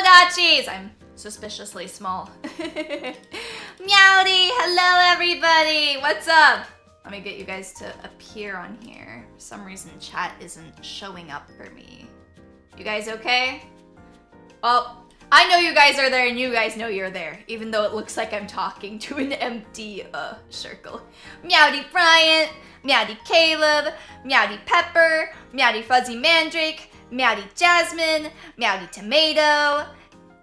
Tomodachis! I'm suspiciously small. Meowdy! Hello, everybody! What's up? Let me get you guys to appear on here. For some reason, chat isn't showing up for me. You guys okay? Well, I know you guys are there and you guys know you're there, even though it looks like I'm talking to an empty circle. Meowdy Bryant, Meowdy Caleb, Meowdy Pepper, Meowdy Fuzzy Mandrake, Meowdy Jasmine, Meowdy Tomato.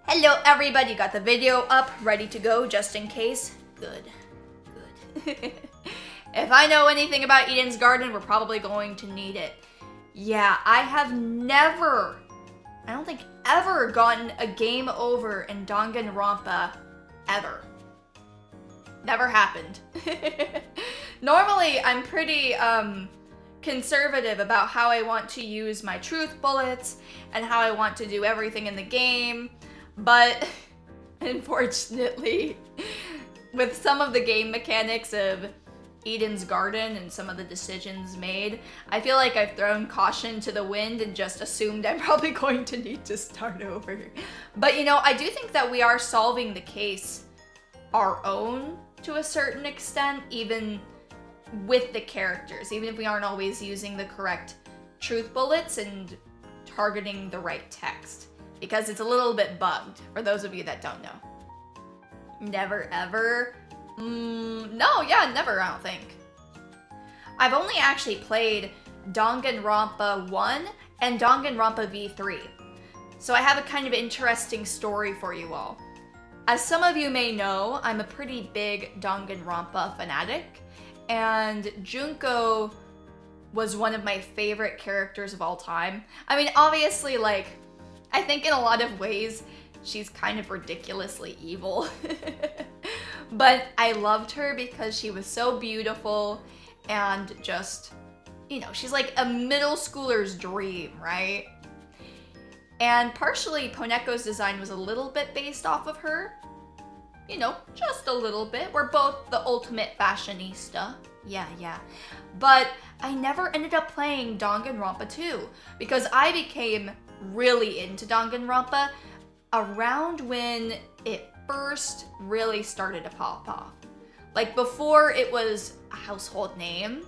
Hello everybody, got the video up, ready to go just in case? Good, good. If I know anything about Eden's Garden, we're probably going to need it. Yeah, I have never, I don't think ever gotten a game over in Danganronpa, ever. Never happened. Normally, I'm pretty conservative about how I want to use my truth bullets and how I want to do everything in the game, but unfortunately, with some of the game mechanics of Eden's Garden and some of the decisions made, I feel like I've thrown caution to the wind and just assumed I'm probably going to need to start over. But you know, I do think that we are solving the case our own to a certain extent, even with the characters, even if we aren't always using the correct truth bullets and targeting the right text, because it's a little bit bugged, for those of you that don't know. Never ever? No, yeah, never, I don't think. I've only actually played Danganronpa 1 and Danganronpa V3. So I have a kind of interesting story for you all. As some of you may know, I'm a pretty big Danganronpa fanatic, and Junko was one of my favorite characters of all time. I mean, obviously, like, I think in a lot of ways, she's kind of ridiculously evil. But I loved her because she was so beautiful and just, you know, she's like a middle schooler's dream, right? And partially Poneko's design was a little bit based off of her. You know, just a little bit. We're both the ultimate fashionista. Yeah. But I never ended up playing Danganronpa 2 because I became really into Danganronpa around when it first really started to pop off. Like before it was a household name.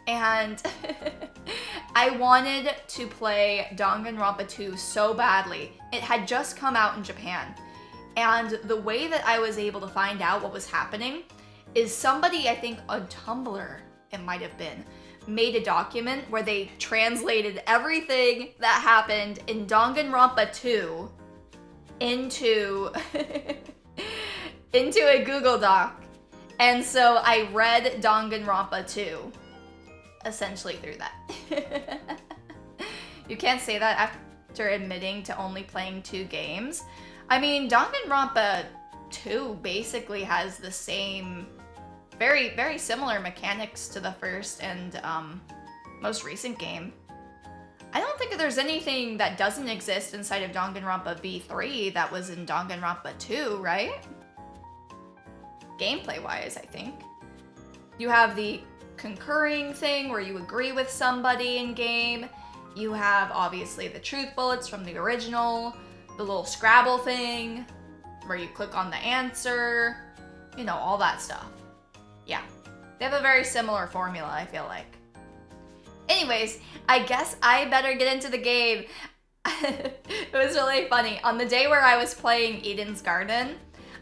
And I wanted to play Danganronpa 2 so badly. It had just come out in Japan. And the way that I was able to find out what was happening is somebody, I think on Tumblr, it might have been, made a document where they translated everything that happened in Danganronpa 2 into a Google Doc. And so I read Danganronpa 2 essentially through that. You can't say that after admitting to only playing 2 games. I mean, Danganronpa 2 basically has the same, very, very similar mechanics to the first and most recent game. I don't think there's anything that doesn't exist inside of Danganronpa V3 that was in Danganronpa 2, right? Gameplay-wise, I think. You have the concurring thing where you agree with somebody in game. You have, obviously, the truth bullets from the original, the little Scrabble thing, where you click on the answer, you know, all that stuff. Yeah, they have a very similar formula, I feel like. Anyways, I guess I better get into the game. It was really funny. On the day where I was playing Eden's Garden,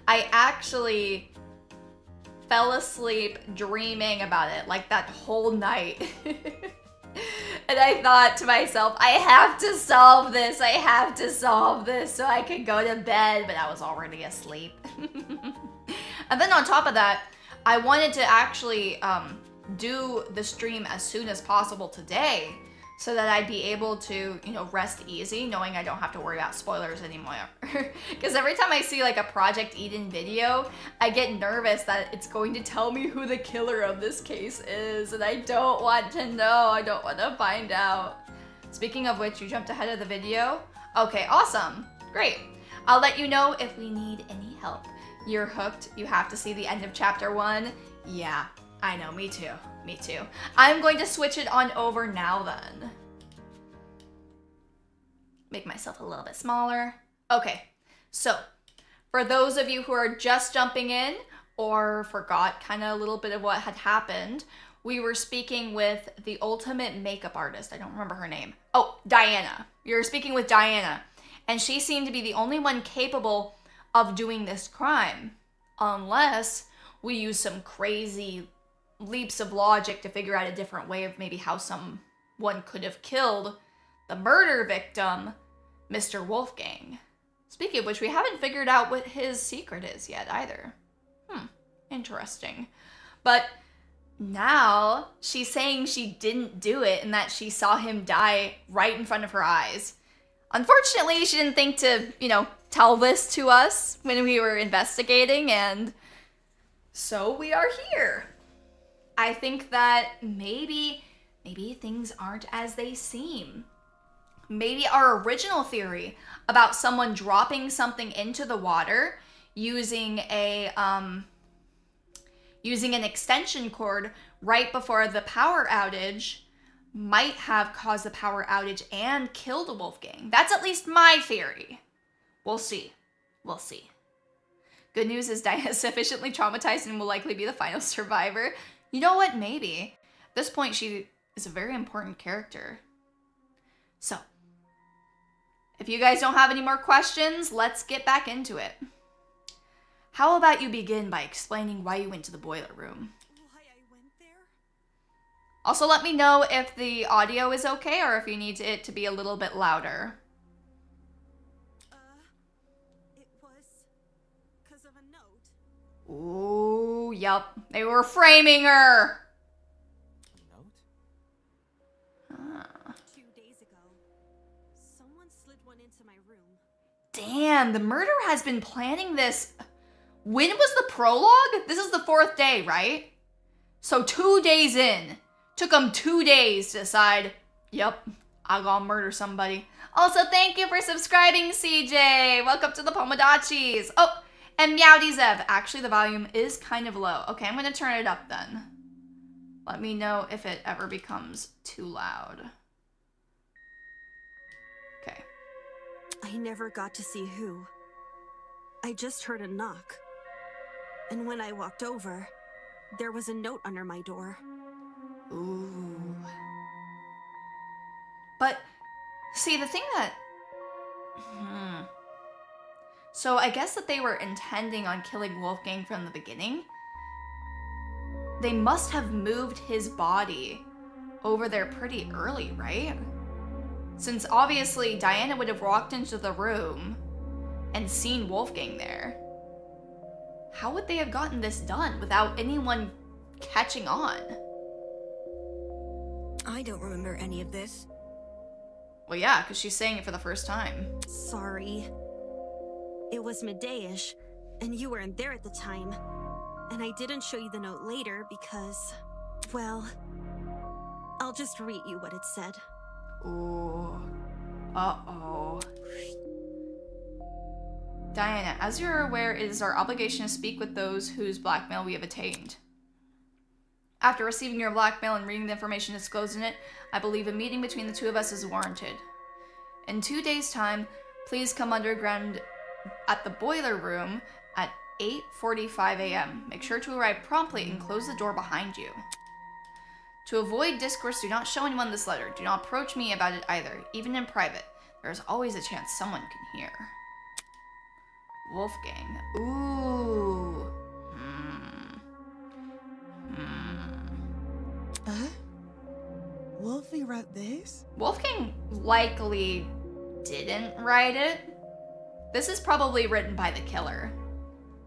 I actually fell asleep dreaming about it, like that whole night. And I thought to myself, I have to solve this so I can go to bed, but I was already asleep. And then on top of that, I wanted to actually do the stream as soon as possible today so that I'd be able to, you know, rest easy knowing I don't have to worry about spoilers anymore. Because every time I see like a Project Eden video, I get nervous that it's going to tell me who the killer of this case is, and I don't want to know. I don't want to find out. Speaking of which, you jumped ahead of the video. Okay, awesome. Great. I'll let you know if we need any help. You're hooked. You have to see the end of chapter 1. Yeah, I know, me too. Me too. I'm going to switch it on over now then. Make myself a little bit smaller. Okay, so for those of you who are just jumping in or forgot kind of a little bit of what had happened, we were speaking with the ultimate makeup artist. I don't remember her name. Oh, Diana. You're speaking with Diana. And she seemed to be the only one capable of doing this crime. Unless we use some crazy leaps of logic to figure out a different way of maybe how someone could have killed the murder victim, Mr. Wolfgang. Speaking of which, we haven't figured out what his secret is yet either. Interesting. But now she's saying she didn't do it and that she saw him die right in front of her eyes. Unfortunately, she didn't think to, tell this to us when we were investigating, and so we are here. I think that maybe things aren't as they seem. Maybe our original theory about someone dropping something into the water using an extension cord right before the power outage might have caused the power outage and killed Wolfgang. That's at least my theory. We'll see. Good news is Diana is sufficiently traumatized and will likely be the final survivor. You know what? Maybe. At this point, she is a very important character. So, if you guys don't have any more questions, let's get back into it. How about you begin by explaining why you went to the boiler room? Why I went there? Also, let me know if the audio is okay or if you need it to be a little bit louder. It was because of a note. Ooh, yep. They were framing her. A note? 2 days ago, someone slid one into my room. Damn, the murderer has been planning this. When was the prologue? This is the 4th day, right? So 2 days in. Took them 2 days to decide, yep, I gotta murder somebody. Also, thank you for subscribing, CJ. Welcome to the Pomodachis. Oh, and Meowdy Zev. Actually, the volume is kind of low. Okay, I'm gonna turn it up then. Let me know if it ever becomes too loud. Okay. I never got to see who. I just heard a knock. And when I walked over, there was a note under my door. Ooh. But, see, the thing that... So I guess that they were intending on killing Wolfgang from the beginning. They must have moved his body over there pretty early, right? Since obviously Diana would have walked into the room and seen Wolfgang there. How would they have gotten this done without anyone catching on? I don't remember any of this. Well, yeah, because she's saying it for the first time. Sorry. It was midday-ish, and you weren't there at the time. And I didn't show you the note later because, well, I'll just read you what it said. Ooh. Uh-oh. Diana, as you're aware, it is our obligation to speak with those whose blackmail we have attained. After receiving your blackmail and reading the information disclosed in it, I believe a meeting between the two of us is warranted. In 2 days' time, please come underground at the boiler room at 8:45 a.m. Make sure to arrive promptly and close the door behind you. To avoid discourse, do not show anyone this letter. Do not approach me about it either, even in private. There is always a chance someone can hear. Wolfgang. Ooh. Wolfie wrote this? Wolfgang likely didn't write it. This is probably written by the killer.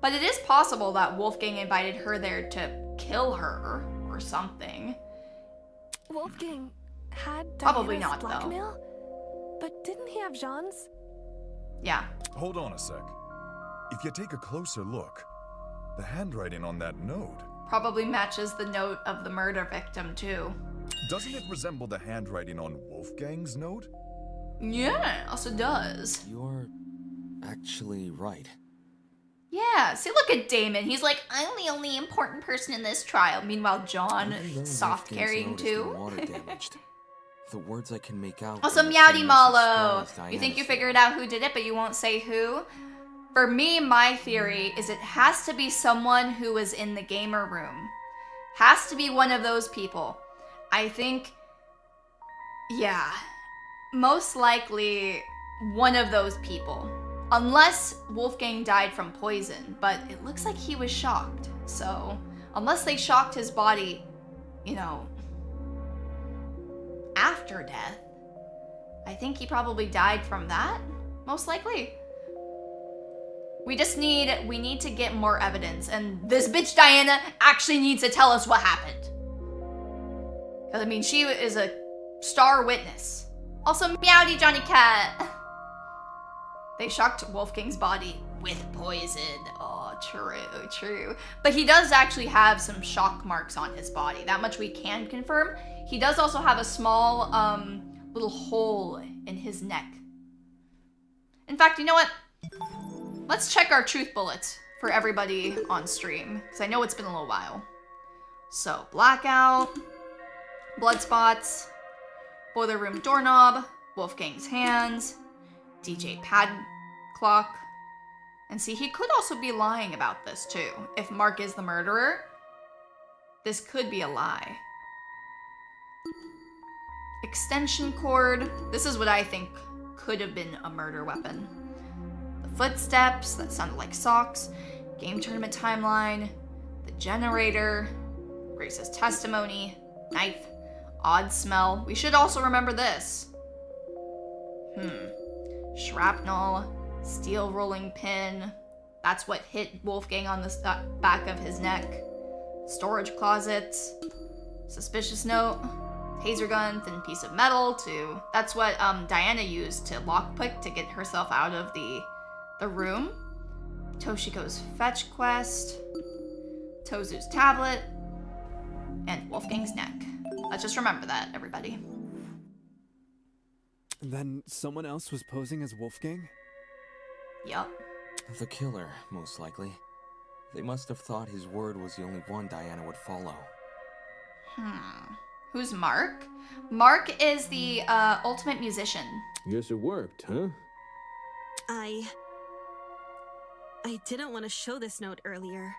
But it is possible that Wolfgang invited her there to kill her or something. Wolfgang had Probably Diana's not, though. blackmail? But didn't he have Jean's? Yeah. Hold on a sec. If you take a closer look, the handwriting on that note... Probably matches the note of the murder victim, too. Doesn't it resemble the handwriting on Wolfgang's note? Yeah, it also does. You're actually right. Yeah, see, look at Damon. He's like, I'm the only important person in this trial. Meanwhile, John, Even though soft Wolfgang's carrying note has been too. water damaged, The words I can make out. Also, are the Meowdy same as Mallow. as You think you Diana's. figured out who did it, but you won't say who? For me, my theory is it has to be someone who was in the gamer room. Has to be one of those people. I think, yeah, most likely one of those people. Unless Wolfgang died from poison, but it looks like he was shocked. So, unless they shocked his body, you know, after death, I think he probably died from that, most likely. We need to get more evidence, and this bitch Diana actually needs to tell us what happened. Because, I mean, she is a star witness. Also, Meowdy Johnny Cat. They shocked Wolfgang's body with poison. Oh, true, true. But he does actually have some shock marks on his body. That much we can confirm. He does also have a small, little hole in his neck. In fact, you know what? Let's check our truth bullets for everybody on stream, because I know it's been a little while. So, blackout, blood spots, boiler room doorknob, Wolfgang's hands, DJ pad clock. And see, he could also be lying about this too. If Mark is the murderer, this could be a lie. Extension cord. This is what I think could have been a murder weapon. The footsteps, that sounded like socks. Game tournament timeline. The generator. Grace's testimony. Knife. Odd smell. We should also remember this. Shrapnel. Steel rolling pin. That's what hit Wolfgang on the back of his neck. Storage closets. Suspicious note. Taser gun, thin piece of metal to... That's what Diana used to lockpick to get herself out of the room. Toshiko's fetch quest. Tozu's tablet. And Wolfgang's neck. Let's just remember that, everybody. Then someone else was posing as Wolfgang? Yup. The killer, most likely. They must have thought his word was the only one Diana would follow. Who's Mark? Mark is the ultimate musician. Guess it worked, huh? I didn't want to show this note earlier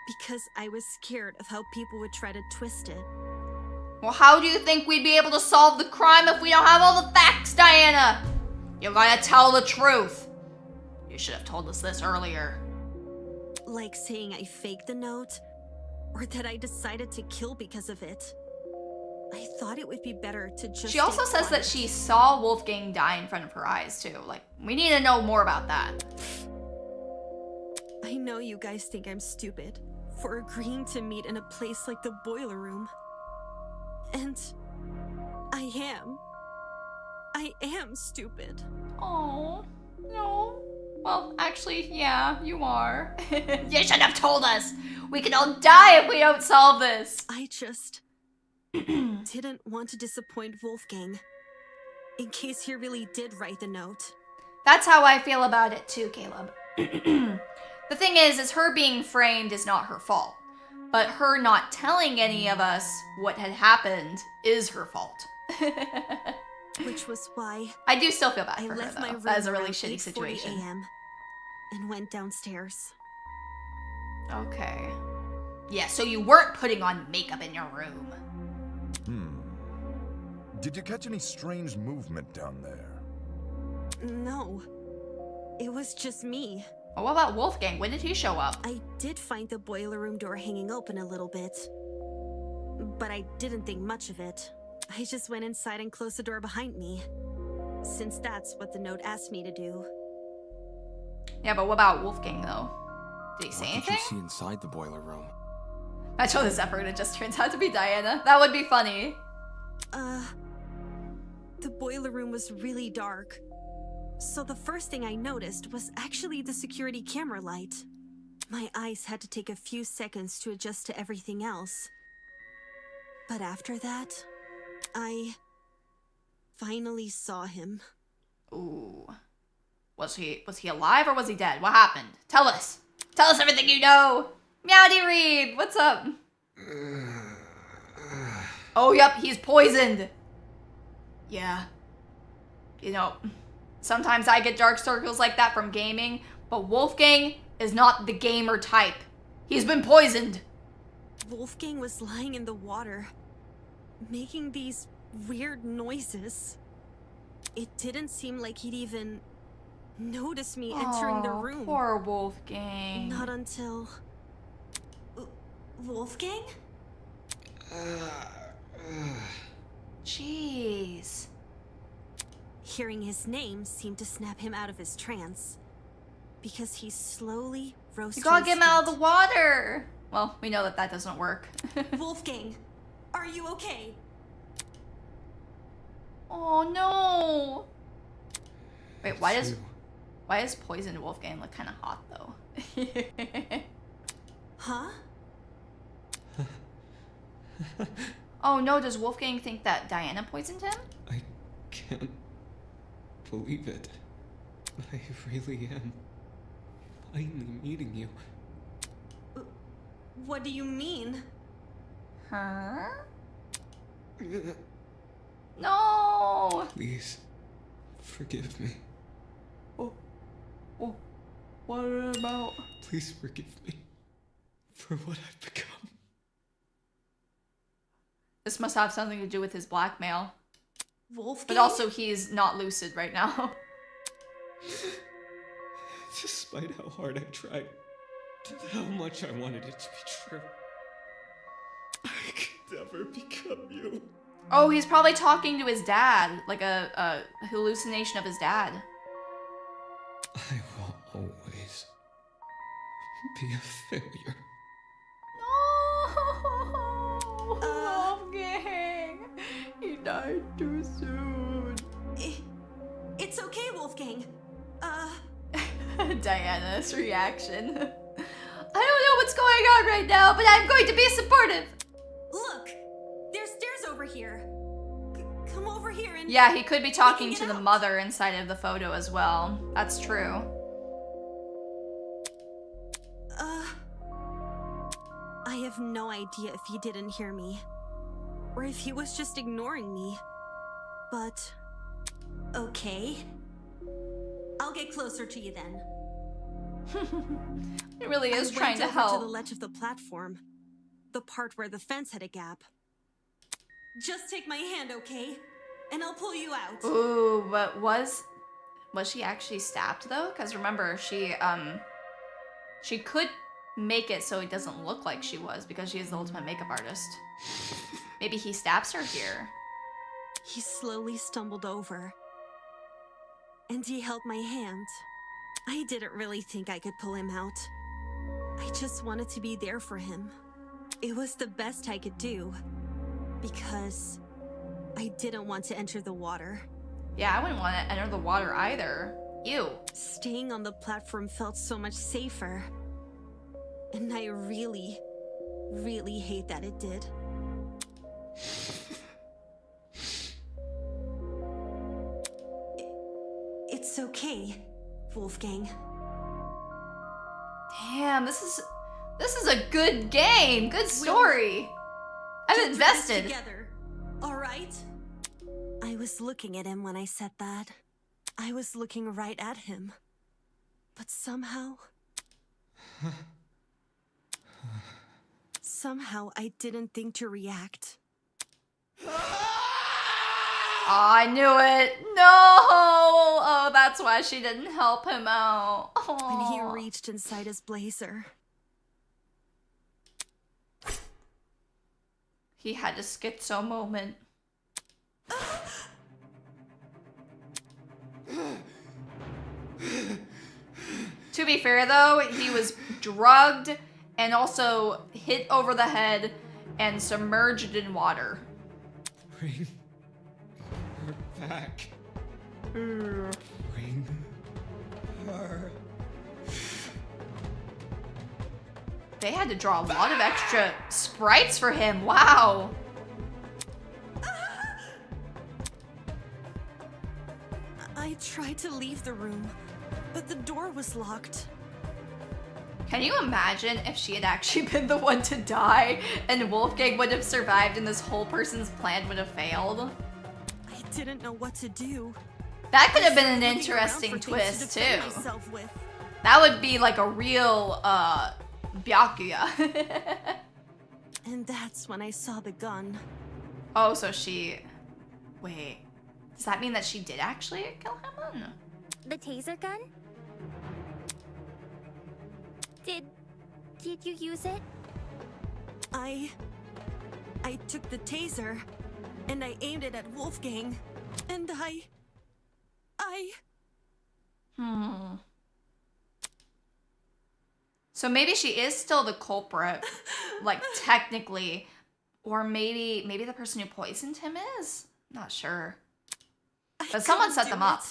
because I was scared of how people would try to twist it. Well, how do you think we'd be able to solve the crime if we don't have all the facts, Diana? You gotta tell the truth. You should have told us this earlier. Like saying I faked the note, or that I decided to kill because of it. I thought it would be better to just... She also says that she saw Wolfgang die in front of her eyes, too. Like, we need to know more about that. I know you guys think I'm stupid for agreeing to meet in a place like the boiler room. And I am. I am stupid. Oh, no. Well, actually, yeah, you are. You should have told us. We could all die if we don't solve this. I just didn't want to disappoint Wolfgang, in case he really did write the note. That's how I feel about it too, Caleb. The thing is her being framed is not her fault. But her not telling any of us what had happened is her fault. Which was why I do still feel bad I for her, left my though. room That is a really around shitty 8:40 situation. a.m. and went downstairs. Okay. Yeah, so you weren't putting on makeup in your room. Did you catch any strange movement down there? No, it was just me. Well, what about Wolfgang? When did he show up? I did find the boiler room door hanging open a little bit, but I didn't think much of it. I just went inside and closed the door behind me, since that's what the note asked me to do. Yeah, but what about Wolfgang, though? Did he say What anything? did you see inside the boiler room? Match all this effort, it just turns out to be Diana. That would be funny. The boiler room was really dark. So the first thing I noticed was actually the security camera light. My eyes had to take a few seconds to adjust to everything else. But after that, I finally saw him. Ooh. Was he alive or was he dead? What happened? Tell us. Tell us everything you know. Meowdy Reed, what's up? Oh, yep, he's poisoned. Yeah. You know, sometimes I get dark circles like that from gaming, but Wolfgang is not the gamer type. He's been poisoned. Wolfgang was lying in the water, making these weird noises. It didn't seem like he'd even notice me entering the room. Poor Wolfgang. Not until... Wolfgang? Jeez. Hearing his name seemed to snap him out of his trance, because he slowly rose to You gotta his get him out of feet. the water. Well, we know that that doesn't work. Wolfgang, are you okay? Oh no. Wait, why does poisoned Wolfgang look kind of hot though? Huh? Oh no, does Wolfgang think that Diana poisoned him? I can't believe it. I really am finally meeting you. What do you mean? Huh? No. Please, forgive me. Oh, what about? Please forgive me for what I've become. This must have something to do with his blackmail. Wolfgang? But also, he's not lucid right now. Despite how hard I tried, how much I wanted it to be true, I could never become you. Oh, he's probably talking to his dad, like a hallucination of his dad. I will always be a failure. No, Wolfgang, he died too soon. It's okay, Wolfgang. Diana's reaction. I don't know what's going on right now, but I'm going to be supportive. Look, there's stairs over here. Come over here and... Yeah, he could be talking get to the out. mother inside of the photo as well. That's true. I have no idea if he didn't hear me, or if he was just ignoring me. But, okay. I'll get closer to you then. He really is I trying went to over help. to the ledge of the platform, the part where the fence had a gap. Just take my hand, okay? And I'll pull you out. Ooh, but was she actually stabbed though? Because remember, she could make it so it doesn't look like she was because she is the ultimate makeup artist. Maybe he stabs her here. He slowly stumbled over, and he held my hand. I didn't really think I could pull him out. I just wanted to be there for him. It was the best I could do, because I didn't want to enter the water. Yeah, I wouldn't want to enter the water either. Ew. Staying on the platform felt so much safer. And I really, really hate that it did. It's okay, Wolfgang. Damn, this is a good game. Good story. I'm Get through this invested. Together, all right? I was looking at him when I said that. I was looking right at him. But somehow... somehow I didn't think to react. I knew it. No. Oh, that's why she didn't help him out. When he Aw. reached inside his blazer. He had a schizo moment. To be fair though, he was drugged and also hit over the head and submerged in water. Bring her back. Bring her. They had to draw a lot of extra sprites for him. Wow. I tried to leave the room, but the door was locked. Can you imagine if she had actually been the one to die and Wolfgang would have survived and this whole person's plan would have failed? I didn't know what to do. That could have been an Looking around interesting for things to twist defend too. myself with. That would be like a real Byakuya. And that's when I saw the gun. Oh, so she... Wait. Does that mean that she did actually kill him? The taser gun? Did you use it? I took the taser and I aimed it at Wolfgang and I So maybe she is still the culprit, like technically, or maybe the person who poisoned him is. Not sure. But someone set them up.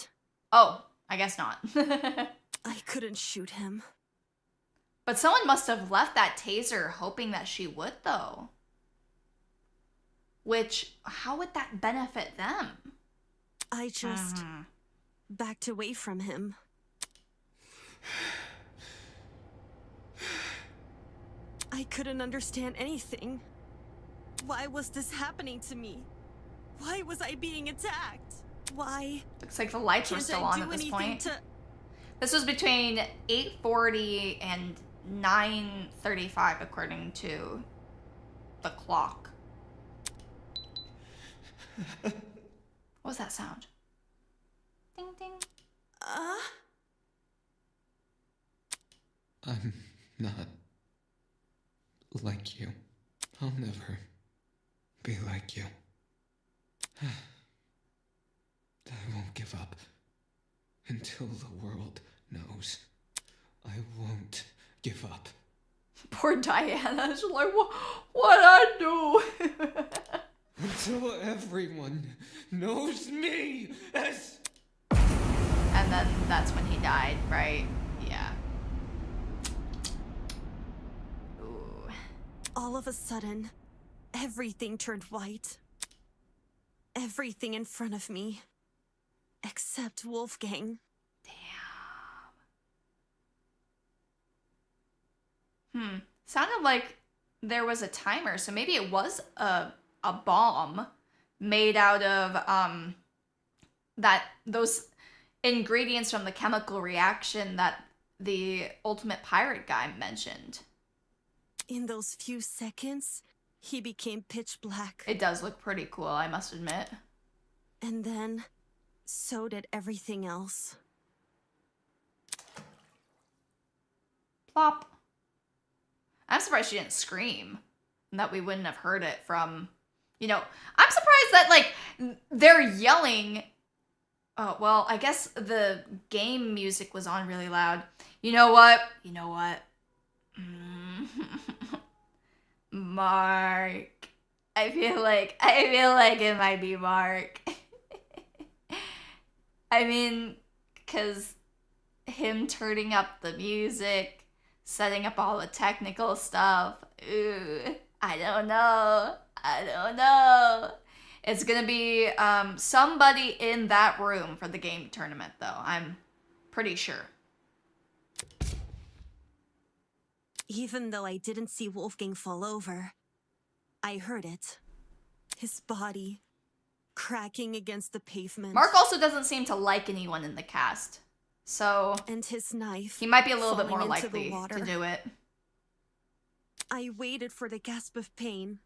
Oh, I guess not. I couldn't shoot him. But someone must have left that taser hoping that she would, though. Which, how would that benefit them? I just backed away from him. I couldn't understand anything. Why was this happening to me? Why was I being attacked? Why? Looks like the lights were can't still I on do at this anything point. to- This was between 8:40 and 9:35, according to the clock. What was that sound? Ding ding. I'm not like you. I'll never be like you. I won't give up until the world knows. I won't give up. Poor Diana. She's like, what I do? Until everyone knows me as... And then that's when he died, right? Yeah. Ooh. All of a sudden, everything turned white. Everything in front of me. Except Wolfgang. Damn. Sounded like there was a timer, so maybe it was a bomb made out of those ingredients from the chemical reaction that the Ultimate Pirate guy mentioned. In those few seconds, he became pitch black. It does look pretty cool, I must admit. And then, so did everything else. Plop. I'm surprised she didn't scream. And that we wouldn't have heard it from, you know, I'm surprised that, like, they're yelling. Oh, well, I guess the game music was on really loud. You know what? Mark. I feel like it might be Mark. I mean, because him turning up the music, setting up all the technical stuff. Ooh, I don't know. It's gonna be somebody in that room for the game tournament, though. I'm pretty sure. Even though I didn't see Wolfgang fall over, I heard it. His body cracking against the pavement. Mark also doesn't seem to like anyone in the cast, so and his knife. He might be a little bit more falling into the likely water. to do it. I waited for the gasp of pain,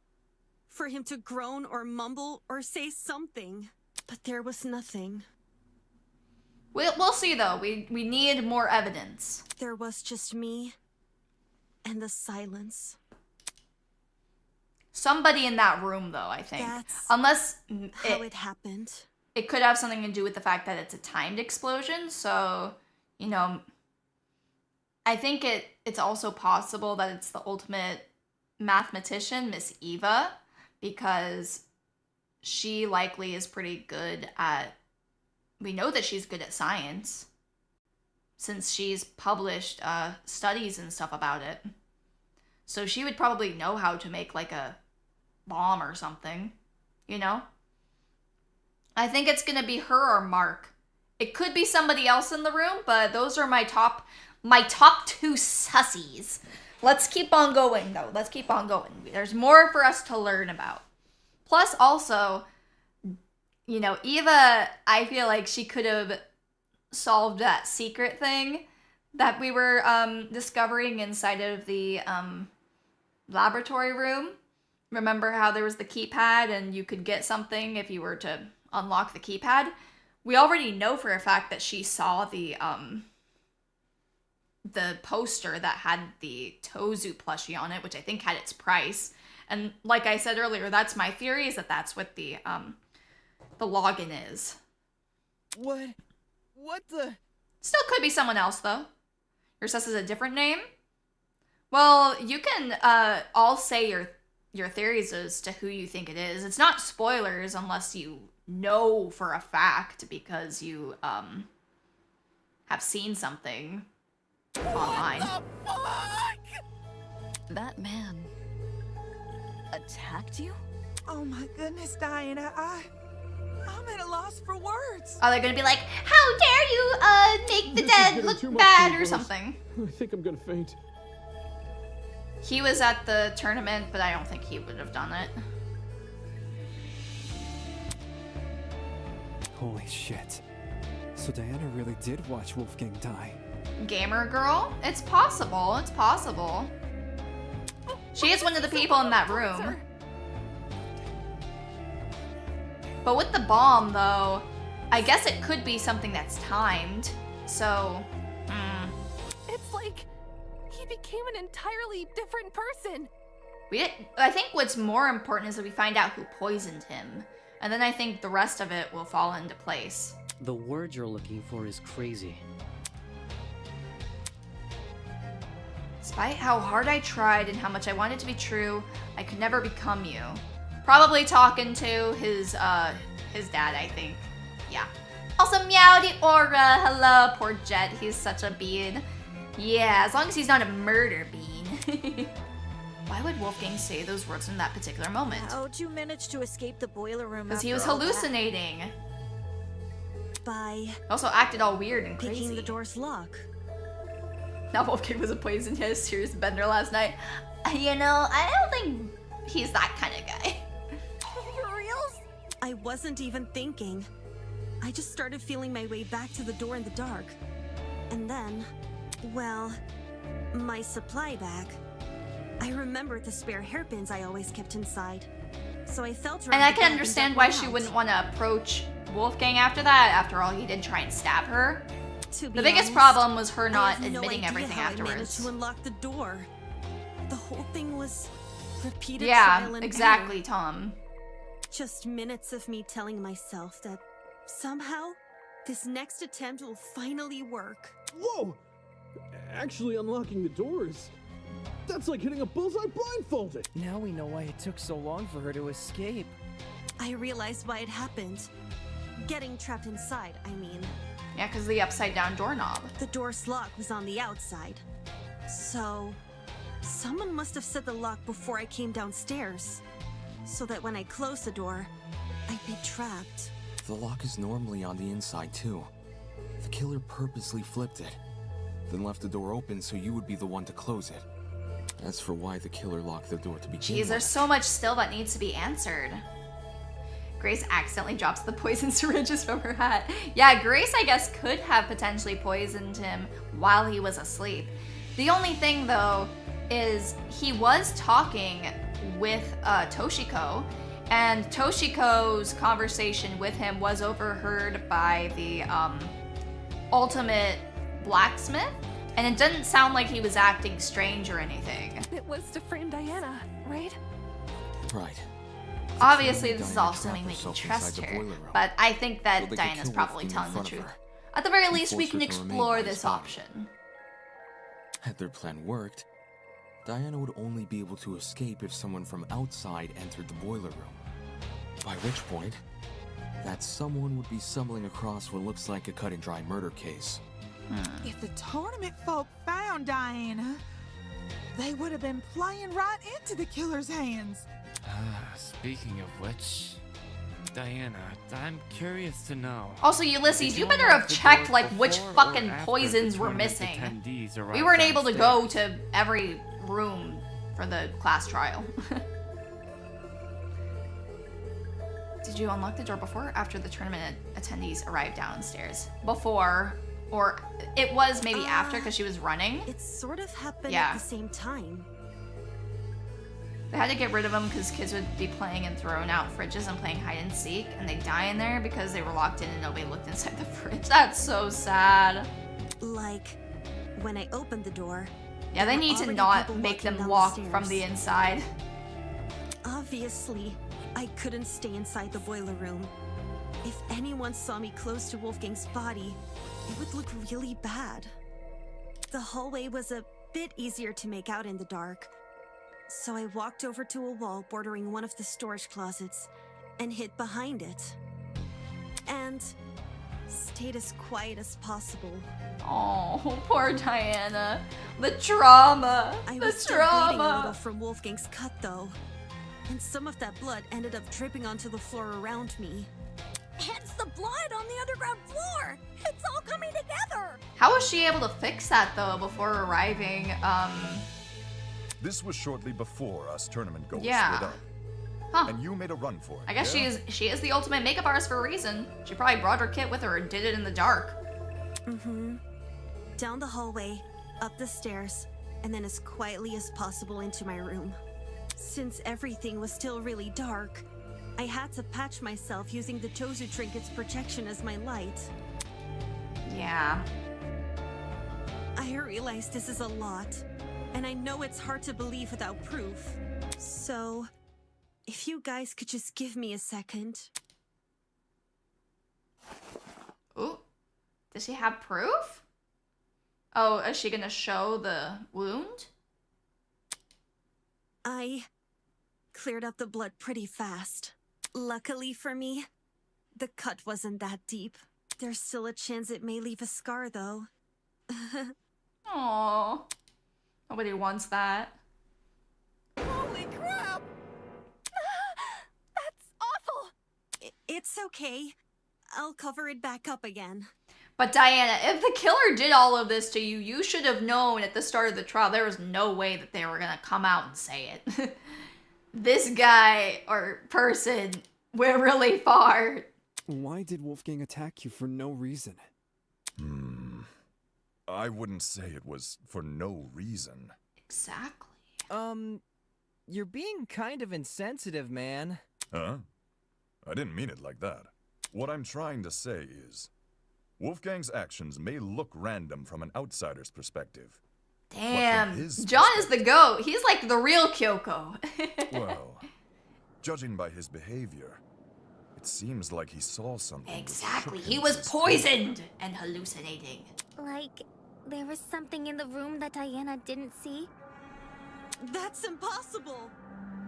for him to groan or mumble or say something, but there was nothing. We'll see though. We need more evidence. There was just me and the silence. Somebody in that room though, I think. That's Unless how it happened. It could have something to do with the fact that it's a timed explosion, so, you know, I think it's also possible that it's the ultimate mathematician, Miss Eva, because she likely is pretty good at, we know that she's good at science, since she's published studies and stuff about it. So she would probably know how to make like a bomb or something, you know? I think it's gonna be her or Mark. It could be somebody else in the room, but those are my top two sussies. Let's keep on going though. Let's keep on going. There's more for us to learn about. Plus also, you know, Eva, I feel like she could have solved that secret thing that we were discovering inside of the laboratory room. Remember how there was the keypad and you could get something if you were to unlock the keypad? We already know for a fact that she saw the poster that had the Tozu plushie on it, which I think had its price. And like I said earlier, that's my theory, is that that's what the login is. What the? Still could be someone else, though. Yours says is a different name? Well, you can all say your theories as to who you think it is. It's not spoilers unless you know for a fact because you have seen something online. That man attacked you? Oh my goodness, Diana, I'm at a loss for words. Are they gonna be like, how dare you make the dead look bad or something? I think I'm gonna faint. He was at the tournament, but I don't think he would have done it. Holy shit. So Diana really did watch Wolfgang die. Gamer girl? It's possible. It's possible. She is one of the people in that room. But with the bomb, though, I guess it could be something that's timed. So, It's like he became an entirely different person. I think what's more important is that we find out who poisoned him. And then I think the rest of it will fall into place. The word you're looking for is crazy. Despite how hard I tried and how much I wanted to be true, I could never become you. Probably talking to his dad, I think. Yeah. Also, Meowdy Aura. Hello, poor Jet. He's such a bean. Yeah, as long as he's not a murder bean. Why would Wolfgang say those words in that particular moment? How'd you manage to escape the boiler room? Because he was hallucinating. By He also acted all weird and crazy. picking the door's lock. Now Wolfgang was a poison. He had a serious bender last night. You know, I don't think he's that kind of guy. For reals? I wasn't even thinking. I just started feeling my way back to the door in the dark. And then, well, my supply bag. I remembered the spare hairpins I always kept inside. So I felt And I can understand why she wouldn't want to approach Wolfgang after that. After all, he did try and stab her. The biggest problem was her not admitting everything afterwards. I managed to unlock the door. The whole thing was repeated trial Yeah, and exactly, error. Tom. Just minutes of me telling myself that somehow this next attempt will finally work. Whoa! Actually unlocking the doors. That's like hitting a bullseye blindfolded. Now we know why it took so long for her to escape. I realized why it happened. Getting trapped inside, I mean. Yeah, because the upside down doorknob. The door's lock was on the outside. So, someone must have set the lock before I came downstairs. So that when I closed the door, I'd be trapped. The lock is normally on the inside, too. The killer purposely flipped it, then left the door open so you would be the one to close it. As for why the killer locked the door to begin with. Jeez, there's so much still that needs to be answered. Grace accidentally drops the poison syringes from her hat. Yeah, Grace, I guess, could have potentially poisoned him while he was asleep. The only thing, though, is he was talking with Toshiko, and Toshiko's conversation with him was overheard by the ultimate blacksmith, and it didn't sound like he was acting strange or anything. It was to frame Diana, right? Right. Obviously, this is Diana all assuming trapped we can herself trust inside the her, boiler room. but I think that So they could Diana's kill probably Wolfgang in telling the front of truth. her. At the very And least, we force can her to remain explore by this his body. option. Had their plan worked, Diana would only be able to escape if someone from outside entered the boiler room. By which point, that someone would be stumbling across what looks like a cut-and-dry murder case. If the tournament folk found Diana, they would have been playing right into the killer's hands. Speaking of which, Diana, I'm curious to know. Also, Ulysses, you better have checked like which fucking poisons were missing. We weren't able to go to every room for the class trial. Did you unlock the door before or after the tournament attendees arrived downstairs? Before, or it was maybe after because she was running. It sort of happened at the same time. They had to get rid of them because kids would be playing and throwing out fridges and playing hide and seek, and they die in there because they were locked in and nobody looked inside the fridge. That's so sad. Like, when I opened the door... Yeah, they need to not make them walk from the inside. Obviously, I couldn't stay inside the boiler room. If anyone saw me close to Wolfgang's body, it would look really bad. The hallway was a bit easier to make out in the dark, so I walked over to a wall bordering one of the storage closets and hid behind it. And stayed as quiet as possible. Oh, poor Diana. The trauma. I was still bleeding a little from Wolfgang's cut though, and some of that blood ended up dripping onto the floor around me. It's the blood on the underground floor! It's all coming together! How was she able to fix that though before arriving? This was shortly before us tournament goals Yeah. split up. Huh. And you made a run for it. I guess yeah? she is the ultimate makeup artist for a reason. She probably brought her kit with her and did it in the dark. Mm-hmm. Down the hallway, up the stairs, and then as quietly as possible into my room. Since everything was still really dark, I had to patch myself using the Tozu Trinket's protection as my light. Yeah. I realize this is a lot, and I know it's hard to believe without proof. So, if you guys could just give me a second. Ooh. Does she have proof? Oh, is she gonna show the wound? I cleared up the blood pretty fast. Luckily for me, the cut wasn't that deep. There's still a chance it may leave a scar, though. Aww. Nobody wants that. Holy crap! That's awful! It's okay. I'll cover it back up again. But Diana, if the killer did all of this to you, you should have known at the start of the trial there was no way that they were gonna come out and say it. This guy or person went really far. Why did Wolfgang attack you for no reason? I wouldn't say it was for no reason. Exactly. You're being kind of insensitive, man. Huh? I didn't mean it like that. What I'm trying to say is, Wolfgang's actions may look random from an outsider's perspective. Damn, John is the GOAT. He's like the real Kyoko. Well, judging by his behavior, it seems like he saw something. Exactly, he was poisoned and hallucinating. Like, there was something in the room that Diana didn't see? That's impossible!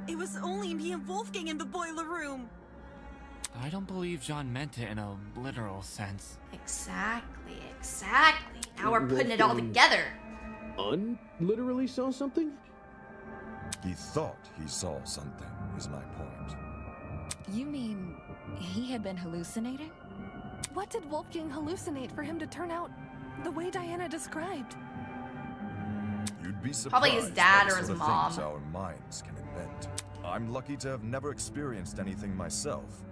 It was only me and Wolfgang in the boiler room. I don't believe John meant it in a literal sense. Exactly. Now we're putting it all together. Literally saw something? He thought he saw something, is my point. You mean he had been hallucinating? What did Wolfgang hallucinate for him to turn out the way Diana described? You'd be surprised. Probably his dad by the or his sort of mom. things our minds can invent. I'm lucky to have never experienced anything myself,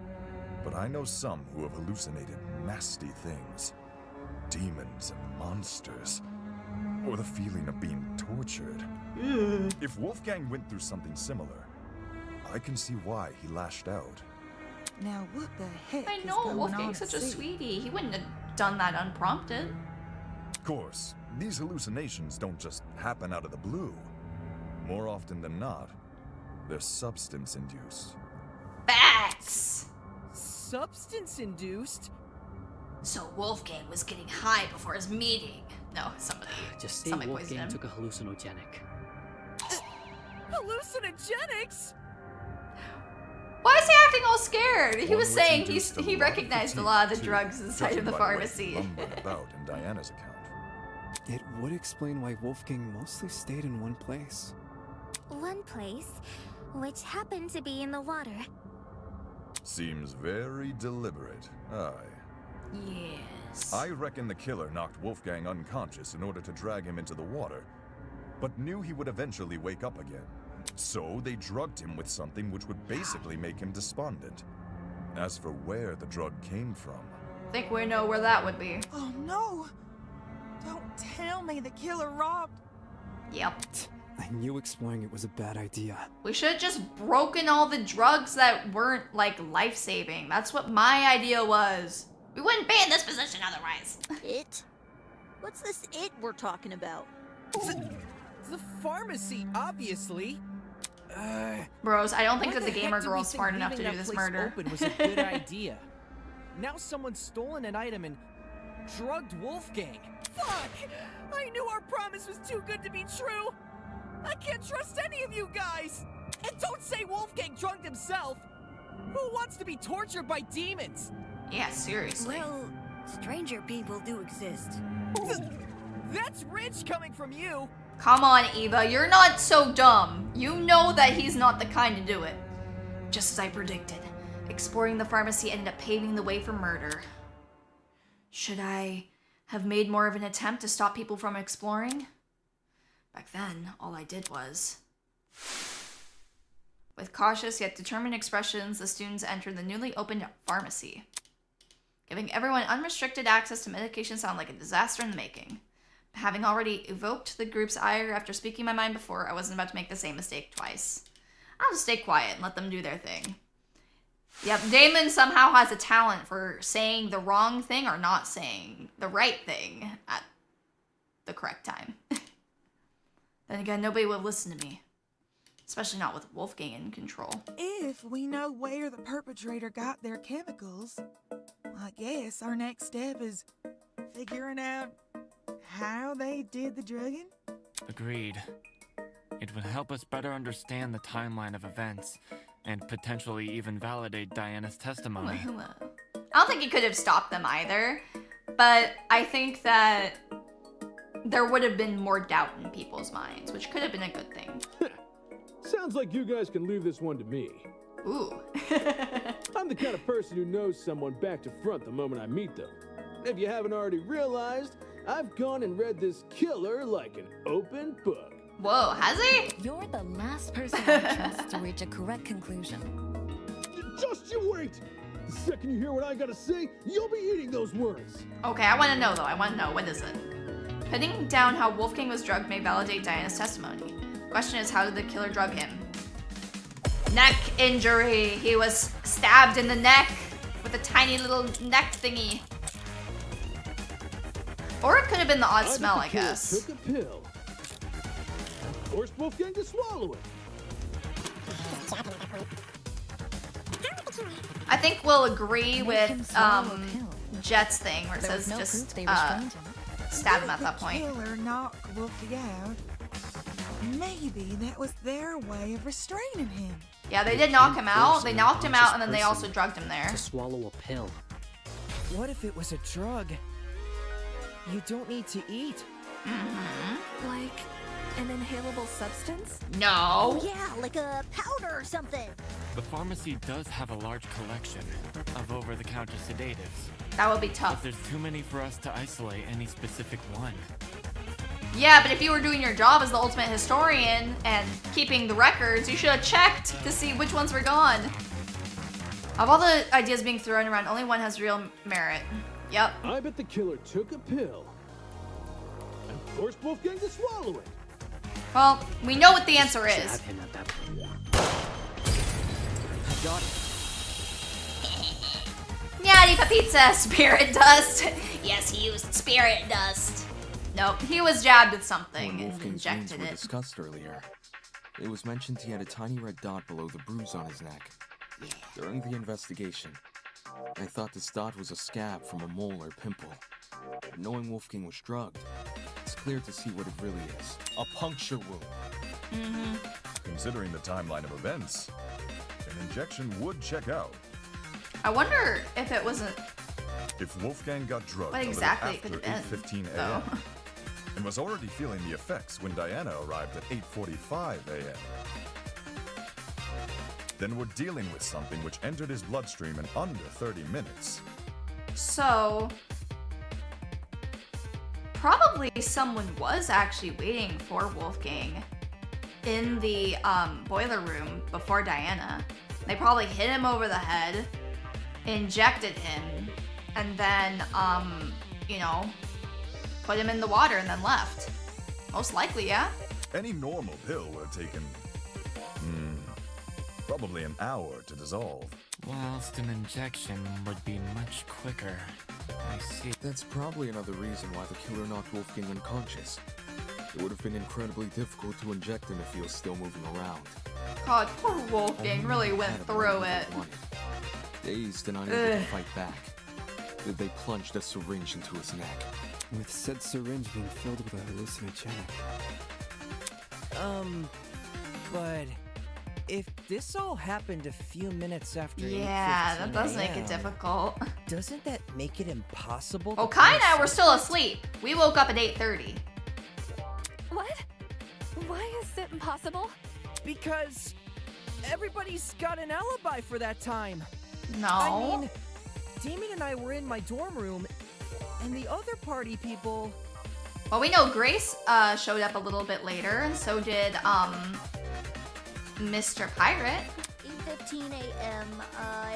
but I know some who have hallucinated nasty things. Demons and monsters. Or the feeling of being tortured. If Wolfgang went through something similar, I can see why he lashed out. Now what the heck I is know, going Wolfgang's on such a at sea? sweetie. He wouldn't have done that unprompted. Of course, these hallucinations don't just happen out of the blue. More often than not, they're substance-induced. Facts! Substance-induced? So Wolfgang was getting high before his meeting. No, somebody Just say poisoned him. Wolfgang took a hallucinogenic. Hallucinogenics? Why is he acting all scared? He One was was saying induced he a lot of recognized a lot of the fatigue, drugs too, inside of judging the by way pharmacy. lumbered about in Diana's account. It would explain why Wolfgang mostly stayed in one place. One place, which happened to be in the water. Seems very deliberate. Aye. Yes. I reckon the killer knocked Wolfgang unconscious in order to drag him into the water, but knew he would eventually wake up again. So they drugged him with something which would basically make him despondent. As for where the drug came from, I think we know where that would be. Oh no! Don't tell me the killer robbed. Yep. I knew exploring it was a bad idea. We should have just broken all the drugs that weren't, like, life-saving. That's what my idea was. We wouldn't be in this position otherwise. It? What's this it we're talking about? The pharmacy, obviously. Bros, I don't think Why that the heck gamer do we girl's think smart enough to leaving do that this place murder. Open was a good idea. Now someone's stolen an item and drugged Wolfgang. Fuck! I knew our promise was too good to be true. I can't trust any of you guys. And don't say Wolfgang drugged himself. Who wants to be tortured by demons? Yeah, seriously. Well, stranger people do exist. That's rich coming from you. Come on, Eva, you're not so dumb. You know that he's not the kind to do it. Just as I predicted, exploring the pharmacy ended up paving the way for murder. Should I have made more of an attempt to stop people from exploring? Back then, all I did was... With cautious yet determined expressions, the students entered the newly opened pharmacy. Giving everyone unrestricted access to medication sounded like a disaster in the making. Having already evoked the group's ire after speaking my mind before, I wasn't about to make the same mistake twice. I'll just stay quiet and let them do their thing. Yep, Damon somehow has a talent for saying the wrong thing or not saying the right thing at the correct time. Then again, nobody would listen to me. Especially not with Wolfgang in control. If we know where the perpetrator got their chemicals, I guess our next step is figuring out how they did the drugging. Agreed. It would help us better understand the timeline of events and potentially even validate Diana's testimony. I don't think he could have stopped them either, but I think that there would have been more doubt in people's minds, which could have been a good thing. Sounds like you guys can leave this one to me. Ooh. I'm the kind of person who knows someone back to front the moment I meet them. If you haven't already realized, I've gone and read this killer like an open book. Whoa, has he? You're the last person I trust to reach a correct conclusion. Just you wait! The second you hear what I gotta say, you'll be eating those words. Okay, I want to know though. I want to know. What is it? Putting down how Wolfgang was drugged may validate Diana's testimony. Question is, how did the killer drug him? Neck injury. He was stabbed in the neck with a tiny little neck thingy. Or it could have been the odd smell, I guess. Took a pill. Forced Wolfgang to swallow it. I think we'll agree with Jet's thing where it says just stab him at that point. The killer knocked Wolfie out. Maybe that was their way of restraining him. Yeah, they did knock him out. They knocked him out and then they also drugged him there. To swallow a pill. What if it was a drug you don't need to eat? Mm-hmm. Like an inhalable substance? No. Yeah, like a powder or something. The pharmacy does have a large collection of over-the-counter sedatives. That would be tough. But there's too many for us to isolate any specific one. Yeah, but if you were doing your job as the ultimate historian and keeping the records, you should have checked to see which ones were gone. Of all the ideas being thrown around, only one has real merit. Yep. I bet the killer took a pill and forced Wolfgang to swallow it. Well, we know what the answer is. Stab him at that point. I got it. Yadi Papizza, spirit dust. Yes, he used spirit dust. Nope, he was jabbed with something When and Wolfgang's wounds injected were it. discussed earlier, it was mentioned he had a tiny red dot below the bruise on his neck. During the investigation, I thought this dot was a scab from a mole or pimple. But knowing Wolfgang was drugged, it's clear to see what it really is. A puncture wound. Mm-hmm. Considering the timeline of events, an injection would check out. I wonder if it wasn't... If Wolfgang got drugged What a exactly little it after could have been, 8:15 a.m. and was already feeling the effects when Diana arrived at 8:45 a.m. Then we're dealing with something which entered his bloodstream in under 30 minutes. So... probably someone was actually waiting for Wolfgang in the boiler room before Diana. They probably hit him over the head, injected him and then, you know, put him in the water and then left. Most likely, yeah? Any normal pill would have taken, probably an hour to dissolve. Whilst an injection would be much quicker. I see. That's probably another reason why the killer knocked Wolfgang unconscious. It would have been incredibly difficult to inject him if he was still moving around. God, poor Wolfgang really went through it. Dazed and unable to fight back, they plunged a syringe into his neck. With said syringe being filled with a hallucinogenic. But if this all happened a few minutes after Yeah, 8:15 that does make it a.m., difficult. Doesn't that make it impossible? Well, to Kai and I place were still asleep. We woke up at 8:30. What? Why is it impossible? Because everybody's got an alibi for that time. No. I mean, Damien and I were in my dorm room, and the other party people... Well, we know Grace showed up a little bit later, and so did Mr. Pirate. 8:15 a.m.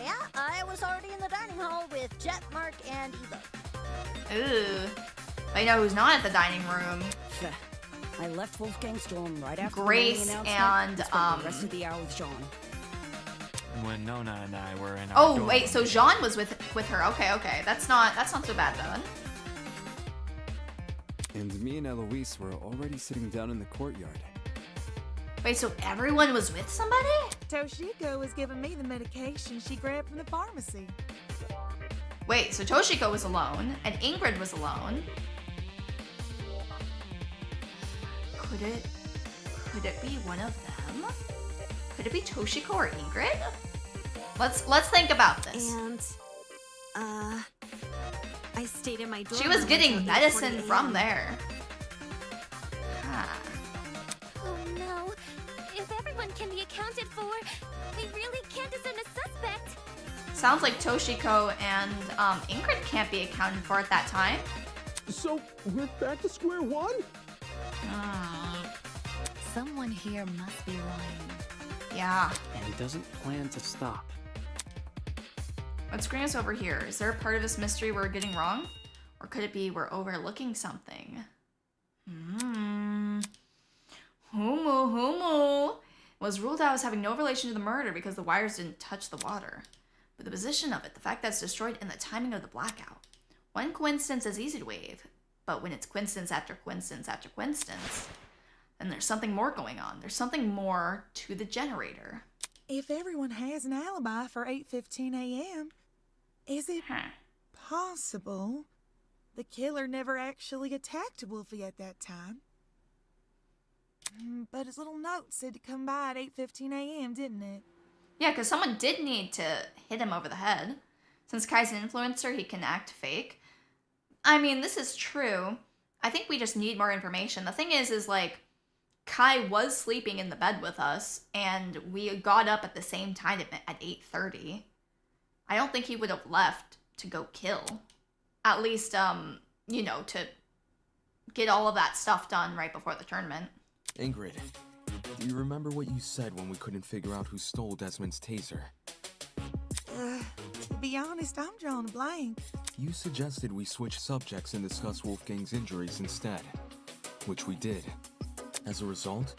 Yeah, I was already in the dining hall with Jet, Mark, and Eva. Ooh. I know who's not at the dining room. I left Wolfgang's dorm right after Grace the morning and announcement spent the rest of the hour with Jean. When Nona and I were in our Oh dorm wait, so room Jean was with her. Okay. That's not so bad then. And me and Eloise were already sitting down in the courtyard. Wait, so everyone was with somebody? Toshiko was giving me the medication she grabbed from the pharmacy. Wait, so Toshiko was alone, and Ingrid was alone. Could it be one of them? Could it be Toshiko or Ingrid? Let's think about this. And, I stayed in my dorm She was room getting until medicine 8:40 from a.m. there. Huh. Oh no. If everyone can be accounted for, we really can't discern a suspect. Sounds like Toshiko and Ingrid can't be accounted for at that time. So, we're back to square one? Someone here must be lying. Yeah. And he doesn't plan to stop. Let's bring us over here. Is there a part of this mystery we're getting wrong? Or could it be we're overlooking something? Humu. It was ruled out as having no relation to the murder because the wires didn't touch the water. But the position of it, the fact that it's destroyed, and the timing of the blackout. One coincidence is easy to wave, but when it's coincidence after coincidence after coincidence, then there's something more going on. There's something more to the generator. If everyone has an alibi for 8:15 a.m., is it possible the killer never actually attacked Wolfie at that time? But his little note said to come by at 8:15 a.m., didn't it? Yeah, because someone did need to hit him over the head. Since Kai's an influencer, he can act fake. I mean, this is true. I think we just need more information. The thing is like, Kai was sleeping in the bed with us, and we got up at the same time at 8:30. I don't think he would have left to go kill. At least, you know, to get all of that stuff done right before the tournament. Ingrid, do you remember what you said when we couldn't figure out who stole Desmond's taser? To be honest, I'm drawing a blank. You suggested we switch subjects and discuss Wolfgang's injuries instead, which we did. As a result,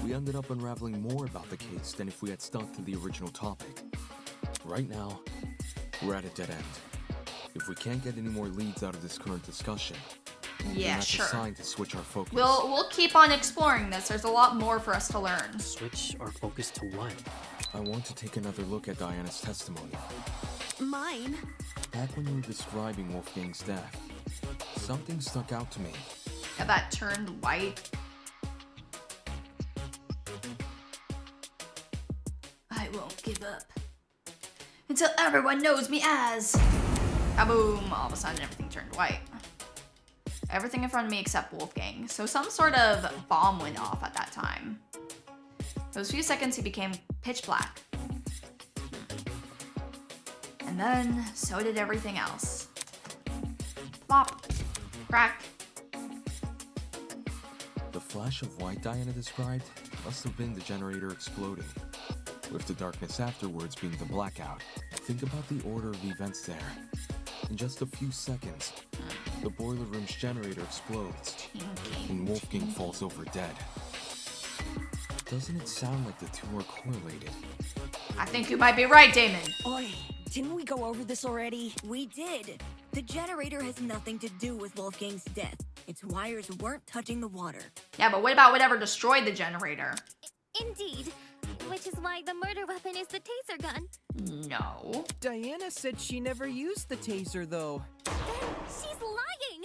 we ended up unraveling more about the case than if we had stuck to the original topic. Right now, we're at a dead end. If we can't get any more leads out of this current discussion, Yeah, that's sure. a sign to switch our focus. We'll keep on exploring this. There's a lot more for us to learn. Switch our focus to what? I want to take another look at Diana's testimony. Mine? Back when you were describing Wolfgang's death, something stuck out to me. Yeah, that turned white. I won't give up until everyone knows me as. Kaboom! All of a sudden, everything turned white. Everything in front of me except Wolfgang. So some sort of bomb went off at that time. Those few seconds, he became pitch black. And then, so did everything else. Plop. Crack. The flash of white Diana described must have been the generator exploding. with the darkness afterwards being the blackout. Think about the order of events there. In just a few seconds, the boiler room's generator explodes, and Wolfgang falls over dead. Doesn't it sound like the two are correlated? I think you might be right, Damon. Oi, didn't we go over this already? We did. The generator has nothing to do with Wolfgang's death. Its wires weren't touching the water. Yeah, but what about whatever destroyed the generator? Indeed. Which is why the murder weapon is the taser gun. No. Diana said she never used the taser, though. Then she's lying!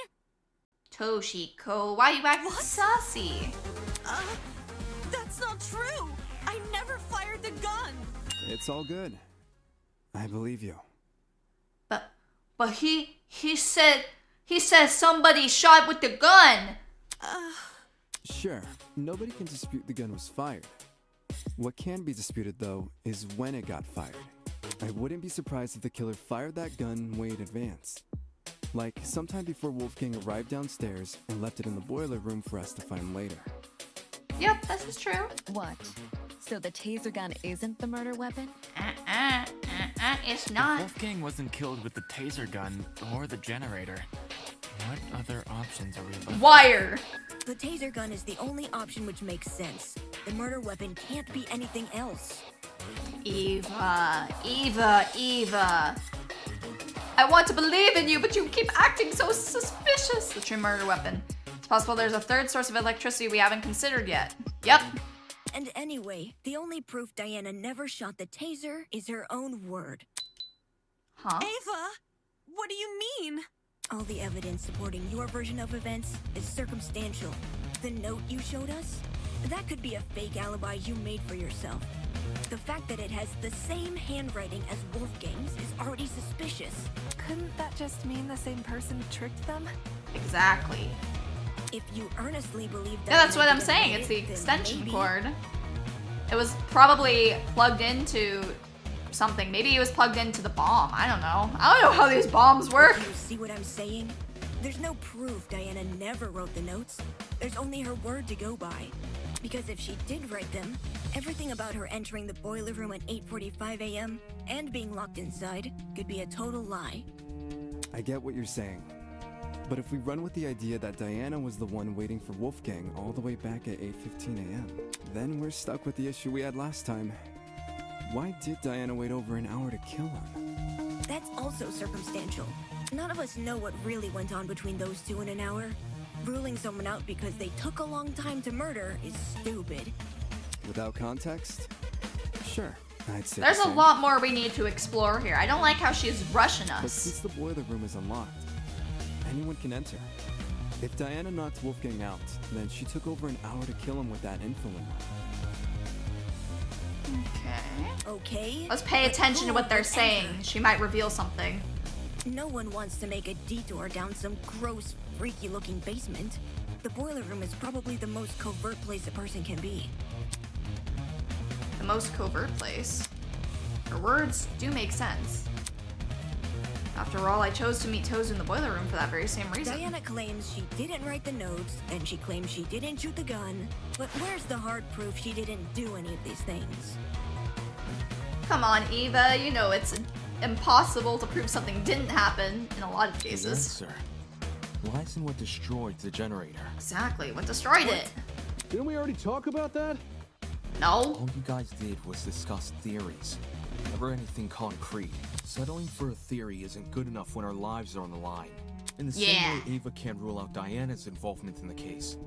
Toshiko, why are you acting saucy? That's not true! I never fired the gun! It's all good. I believe you. But he said somebody shot with the gun. Sure, nobody can dispute the gun was fired. What can be disputed, though, is when it got fired. I wouldn't be surprised if the killer fired that gun way in advance. Like, sometime before Wolfgang arrived downstairs and left it in the boiler room for us to find later. Yep, this is true. What? So the taser gun isn't the murder weapon? It's not. If Wolfgang wasn't killed with the taser gun or the generator, what other options are we left? Wire! The taser gun is the only option which makes sense. The murder weapon can't be anything else. Eva. I want to believe in you, but you keep acting so suspicious. The true murder weapon. It's possible there's a third source of electricity we haven't considered yet. Yep. And anyway, the only proof Diana never shot the taser is her own word. Huh? Ava! What do you mean? All the evidence supporting your version of events is circumstantial. The note you showed us? That could be a fake alibi you made for yourself. The fact that it has the same handwriting as Wolfgang's is already suspicious. Couldn't that just mean the same person tricked them? Exactly. If you earnestly believe that. Yeah, that's what I'm saying. It's the extension cord. It was probably plugged into something. Maybe it was plugged into the bomb. I don't know. I don't know how these bombs work. You see what I'm saying? There's no proof Diana never wrote the notes. There's only her word to go by. Because if she did write them, everything about her entering the boiler room at 8:45 a.m. and being locked inside could be a total lie. I get what you're saying. But if we run with the idea that Diana was the one waiting for Wolfgang all the way back at 8:15 a.m., then we're stuck with the issue we had last time. Why did Diana wait over an hour to kill him? That's also circumstantial. None of us know what really went on between those two in an hour. Ruling someone out because they took a long time to murder is stupid. Without context? Sure, I'd say There's the a same. lot more we need to explore here. I don't like how she's rushing But us. since the boiler room is unlocked, anyone can enter. If Diana knocked Wolfgang out, then she took over an hour to kill him with that info in mind. Okay. Let's pay attention to what they're saying. She might reveal something. No one wants to make a detour down some gross, freaky-looking basement. The boiler room is probably the most covert place a person can be. The most covert place. Her words do make sense. After all, I chose to meet Tozu in the boiler room for that very same reason. Diana claims she didn't write the notes, and she claims she didn't shoot the gun. But where's the hard proof she didn't do any of these things? Come on, Eva. You know it's impossible to prove something didn't happen in a lot of The cases. answer lies in what destroyed the generator. Exactly. What destroyed it? Didn't we already talk about that? No. All you guys did was discuss theories, never anything concrete. Settling for a theory isn't good enough when our lives are on the line. In the same way Ava can't rule out Diana's involvement in the case,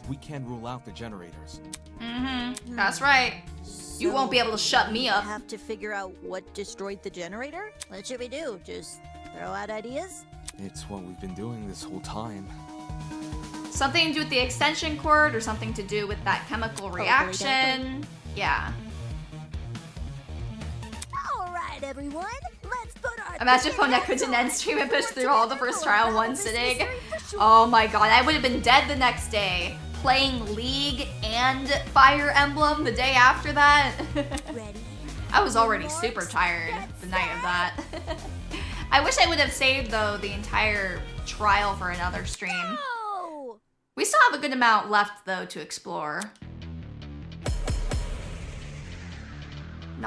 we can't rule out the generators. Mm-hmm. That's right. You won't be able to shut me up. Have to figure out what destroyed the generator? What should we do? Just throw out ideas? It's what we've been doing this whole time. Something to do with the extension cord or something to do with that chemical reaction. Yeah. Alright, everyone. Let's put our Imagine Poneko didn't end stream and push through all the first trial in one sitting. Oh my god, I would have been dead the next day. Playing League and Fire Emblem the day after that. I was already super tired the night of that. I wish I would have saved, though, the entire trial for another stream. We still have a good amount left, though, to explore.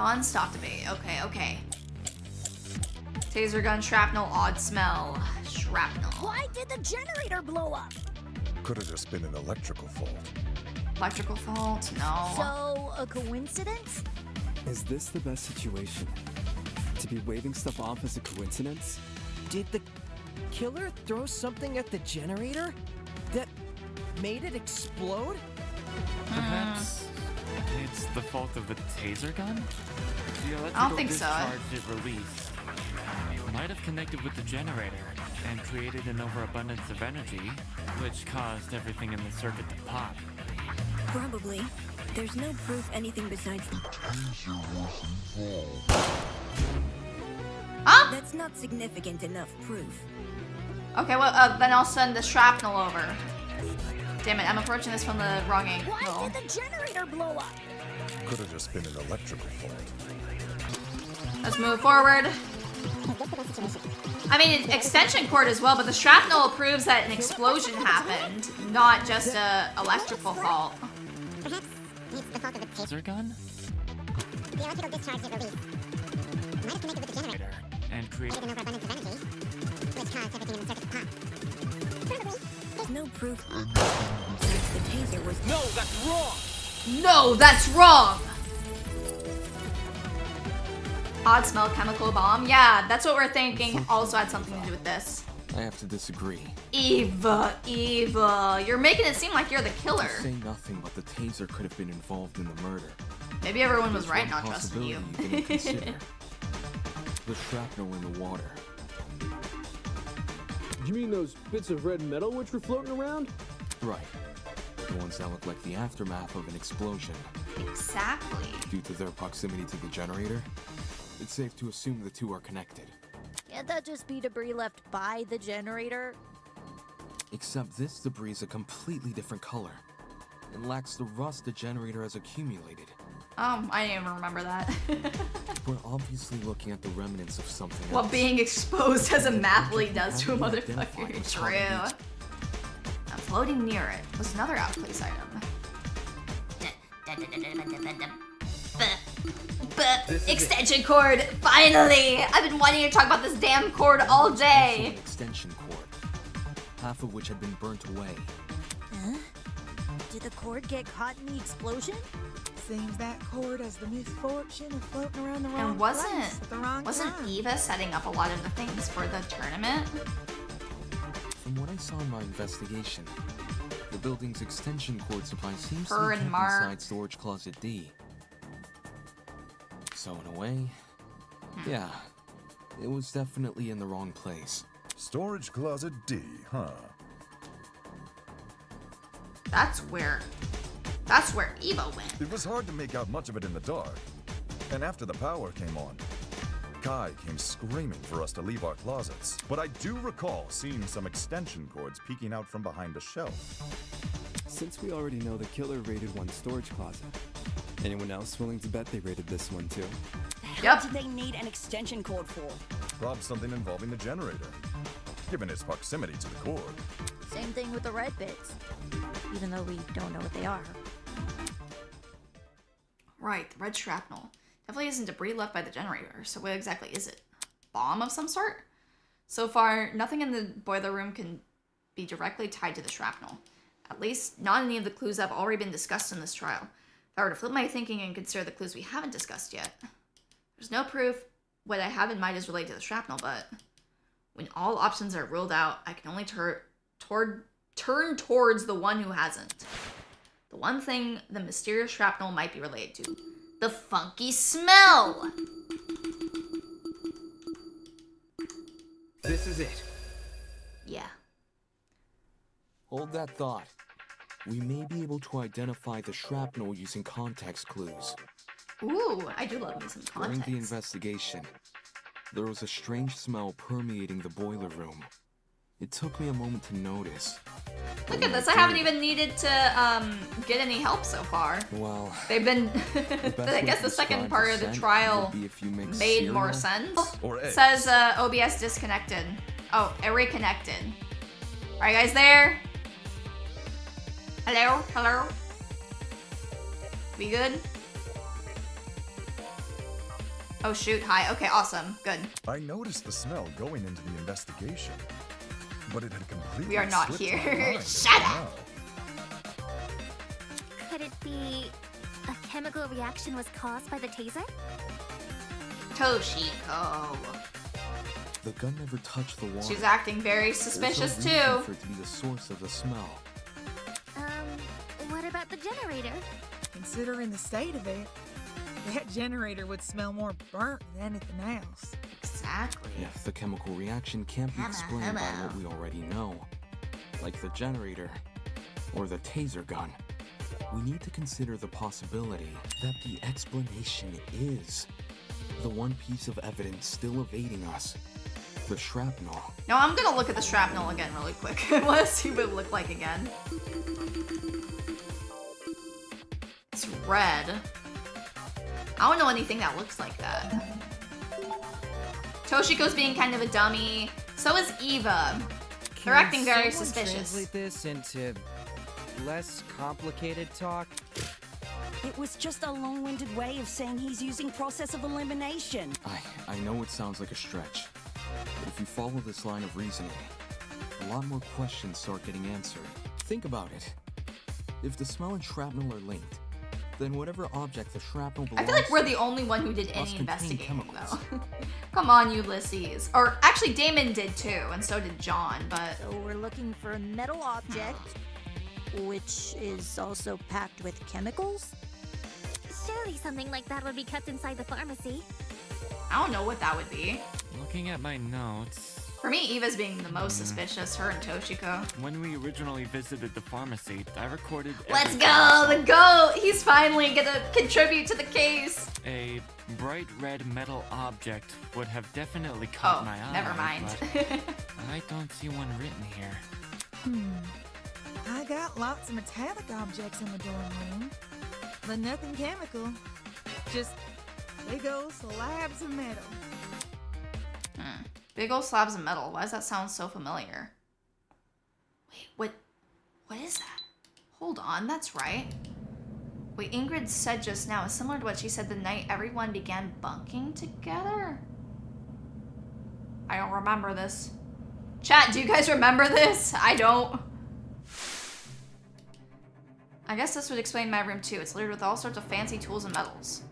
Non-stop debate. Okay, okay. Taser gun, shrapnel, odd smell. Shrapnel. Why did the generator blow up? Could have just been an electrical fault. Electrical fault? No. So, a coincidence? Is this the best situation? To be waving stuff off as a coincidence? Did the killer throw something at the generator that made it explode? Perhaps it's the fault of the taser gun? The electrical I don't think so. discharge it released might have connected with the generator and created an overabundance of energy, which caused everything in the circuit to pop. Probably. There's no proof anything besides the taser was involved. Huh? That's not significant enough proof. Okay, well, then I'll send the shrapnel over. Damn it, I'm approaching this from the wrong angle. Why did the generator blow up? Could have just been an electrical fault. Let's move forward. I mean, extension cord as well, but the shrapnel proves that an explosion happened, not just a electrical fault. Perhaps it's the fault of the Taser gun? The electrical discharge it released might have connected with the generator And created an overabundance of energy, which caused everything in the circuit to pop. Probably. There's no proof besides the taser was. No, that's wrong! No, that's wrong! Odd smell chemical bomb. Yeah, that's what we're thinking. Also had something to do with this. I have to disagree. Eva. You're making it seem like you're the killer. To say nothing but the taser could have been involved in the murder. Maybe everyone was There's right one not trusting you. possibility didn't consider. The shrapnel in the water. You mean those bits of red metal which were floating around? Right. The ones that look like the aftermath of an explosion. Exactly. Due to their proximity to the generator, it's safe to assume the two are connected. Can't that just be debris left by the generator? Except this debris is a completely different color. It lacks the rust the generator has accumulated. I didn't even remember that. We're obviously looking at the remnants of something What else. being exposed as a mathlete does to a motherfucker. True. I'm floating near it. Was another outplace item. Extension cord! Finally! I've been wanting to talk about this damn cord all Also day! an extension cord, half of which had been burnt away. Huh? Did the cord get caught in the explosion? Seems that cord has the misfortune of floating around the wrong And place at the wrong wasn't time. Eva setting up a lot of the things for the tournament? From what I saw in my investigation, the building's extension cord supply seems to Her be and kept Mark. inside storage closet D. So in a way, yeah, it was definitely in the wrong place. Storage closet D, huh? That's where Eva went. It was hard to make out much of it in the dark. And after the power came on, Kai came screaming for us to leave our closets. But I do recall seeing some extension cords peeking out from behind a shelf. Since we already know the killer raided one storage closet, anyone else willing to bet they raided this one too? What did they need an extension cord for? Probably something involving the generator, given its proximity to the cord. Same thing with the red bits. Even though we don't know what they are. Right, the red shrapnel. Definitely isn't debris left by the generator, so what exactly is it? Bomb of some sort? So far, nothing in the boiler room can be directly tied to the shrapnel. At least, not any of the clues that have already been discussed in this trial. If I were to flip my thinking and consider the clues we haven't discussed yet, there's no proof what I have in mind is related to the shrapnel, but when all options are ruled out, I can only turn towards the one who hasn't. The one thing the mysterious shrapnel might be related to. The funky smell! This is it. Yeah. Hold that thought. We may be able to identify the shrapnel using context clues. Ooh, I do love me some During context. the investigation, there was a strange smell permeating the boiler room. It took me a moment to notice. Look at this, I haven't even needed to get any help so far. Well, They've been, best I way guess to the second describe part the of the scent trial would be if you mix made more cereal sense. or eggs. Says OBS disconnected. Oh, it reconnected. Are you guys there? Hello? Hello? We good? Oh shoot, hi. Okay, awesome. Good. I noticed the smell going into the investigation, but it had completely We are not slipped here. my mind Shut until up. now. Could it be a chemical reaction was caused by the taser? Toshiko. The gun never touched the water. She's acting very There's no suspicious reason too. for it to be the source of the smell. What about the generator? Considering the state of it, that generator would smell more burnt than anything else. Exactly. If the chemical reaction can't be explained by what we already know, like the generator or the taser gun, we need to consider the possibility that the explanation is the one piece of evidence still evading us, the shrapnel. No, I'm gonna look at the shrapnel again really quick. I wanna see what it looked like again. It's red. I don't know anything that looks like that. Toshiko's being kind of a dummy. So is Eva. They're acting very someone suspicious. Translate this into less complicated talk. It was just a long-winded way of saying he's using process of elimination. I know it sounds like a stretch, but if you follow this line of reasoning, a lot more questions start getting answered. Think about it. If the smell and shrapnel are linked, then whatever object the shrapnel belongs I feel like we're the only one who did must any contain investigating chemicals. though. Come on, Ulysses. Or actually Damon did too, and so did John, but... So we're looking for a metal object, which is also packed with chemicals? Surely something like that would be kept inside the pharmacy. I don't know what that would be. Looking at my notes, For me, Eva's being the most suspicious, her and Toshiko. when we originally visited the pharmacy, I recorded Let's everything go! I The saw. GOAT! He's finally gonna contribute to the case! A bright red metal object would have definitely caught Oh, my eye. never mind. but I don't see one written here. I got lots of metallic objects in the dorm room, but nothing chemical. Just big old slabs of metal. Big old slabs of metal. Why does that sound so familiar? Wait, what is that? Hold on, that's right. Wait, Ingrid said just now is similar to what she said the night everyone began bunking together? I don't remember this. Chat, do you guys remember this? I don't. I guess this would explain my room too. It's littered with all sorts of fancy tools and metals.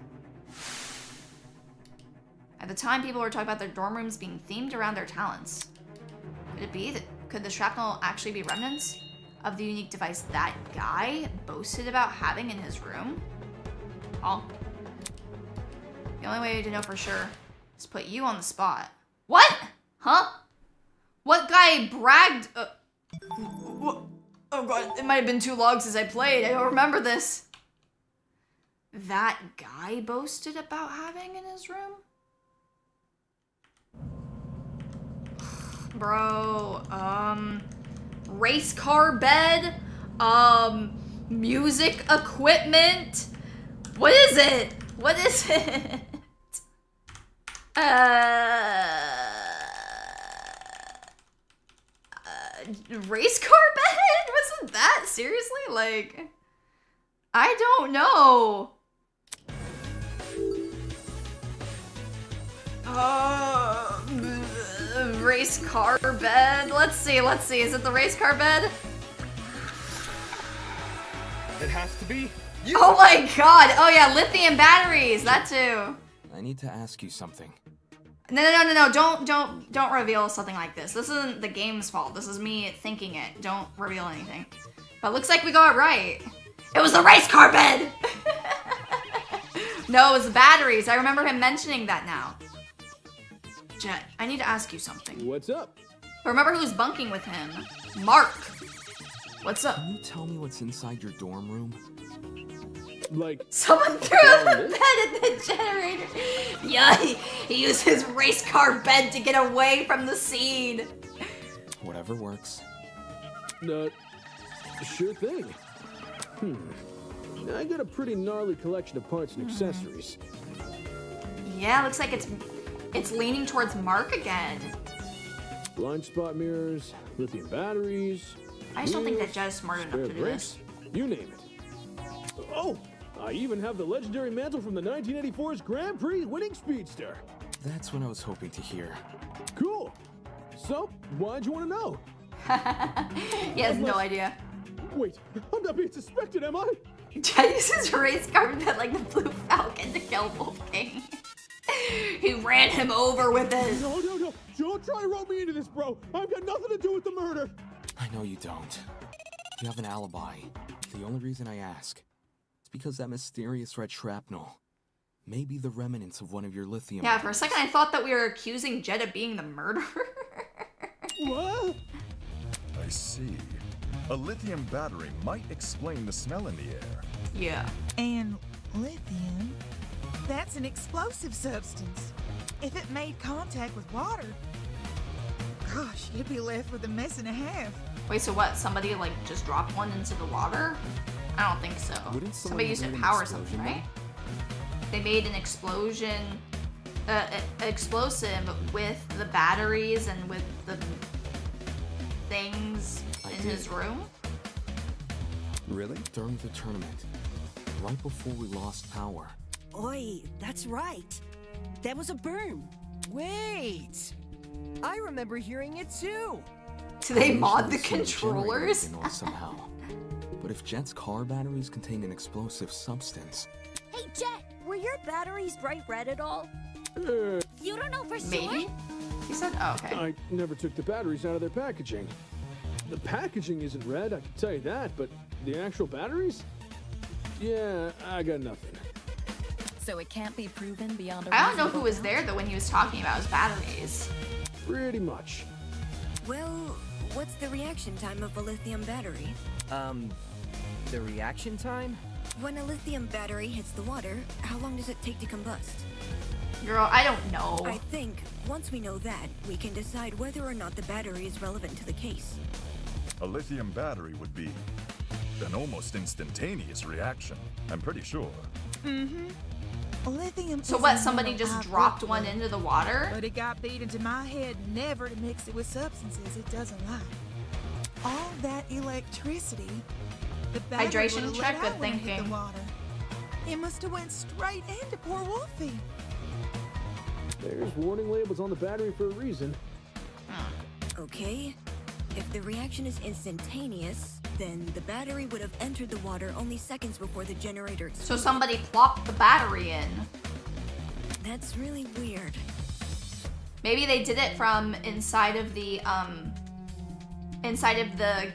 At the time, people were talking about their dorm rooms being themed around their talents. Could it be that, could the shrapnel actually be remnants of the unique device that guy boasted about having in his room? Oh. The only way to know for sure is put you on the spot. What? Huh? What guy bragged? What? Oh god, it might have been too long since I played. I don't remember this. That guy boasted about having in his room? Bro, race car bed, music equipment. What is it? What is it? Race car bed? Wasn't that? Seriously? Like, I don't know. Race car bed. Let's see. Is it the race car bed? It has to be. Oh my god. Oh yeah, lithium batteries. That too. I need to ask you something. No. Don't reveal something like this. This isn't the game's fault. This is me thinking it. Don't reveal anything. But it looks like we got it right. It was the race car bed. No, it was the batteries. I remember him mentioning that now. Jet, I need to ask you something. What's up? But remember who's bunking with him? Mark. What's up? Can you tell me what's inside your dorm room? Like, someone threw a bed in the generator. Yeah, he used his race car bed to get away from the scene. Whatever works. Sure thing. I got a pretty gnarly collection of parts and accessories. Yeah, looks like it's leaning towards Mark again. Blind spot mirrors, lithium batteries. I just don't think that Jet is smart enough to do this. You name it. Oh, I even have the legendary mantle from the 1984's Grand Prix winning speedster. That's what I was hoping to hear. Cool. So, why'd you want to know? He has no idea. Wait, I'm not being suspected, am I? Jed uses race car bed like the Blue Falcon to kill Wolfgang. He ran him over with it. No. Don't try to rope me into this, bro. I've got nothing to do with the murder. I know you don't. You have an alibi. The only reason I ask is because that mysterious red shrapnel may be the remnants of one of your lithium. Yeah, for a second I thought that we were accusing Jed of being the murderer. What? I see. A lithium battery might explain the smell in the air. Yeah. And lithium, that's an explosive substance. If it made contact with water, gosh, you'd be left with a mess and a half. Wait, so what? Somebody like just dropped one into the water? I don't think so. Somebody used it to power something, right? They made an explosion, explosive with the batteries and with the things in his room. Really? During the tournament, right before we lost power. Oi, that's right. There was a boom. Wait! I remember hearing it too. Do they mod the Generator controllers? in noise somehow. But if Jet's car batteries contain an explosive substance, Hey, Jet, were your batteries bright red at all? You don't know for sure? Maybe? He said, oh, okay. I never took the batteries out of their packaging. The packaging isn't red, I can tell you that, but the actual batteries? Yeah, I got nothing. So it can't be proven beyond a I don't know reasonable who was doubt? there though when he was talking about his batteries. Pretty much. Well, what's the reaction time of a lithium battery? The reaction time? When a lithium battery hits the water, how long does it take to combust? Girl, I don't know. I think once we know that, we can decide whether or not the battery is relevant to the case. A lithium battery would be an almost instantaneous reaction, I'm pretty sure. Mm-hmm. Lithium. So what, isn't somebody no just high dropped blood one flow, into the water? But it got beat into my head never to mix it with substances it doesn't like. All that electricity. The battery Hydration would've check, let good out when it hit thinking. the water. It must have went straight into poor Wolfie. There's warning labels on the battery for a reason. Okay. If the reaction is instantaneous, then the battery would have entered the water only seconds before the generator exploded. So somebody plopped the battery in. That's really weird. Maybe they did it from inside of the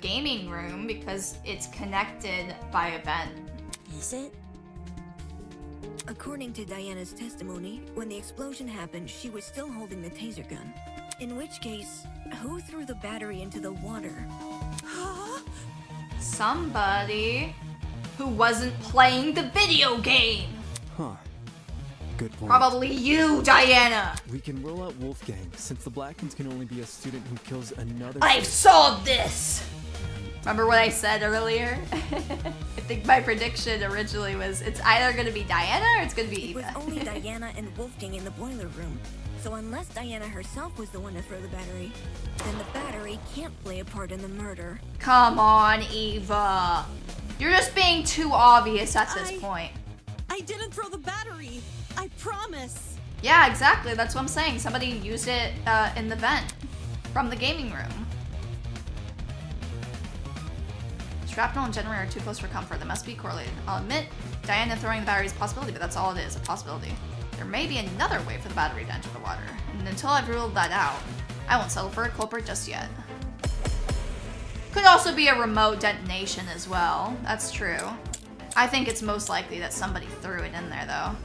gaming room because it's connected by a vent. Is it? According to Diana's testimony, when the explosion happened, she was still holding the taser gun. In which case, who threw the battery into the water? Somebody who wasn't playing the video game. Huh. Good point. Probably you, Diana. We can rule out Wolfgang, since the Black Ones can only be a student who kills another I've solved this. Remember what I said earlier? I think my prediction originally was it's either gonna be Diana or it's gonna be It was Eva. only Diana and Wolfgang in the boiler room. So unless Diana herself was the one to throw the battery, then the battery can't play a part in the murder. Come on, Eva. You're just being too obvious at this point. I didn't throw the battery. I promise. Yeah, exactly. That's what I'm saying. Somebody used it in the vent from the gaming room. Shrapnel and generator are too close for comfort. They must be correlated. I'll admit, Diana throwing the battery is a possibility, but that's all it is, a possibility. There may be another way for the battery to enter the water, and until I've ruled that out, I won't settle for a culprit just yet. Could also be a remote detonation as well. That's true. I think it's most likely that somebody threw it in there, though.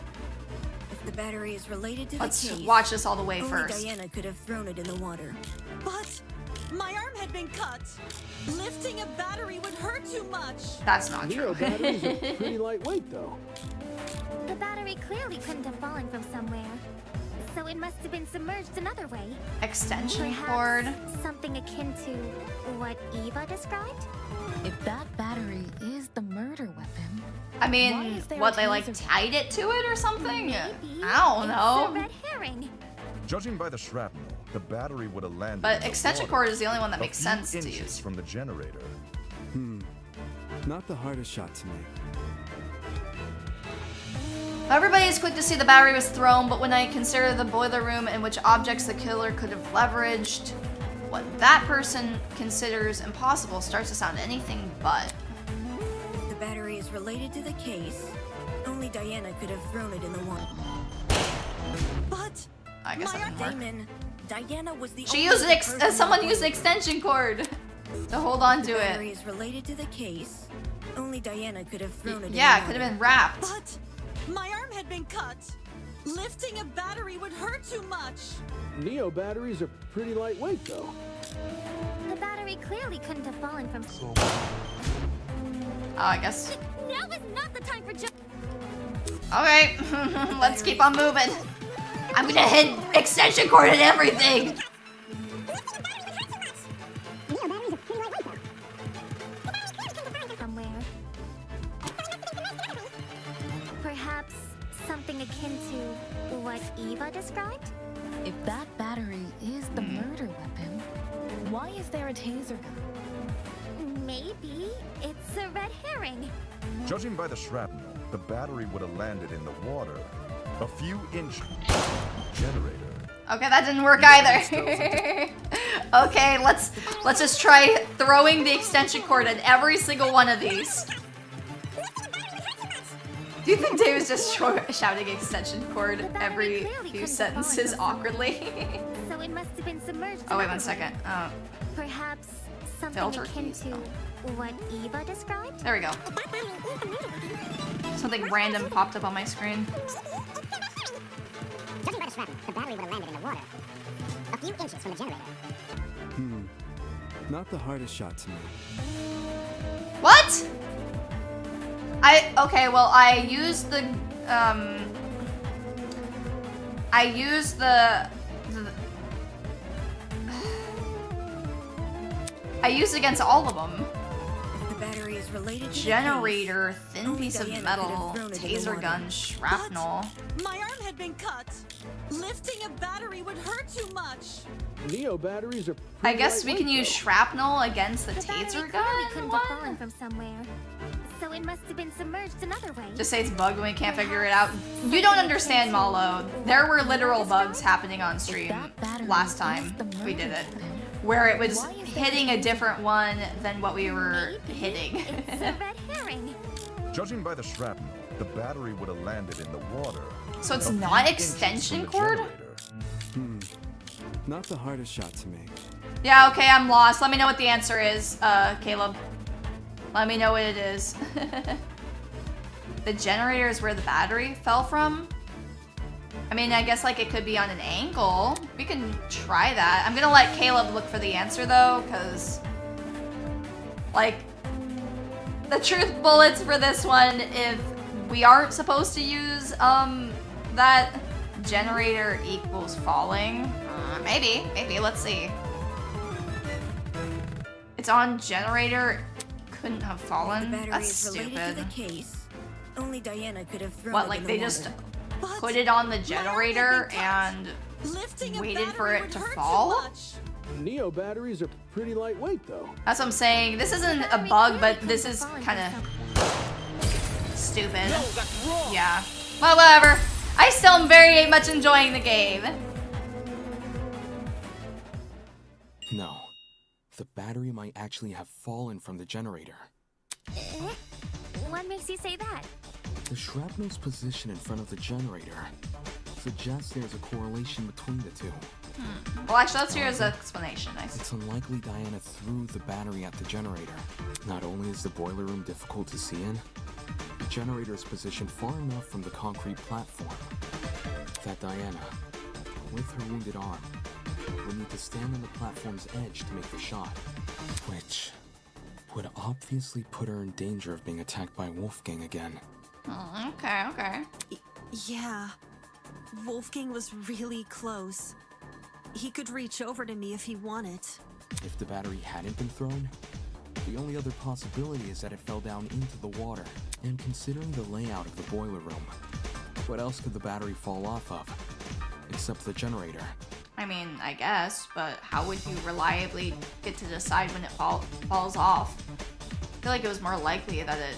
If the battery is related to Let's the case, watch this all the way only first. Diana could have thrown it in the water. But my arm had been cut. Lifting a battery would hurt too much. That's not Neo true. batteries are pretty lightweight, though. The battery clearly couldn't have fallen from somewhere. So it must have been submerged another way. Extension Perhaps cord. something akin to what Eva described? If that battery is the murder weapon, I why mean, is there what, a they like taser- tied it to it or something? Maybe I don't it's know. a red herring. Judging by the shrapnel, the battery would have landed But in the extension water cord is the only one that a makes few sense to inches use. from the generator. Not the hardest shot to make. Everybody is quick to see the battery was thrown, but when I consider the boiler room and which objects the killer could have leveraged, what that person considers impossible starts to sound anything but. The battery is related to the case. Only Diana could have thrown it in the water. But I guess that didn't work. Damon, Diana was the She only used person someone who used an extension cord to hold on to The battery it. is related to the case. Only Diana could have thrown it in Yeah, the it could water. have been wrapped. But my arm had been cut. Lifting a battery would hurt too much. Neo batteries are pretty lightweight, though. The battery clearly couldn't have fallen from. Oh, I guess. Now is not the time for just. Okay, let's keep on moving. I'm gonna hit extension cord and everything. Somewhere. Perhaps something akin to what Eva described? If that battery is the murder weapon, why is there a taser gun? Maybe it's a red herring. Judging by the shrapnel, the battery would have landed in the water. A few inches. Generator. Okay, that didn't work either. Okay, let's just try throwing the extension cord at every single one of these. Do you think Dave was just shouting extension cord every few sentences awkwardly? So it must have been submerged. Oh wait, another one second. way. Perhaps something Filter akin keys. to what Eva described? There we go. Something random popped up on my screen. Judging by the shrapnel, the battery would have landed in the water. A few inches from the generator. Not the hardest shot to me. What? Okay, well, I used the I used against all of them. The battery is related to Generator, thin Only piece of Diana could metal, have thrown it in the taser water. gun, shrapnel. My arm had been cut. Lifting a battery would hurt too much. Neo batteries are I pretty guess we can lightweight, use though. shrapnel against the The battery taser clearly gun? couldn't have fallen from somewhere. So it must have been submerged another way. Just say it's bugged when we can't figure it out. You don't understand, Malo. There were literal bugs happening on stream last time we did it. Where it was hitting a different one than what we were hitting. It's a red herring. Judging by the shrapnel, the battery would have landed in the water. So it's A few not inches extension from the cord? generator. Not the hardest shot to me. Yeah, okay, I'm lost. Let me know what the answer is, Caleb. Let me know what it is. The generator is where the battery fell from? I mean, I guess like it could be on an angle. We can try that. I'm gonna let Caleb look for the answer though, because like the truth bullets for this one, if we aren't supposed to use that generator equals falling, maybe, let's see. It's on generator, couldn't have The fallen. battery That's is related to stupid. the case. Only Diana could have thrown What, it like in they the just water. put it on the generator and Lifting a waited for battery it would to hurt too fall? much. Neo batteries are pretty lightweight, though. That's what I'm saying. This isn't a bug, but this is kind of stupid. Yeah. Well, whatever. I still am very much enjoying the game. No. The battery might actually have fallen from the generator. What makes you say that? The shrapnel's position in front of the generator suggests there's a correlation between the two. Well, actually, let's hear his explanation. It's unlikely Diana threw the battery at the generator. Not only is the boiler room difficult to see in, the generator is positioned far enough from the concrete platform that Diana, with her wounded arm, would need to stand on the platform's edge to make the shot, which would obviously put her in danger of being attacked by Wolfgang again. Okay. Yeah. Wolfgang was really close. He could reach over to me if he wanted. If the battery hadn't been thrown, the only other possibility is that it fell down into the water. And considering the layout of the boiler room, what else could the battery fall off of? Except the generator. I mean, I guess, but how would you reliably get to decide when it falls off? I feel like it was more likely that it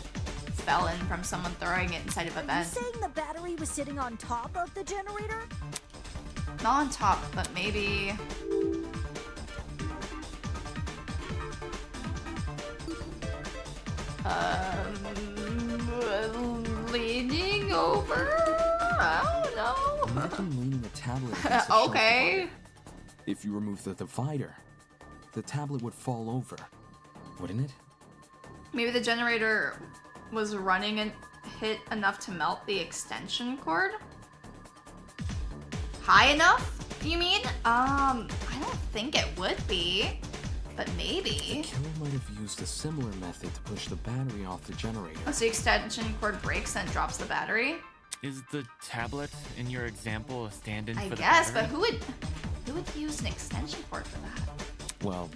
fell in from someone throwing it inside of a Are you vent. saying the battery was sitting on top of the generator? Not on top, but maybe... Leaning over? I don't know. Imagine leaning a tablet against a Okay. shelf divider. If you remove the divider, the tablet would fall over, wouldn't it? Maybe the generator was running and hit enough to melt the extension cord? High enough, you mean? I don't think it would be, but maybe. The killer might have used a similar method to push the battery off the generator. Once the extension cord breaks and drops the battery? Is the tablet in your example a stand-in I for the guess, battery? but who would use an extension cord for that? Well,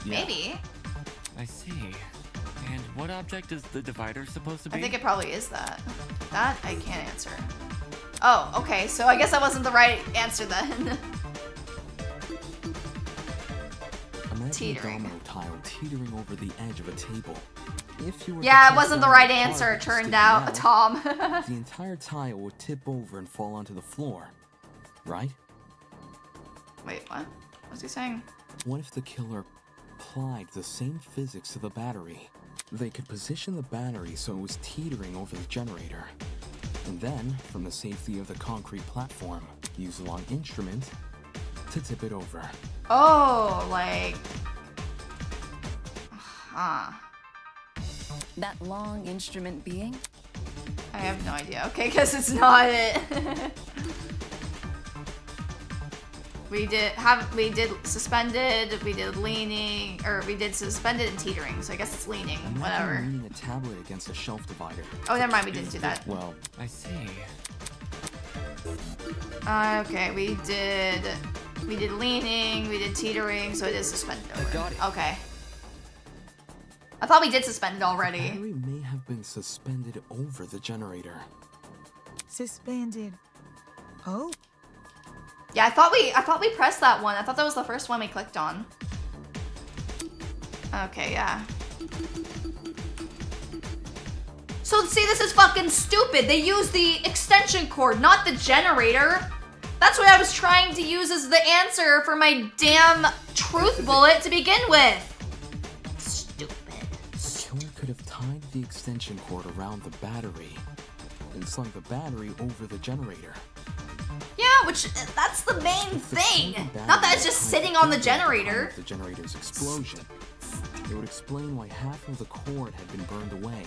yeah. Maybe. I see. And what object is the divider supposed to be? I think it probably is that. That I can't answer. Oh, okay, so I guess that wasn't the right answer then. Imagine Teetering. a domino tile teetering over the edge of a table. If you were to Yeah, it press wasn't the down right on the answer, part it that's turned sticking out, Tom. the entire tile would tip over and fall onto the floor, right? Wait, what? What's he saying? What if the killer applied the same physics to the battery? They could position the battery so it was teetering over the generator. And then, from the safety of the concrete platform, use a long instrument to tip it over. Oh, like... Huh. That long instrument being? I have no idea. Okay, guess it's not it. We did suspended, we did leaning, or we did suspended and teetering, so I guess it's leaning, Imagine whatever. leaning a tablet against a shelf divider. Oh, never mind, we didn't do that. Well, I see. Okay, we did leaning, we did teetering, so it is suspended over. I got it. Okay. I thought we did suspended the already. battery may have been suspended over the generator. Suspended. Oh, Yeah, I thought we pressed that one. I thought that was the first one we clicked on. Okay, yeah. So see, this is fucking stupid. They used the extension cord, not the generator. That's what I was trying to use as the answer for my damn truth bullet to begin with. Stupid. The killer could have tied the extension cord around the battery and slung the battery over the generator. Yeah, which that's the main If the thing. cord and Not that battery it's just were sitting tied on the together at time generator. of the generator's explosion. It would explain why half of the cord had been burned away.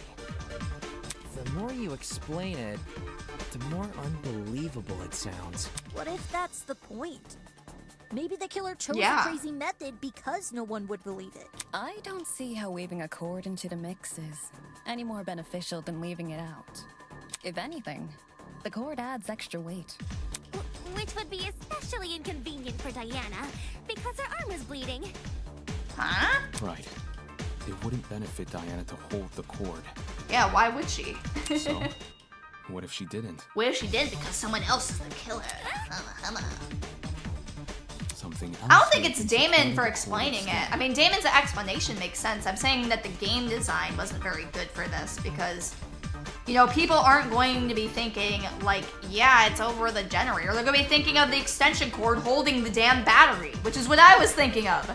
The more you explain it, the more unbelievable it sounds. What if that's the point? Maybe the killer chose Yeah. a crazy method because no one would believe it. I don't see how weaving a cord into the mix is any more beneficial than leaving it out. If anything, the cord adds extra weight. Which would be especially inconvenient for Diana, because her arm is bleeding. Huh? Right. It wouldn't benefit Diana to hold the cord. Yeah, why would she? So, what if she didn't? What if she did because someone else is the killer? Something else. I don't think might it's be Damon supplying for the explaining cord it. I mean, Damon's explanation makes sense. I'm saying that the game design wasn't very good for this because, you know, people aren't going to be thinking like, yeah, it's over the generator. They're going to be thinking of the extension cord holding the damn battery, which is what I was thinking of.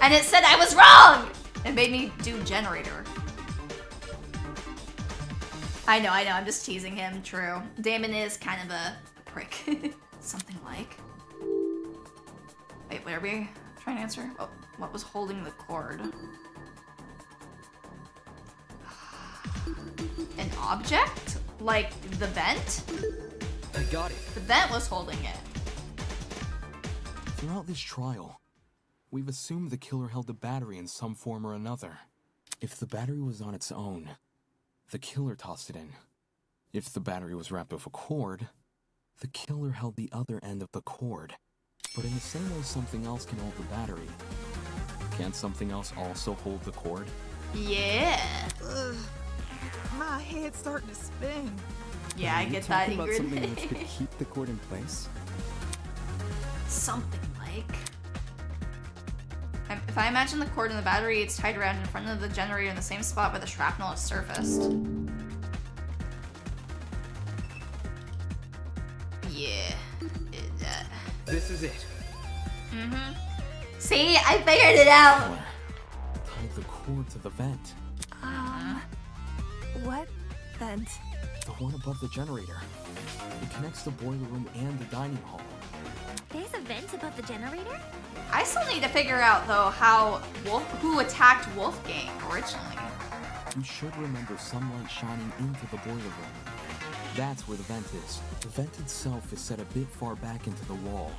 And it said I was wrong! It made me do generator. I know, I'm just teasing him, true. Damon is kind of a prick. Something like. Wait, what are we trying to answer? Oh, what was holding the cord? An object? Like the vent? I got it. The vent was holding it. Throughout this trial, we've assumed the killer held the battery in some form or another. If the battery was on its own, the killer tossed it in. If the battery was wrapped with a cord, the killer held the other end of the cord. But in the same way something else can hold the battery, can't something else also hold the cord? Yeah. Ugh. My head's starting to spin. Yeah, I Are you get that, talking about something Ingrid. which could keep the cord in place? Something like. If I imagine the cord and the battery, it's tied around in front of the generator in the same spot where the shrapnel is surfaced. Yeah. This is it. Mm-hmm. See, I figured it out. Tie the cord to the vent. What vent? The one above the generator. It connects the boiler room and the dining hall. There's a vent above the generator? I still need to figure out though who attacked Wolfgang originally. You should remember sunlight shining into the boiler room. That's where the vent is. The vent itself is set a bit far back into the wall.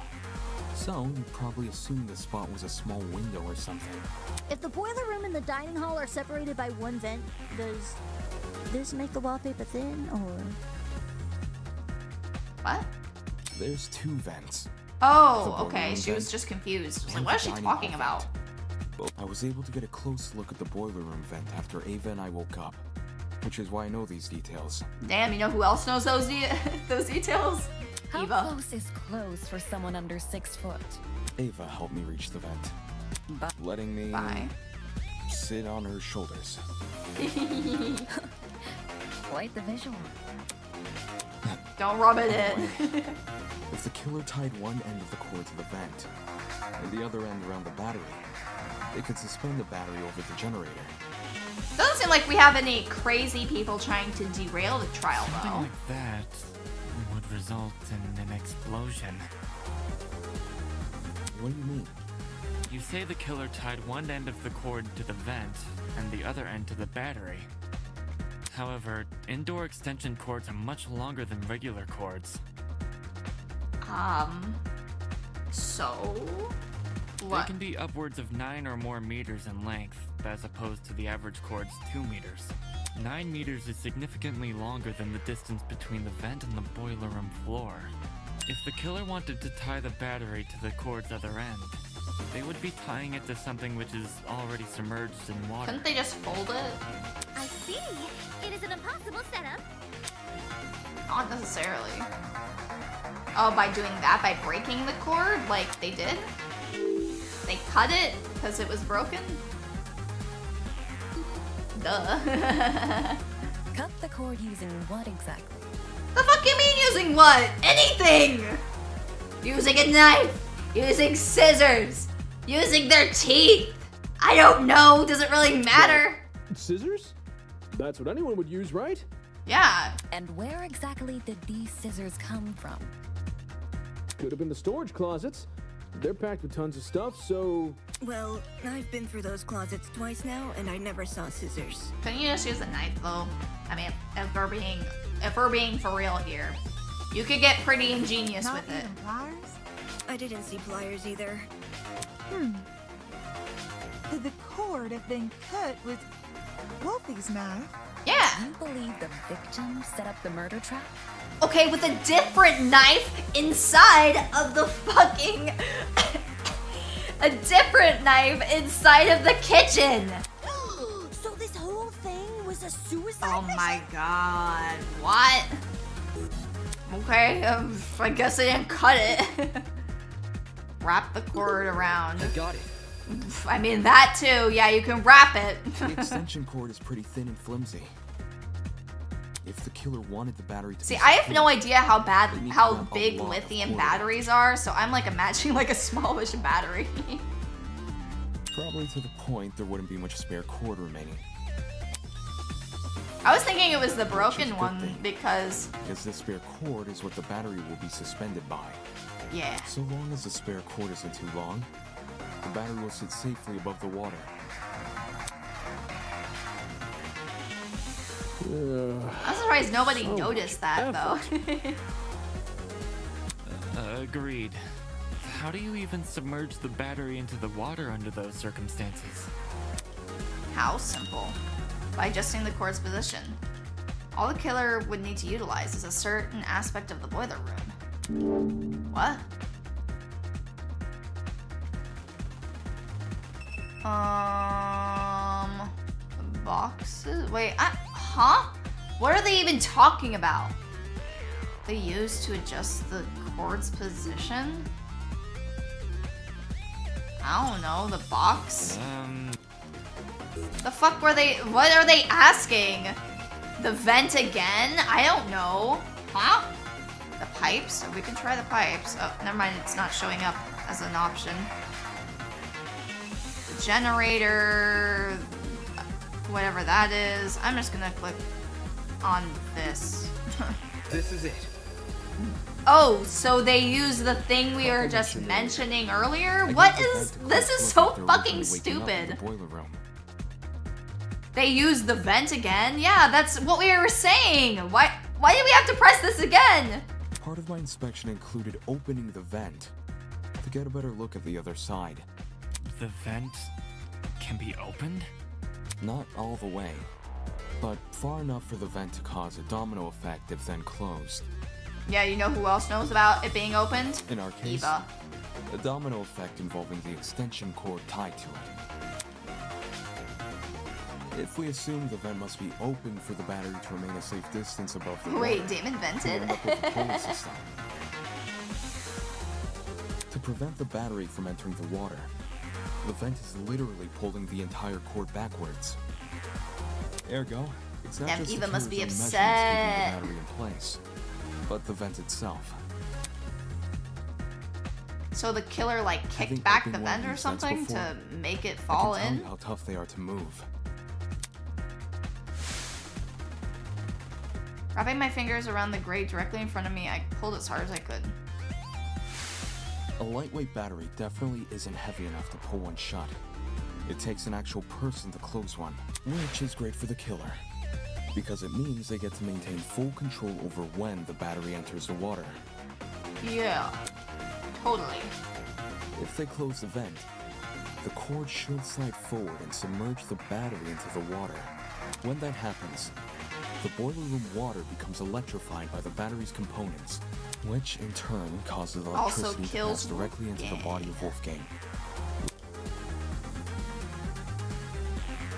So, you probably assumed the spot was a small window or something. If the boiler room and the dining hall are separated by one vent, does this make the wallpaper thin, or...? What? There's 2 vents. Oh, okay. She was just confused. I was like, what is she talking about? I was able to get a close look at the boiler room vent after Ava and I woke up, which is why I know these details. Damn, you know who else knows those those details? How Eva. close is close for someone under 6 foot? Ava helped me reach the vent, letting me sit on her shoulders. Quite the visual. Don't rub it in. If the killer tied one end of the cord to the vent, and the other end around the battery, they could suspend the battery over the generator. Doesn't seem like we have any crazy people trying to derail the trial, Something though. like that would result in an explosion. What do you mean? You say the killer tied one end of the cord to the vent and the other end to the battery. However, indoor extension cords are much longer than regular cords. So... They what? can be upwards of 9 or more meters in length, as opposed to the average cord's 2 meters. 9 meters is significantly longer than the distance between the vent and the boiler room floor. If the killer wanted to tie the battery to the cord's other end, they would be tying it to something which is already submerged in water. Couldn't they just fold it? I see. It is an impossible setup. Not necessarily. Oh, by doing that? By breaking the cord like they did? They cut it because it was broken? Duh. Cut the cord using what exactly? The fuck you mean using what? Anything! Using a knife! Using scissors! Using their teeth! I don't know, does it really matter? Scissors? That's what anyone would use, right? Yeah. And where exactly did these scissors come from? Could have been the storage closets. They're packed with tons of stuff, so... Well, I've been through those closets twice now, and I never saw scissors. Couldn't you just use a knife, though? I mean, if we're being for real here, you could get pretty ingenious Not with it. even pliers? I didn't see pliers either. Could the cord have been cut with Wolfie's knife? Yeah. You believe the victim set up the murder trap? Okay, with a different knife inside of the fucking... a different knife inside of the kitchen! So this whole thing was a suicide Oh mission? my god. What? Okay, I guess I didn't cut it. Wrap the cord around. I got it. I mean, that too. Yeah, you can wrap it. The extension cord is pretty thin and flimsy. If the killer wanted the battery to See, be I have secure, no idea how they need to how have a big lot of lithium cord. batteries are, so I'm like imagining like a smallish battery. Probably to the point there wouldn't be much spare cord remaining. I was thinking it was the broken Which is a good one thing. because, Because the spare cord is what the battery will be suspended by. yeah. So long as the spare cord isn't too long, the battery will sit safely above the water. I'm surprised nobody noticed that though. Agreed. How do you even submerge the battery into the water under those circumstances? How simple. By adjusting the cord's position. All the killer would need to utilize is a certain aspect of the boiler room. What? Boxes? Wait, huh? What are they even talking about? They used to adjust the cord's position? I don't know, the box? The fuck were they, what are they asking? The vent again? I don't know. Huh? The pipes? We can try the pipes. Oh, never mind, it's not showing up as an option. The generator, whatever that is. I'm just gonna click on this. This is it. Oh, so they use the thing we were just mentioning earlier? What is... This is so fucking stupid. They use the vent again? Yeah, that's what we were saying. Why do we have to press this again? Part of my inspection included opening the vent to get a better look at the other side. The vent can be opened? Not all the way, but far enough for the vent to cause a domino effect if then closed. Yeah, you know who else knows about it being opened? In our case, Eva. a domino effect involving the extension cord tied to it. If we assume the vent must be open for the battery to remain a safe distance above the Wait, water, Damon vented? we end up with a pulley system. To prevent the battery from entering the water, the vent is literally pulling the entire cord backwards. Ergo, it's not Damn, just Eva the must be killer's own upset. measurements keeping the battery in place, but the vent itself. So the killer like kicked back the vent or something to make it fall I can tell in? you how tough they are to move. Wrapping my fingers around the grate directly in front of me, I pulled as hard as I could. A lightweight battery definitely isn't heavy enough to pull one shut. It takes an actual person to close one, which is great for the killer, because it means they get to maintain full control over when the battery enters the water. Yeah, totally. If they close the vent, the cord should slide forward and submerge the battery into the water. When that happens, the boiler room water becomes electrified by the battery's components, which in turn causes electricity to pass directly into the body of Wolfgang.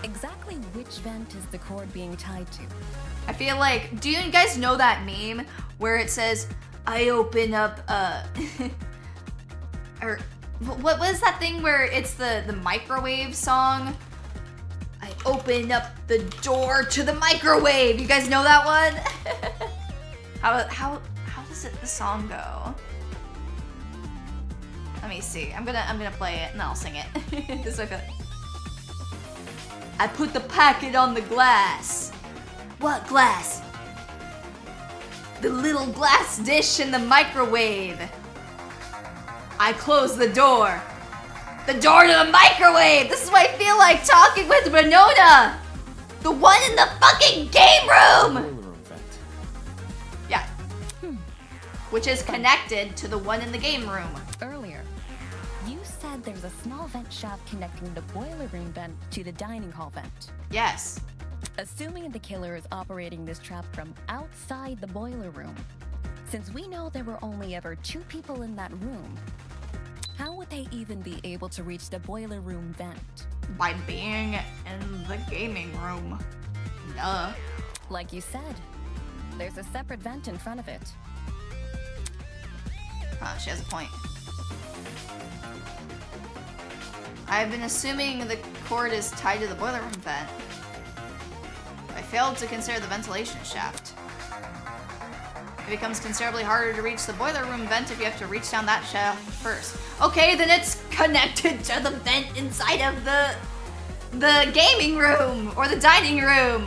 Exactly which vent is the cord being tied to? I feel like, do you guys know that meme where it says, I open up, or what was that thing where it's the microwave song? I open up the door to the microwave. You guys know that one? How does the song go? Let me see. I'm gonna play it and I'll sing it. This is what I feel like. I put the packet on the glass. What glass? The little glass dish in the microwave. I close the door. The door to the microwave! This is what I feel like talking with Winona! The one in the fucking game room! Yeah. Which is connected to the one in the game room. Earlier, you said there's a small vent shaft connecting the boiler room vent to the dining hall vent. Yes. Assuming the killer is operating this trap from outside the boiler room, since we know there were only ever 2 people in that room, how would they even be able to reach the boiler room vent? By being in the gaming room. Duh. Like you said, there's a separate vent in front of it. She has a point. I've been assuming the cord is tied to the boiler room vent. I failed to consider the ventilation shaft. It becomes considerably harder to reach the boiler room vent if you have to reach down that shaft first. Okay, then it's connected to the vent inside of the gaming room or the dining room.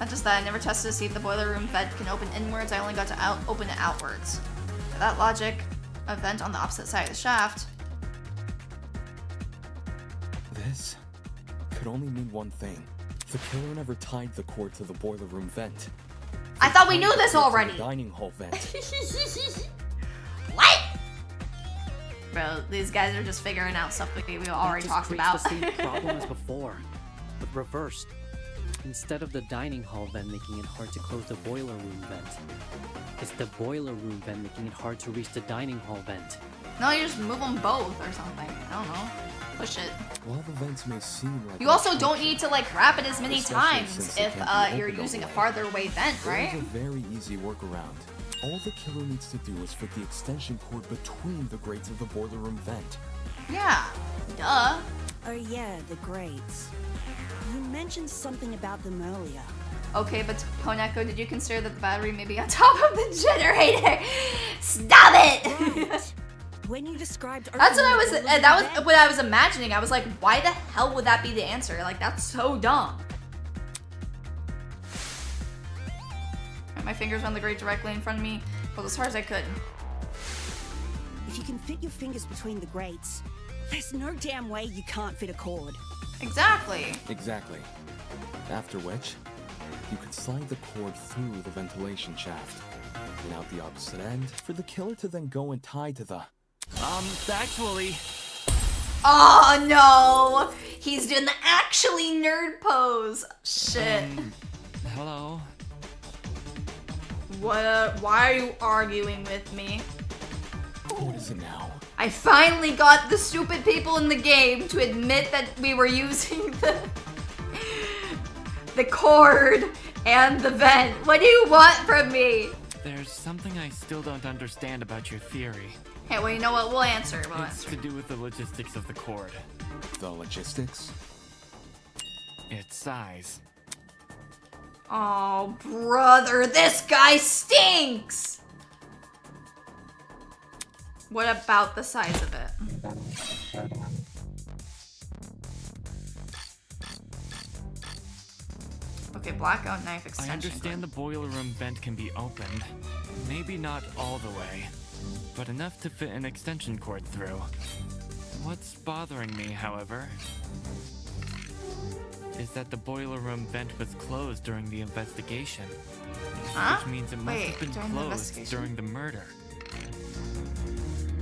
Not just that, I never tested to see if the boiler room vent can open inwards. I only got to open it outwards. By that logic, a vent on the opposite side of the shaft. This could only mean one thing. The killer never tied the cord to the boiler room vent. I thought we knew this already. Dining hall vent. What? Bro, these guys are just figuring out something we already talked about. The same problem as before, but reversed. Instead of the dining hall vent making it hard to close the boiler room vent, it's the boiler room vent making it hard to reach the dining hall vent. No, you just move them both or something. I don't know. Push it. While the vents may seem like you also don't need to like wrap it as many times if you're using a farther away vent, right? There's a very easy workaround. All the killer needs to do is fit the extension cord between the grates of the boiler room vent. Yeah, duh. Oh yeah, the grates. You mentioned something about them earlier. Okay, but Poneko, did you consider that the battery may be on top of the generator? Stop it! When you described That's what I was. That was what I was imagining. I was like, why the hell would that be the answer? Like, that's so dumb. My fingers on the grate directly in front of me. Pulled as hard as I could. If you can fit your fingers between the grates, there's no damn way you can't fit a cord. Exactly. Exactly. After which, you could slide the cord through the ventilation shaft and out the opposite end for the killer to then go and tie to the... Actually... Oh no! He's doing the actually nerd pose. Shit. Hello? What? Why are you arguing with me? What is it now? I finally got the stupid people in the game to admit that we were using the cord and the vent. What do you want from me? There's something I still don't understand about your theory. Hey, well, you know what? We'll answer. It's to do with the logistics of the cord. The logistics? Its size. Oh, brother, this guy stinks! What about the size of it? Okay, blackout knife extension. I understand the boiler room vent can be opened. Maybe not all the way, but enough to fit an extension cord through. What's bothering me, however, is that the boiler room vent was closed during the investigation. Huh? Which means it must have been closed during the murder.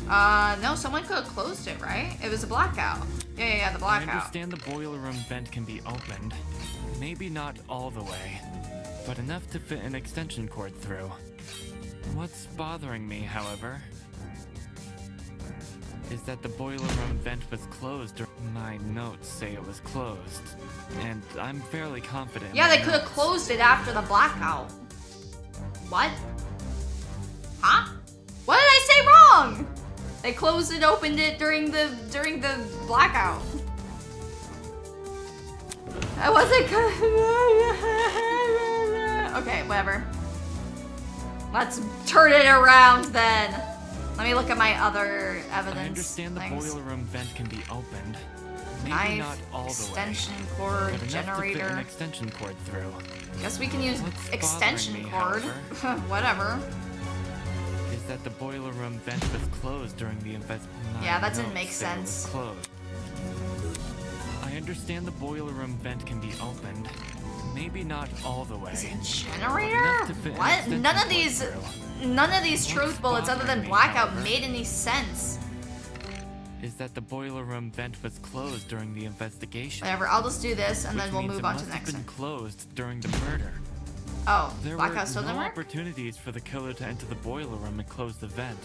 No, someone could have closed it, right? It was a blackout. Yeah, the blackout. I understand the boiler room vent can be opened. Maybe not all the way, but enough to fit an extension cord through. What's bothering me, however, is that the boiler room vent was closed. My notes say it was closed, and I'm fairly confident. Yeah, they could have closed it after the blackout. What? Huh? What did I say wrong? They closed it, opened it during the blackout. I wasn't. Okay, whatever. Let's turn it around then. Let me look at my other evidence. I understand the boiler room vent can be opened. Maybe Knife, not all the extension way, cord, but enough generator. To fit an extension cord through. Guess we can use What's extension bothering me, cord. however, Whatever. Is that the boiler room vent was closed during the Yeah, that didn't make sense. Closed. I understand the boiler room vent can be opened. Maybe not all the way. Is it but generator? enough to fit an What? extension None of cord these through. truth bullets other than bothering me, blackout however, made any sense. Is that the boiler room vent was closed during the investigation. Whatever, I'll just do this and Which then we'll means move it on to must the next have one. been closed during the murder. Oh, There blackout were still no didn't work? opportunities for the killer to enter the boiler room and close the vent.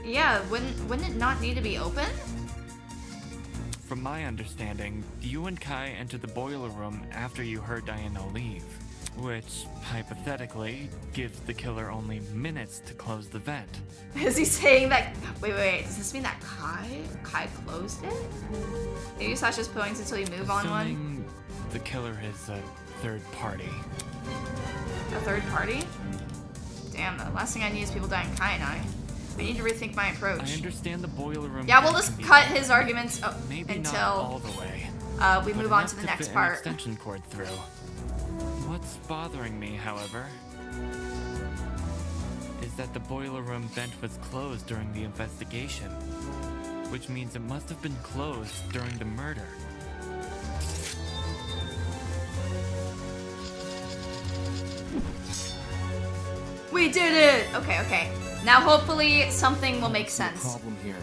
Yeah, wouldn't it not need to be open? From my understanding, you and Kai entered the boiler room after you heard Diana leave, which, hypothetically, gives the killer only minutes to close the vent. Is he saying that? Wait, does this mean that Kai closed it? Maybe Slash just points until you move on one? Assuming the killer is a third party. A third party? Damn, the last thing I need is people dying Kai and I need to rethink my approach. I understand the boiler room. Yeah, we'll just cut his arguments Maybe until not all the way, we but move on enough to the fit next an part. extension cord through. What's bothering me, however, is that the boiler room vent was closed during the investigation, which means it must have been closed during the murder. We did it! Okay. Now hopefully something will make sense. The problem here.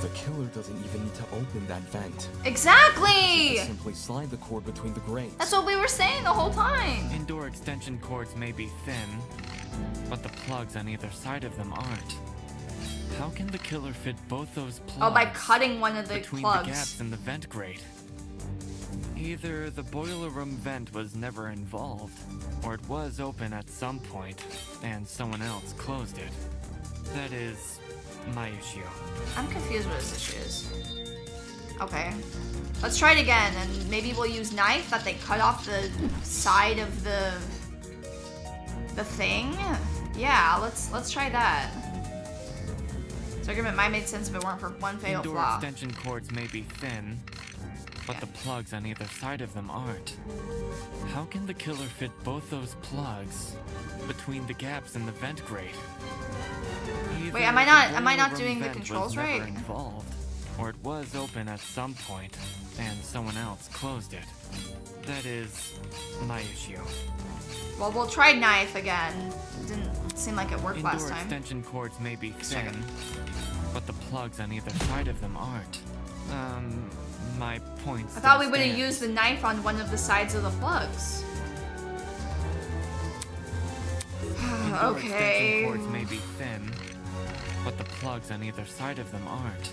The killer doesn't even need to open that vent. Exactly! Simply slide the cord between the grates. That's what we were saying the whole time. Indoor extension cords may be thin, but the plugs on either side of them aren't. How can the killer fit both those plugs? Oh, by cutting one of the between plugs. the gaps in the vent grate. Either the boiler room vent was never involved, or it was open at some point, and someone else closed it. That is my issue. I'm confused what his issue is. Okay. Let's try it again, and maybe we'll use knife that they cut off the side of the thing. Yeah, let's try that. This argument might make sense if it weren't for one fatal Indoor flaw. extension cords may be thin, but the plugs on either side of them aren't. How can the killer fit both those plugs between the gaps in the vent grate? Wait, Either am I the not boiler doing room the vent controls was never right? Involved, or it was open at some point, and someone else closed it. That is my issue. Well, we'll try knife again. Didn't seem like it worked last Indoor time. extension cords may be thin, but the plugs on either side of them aren't. My point. I thought we would have used the knife on one of the sides of the plugs. Indoor Okay. extension cords may be thin, but the plugs on either side of them aren't.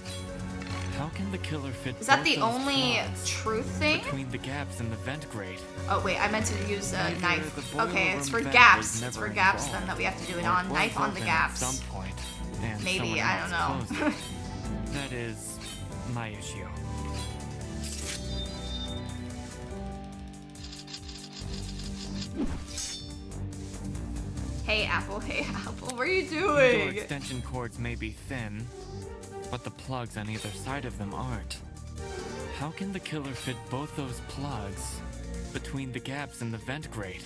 How can the killer fit Is that both the those only plugs truth thing? between the gaps in the vent grate? Oh wait, I meant to use a Either knife. the boiler Okay, it's room for vent gaps. was It's never for gaps involved, then that we have to do it or on. was Knife on the open at gaps. some point, and Maybe, someone I else don't know. closed it. That is my issue. Hey Apple, what are you Indoor doing? extension cords may be thin, but the plugs on either side of them aren't. How can the killer fit both those plugs between the gaps in the vent grate?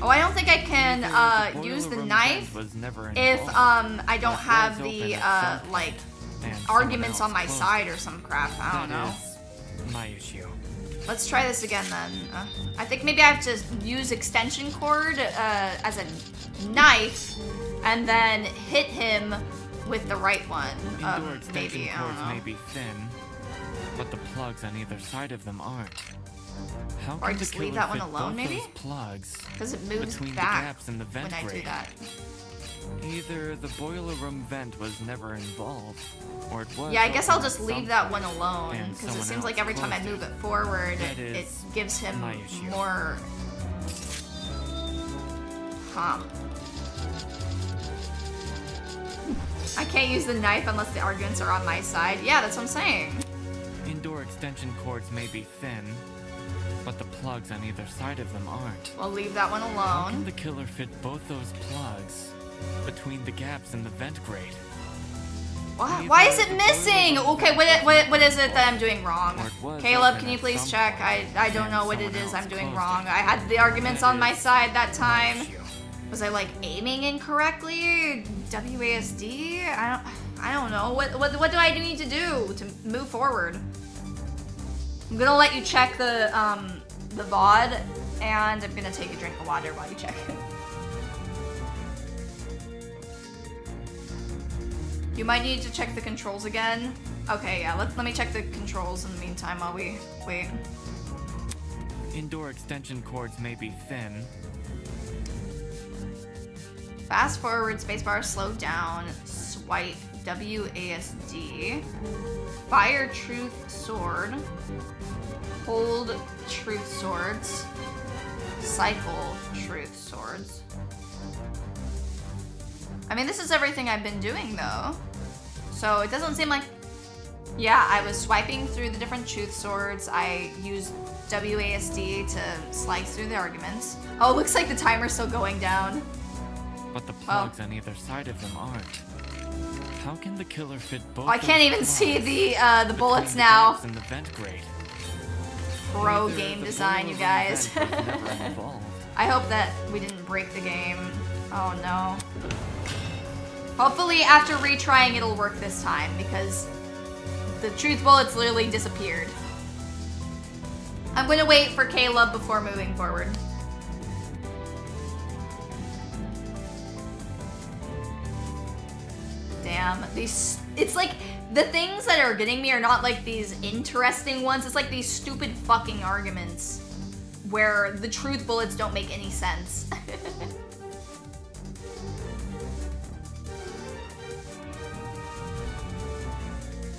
Oh, I don't think I can Either the use the boiler room knife vent was never if involved, I don't or it have was the open at some like and someone arguments else on my closed side it. or some crap. I don't That know. is my issue. Let's try this again then. I think maybe I have to use extension cord as a knife and then hit him with the right one. Indoor extension Maybe, I cords don't know. may be thin, but the plugs on either side of them aren't. How Or I can the just leave killer that one fit alone, both maybe? those plugs Because it moves between back the gaps in the vent when I do grate? that. Either the boiler room vent was never involved, or it was. Yeah, I guess open I'll at just some leave that point, one alone and because it someone seems like else every time I closed move it forward, That it is gives him my issue. more. Huh. I can't use the knife unless the arguments are on my side. Yeah, that's what I'm saying. Indoor extension cords may be thin, but the plugs on either side of them aren't. We'll leave that one How can alone. the killer fit both those plugs between the gaps in the vent grate? Why is it missing? Okay, what is it that I'm doing wrong? Caleb, can you please check? I don't know what it is I'm doing wrong. I had the arguments on my side that time. Was I like aiming incorrectly? WASD? I don't know. What do I need to do to move forward? I'm gonna let you check the VOD, and I'm gonna take a drink of water while you check it. You might need to check the controls again. Okay, yeah, let me check the controls in the meantime while we wait. Indoor extension cords may be thin. Fast forward, spacebar, slow down, swipe, WASD, fire truth sword, hold truth swords, cycle truth swords. I mean, this is everything I've been doing though. So it doesn't seem like, yeah, I was swiping through the different truth swords. I used WASD to slice through the arguments. Oh, it looks like the timer's still going down. But the plugs on either side of them aren't. How can the killer fit both? Oh, I can't those even see plugs the bullets between the now. gaps in the vent grate? Pro Either game the design, boiler you room guys. vent was never involved. I hope that we didn't break the game. Oh no. Hopefully after retrying it'll work this time because the truth bullets literally disappeared. I'm gonna wait for Caleb before moving forward. Damn, it's like the things that are getting me are not like these interesting ones, it's like these stupid fucking arguments where the truth bullets don't make any sense.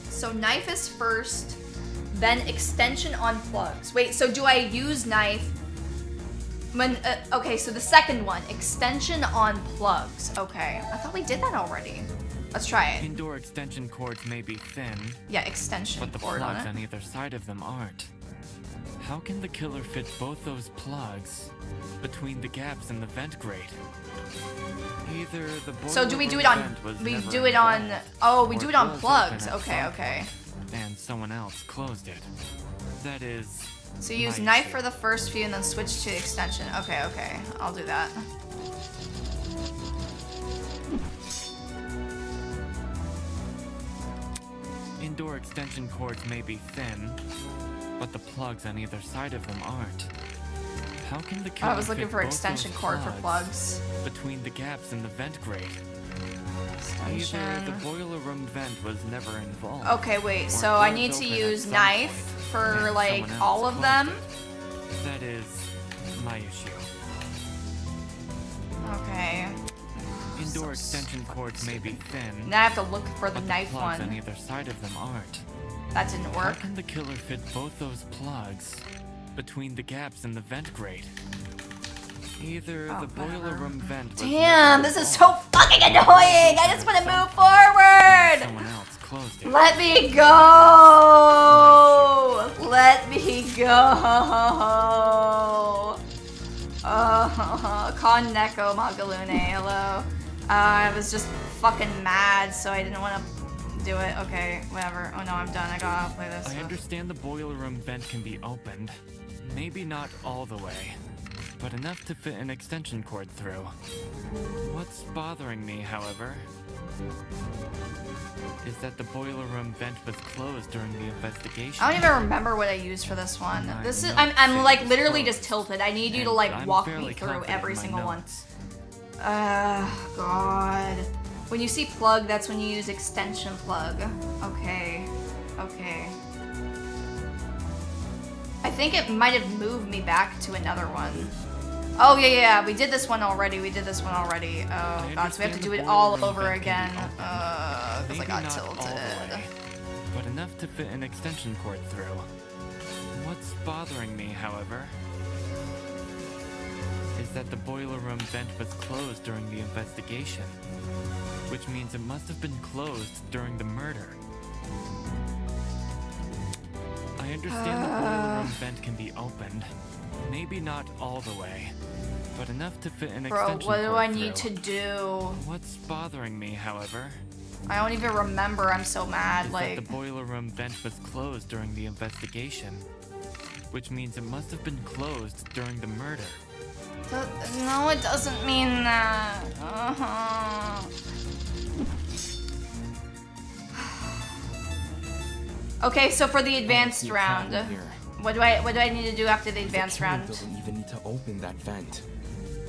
So knife is first, then extension on plugs. Wait, so do I use knife when, okay, so the second one, extension on plugs. Okay, I thought we did that already. Let's try it. Indoor extension cords may be thin. Yeah, extension but the cord on plugs it. on either side of them aren't. How can the killer fit both those plugs between the gaps in the vent grate? Either the boiler So do we do room it on? vent was We never do it on. involved, Oh, we or do it it on was plugs. open at Okay, some okay. point, and someone else closed it. That is. So you use my knife issue. for the first few and then switch to extension. Okay, okay. I'll do that. Indoor extension cords may be thin, but the plugs on either side of them aren't. How can the killer I was looking fit for both extension those cord for plugs. between the gaps in the vent grate? Extension. Either the boiler room vent was never involved. Okay, wait. or So it I was need to open at use some knife point, for and like someone all else of them. closed it. That is my issue. Okay. Indoor extension cords may be thin. Now I have to look for the but knife plugs one. on either side of them aren't. That didn't How work. can the killer fit both those plugs between the gaps in the vent grate? Either the boiler room vent was Damn, never this is so fucking annoying. I just want to move forward. someone else closed it. Let me go. Let me go. Poneko Magalune, hello. I was just fucking mad, so I didn't want to do it. Okay, whatever. Oh no, I'm done. I gotta play this. I understand the boiler room vent can be opened. Maybe not all the way, but enough to fit an extension cord through. What's bothering me, however, is that the boiler room vent was closed during the investigation. I don't even remember what I used for this one. My This is notes I'm say like it's literally closed, just tilted. I need you to and like I'm walk me fairly through confident every in my single one. notes. God. When you see plug, that's when you use extension plug. Okay. Okay. I think it might have moved me back to another one. Oh, yeah, we did this one already. Oh, God, so we have to do it all over again. Because I got Maybe not all the tilted. way, but enough to fit an extension cord through. What's bothering me, however, is that the boiler room vent was closed during the investigation, which means it must have been closed during the murder. I understand the boiler room vent can be opened, maybe not all the way, but enough to fit an Bro, extension what cord do I need through. to do? What's bothering me, however, I don't even remember. I'm so mad. is Like, that the boiler room vent was closed during the investigation, which means it must have been closed during the murder. no, it doesn't mean that. Okay, so for the advanced round, what do I need to do after the advanced round? Doesn't even need to open that vent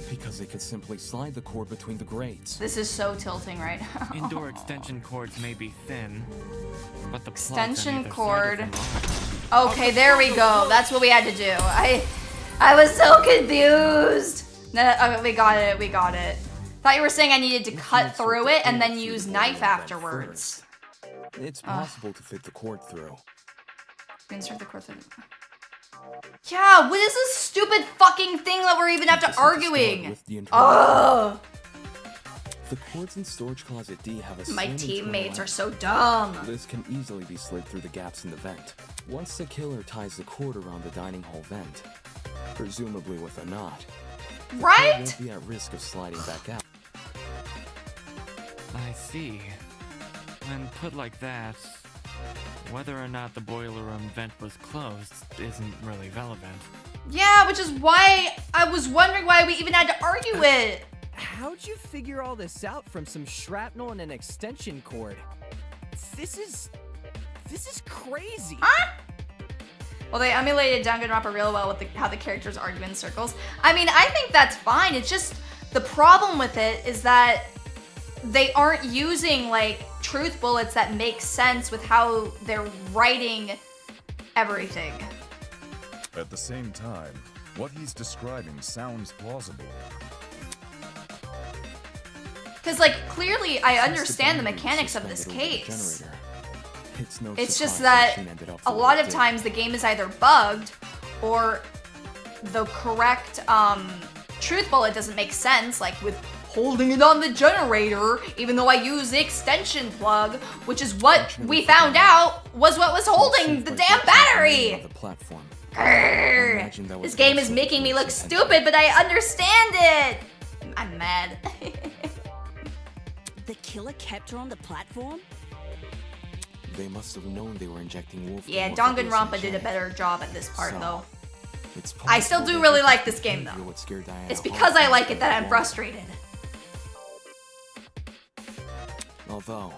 because they could simply slide the cord between the grates. This is so tilting right now. Indoor extension cords may be thin, but the plugs on Extension either side of cord. them aren't. Okay, there we go. That's what we had to do. I was so confused. No, okay, we got it. Thought you were saying I needed to cut through it and then use knife afterwards. It's possible to fit the cord through. Insert the cord through. Yeah, what is this stupid fucking thing that we're even have to arguing? Ugh. The cords in storage closet D have a My slim teammates internal are so dumb. This can easily be slid through the gaps in the vent. Once the killer ties the cord around the dining hall vent, presumably with a knot, the cord Right? won't be at risk of sliding back out. I see. When put like that, whether or not the boiler room vent was closed isn't really relevant. Yeah, which is why I was wondering why we even had to argue it. How'd you figure all this out from some shrapnel and an extension cord? This is crazy. Huh? Well, they emulated Danganronpa real well with how the characters argue in circles. I mean, I think that's fine. It's just the problem with it is that they aren't using like truth bullets that make sense with how they're writing everything. At the same time, what he's describing sounds plausible. Because like clearly I understand the mechanics of this case. It's just that a lot of times the game is either bugged or the correct truth bullet doesn't make sense, like with holding it on the generator, even though I use the extension plug, which is what we found out was what was holding the damn battery. The platform. Grrr. This game is making me look stupid, but I understand it. I'm mad. The killer kept her on the platform? They must have known they were injecting wolf. Yeah, Danganronpa did a better job at this part, though. It's I still do really like this game, though. what scared Diana It's because I like it that I'm frustrated. Although,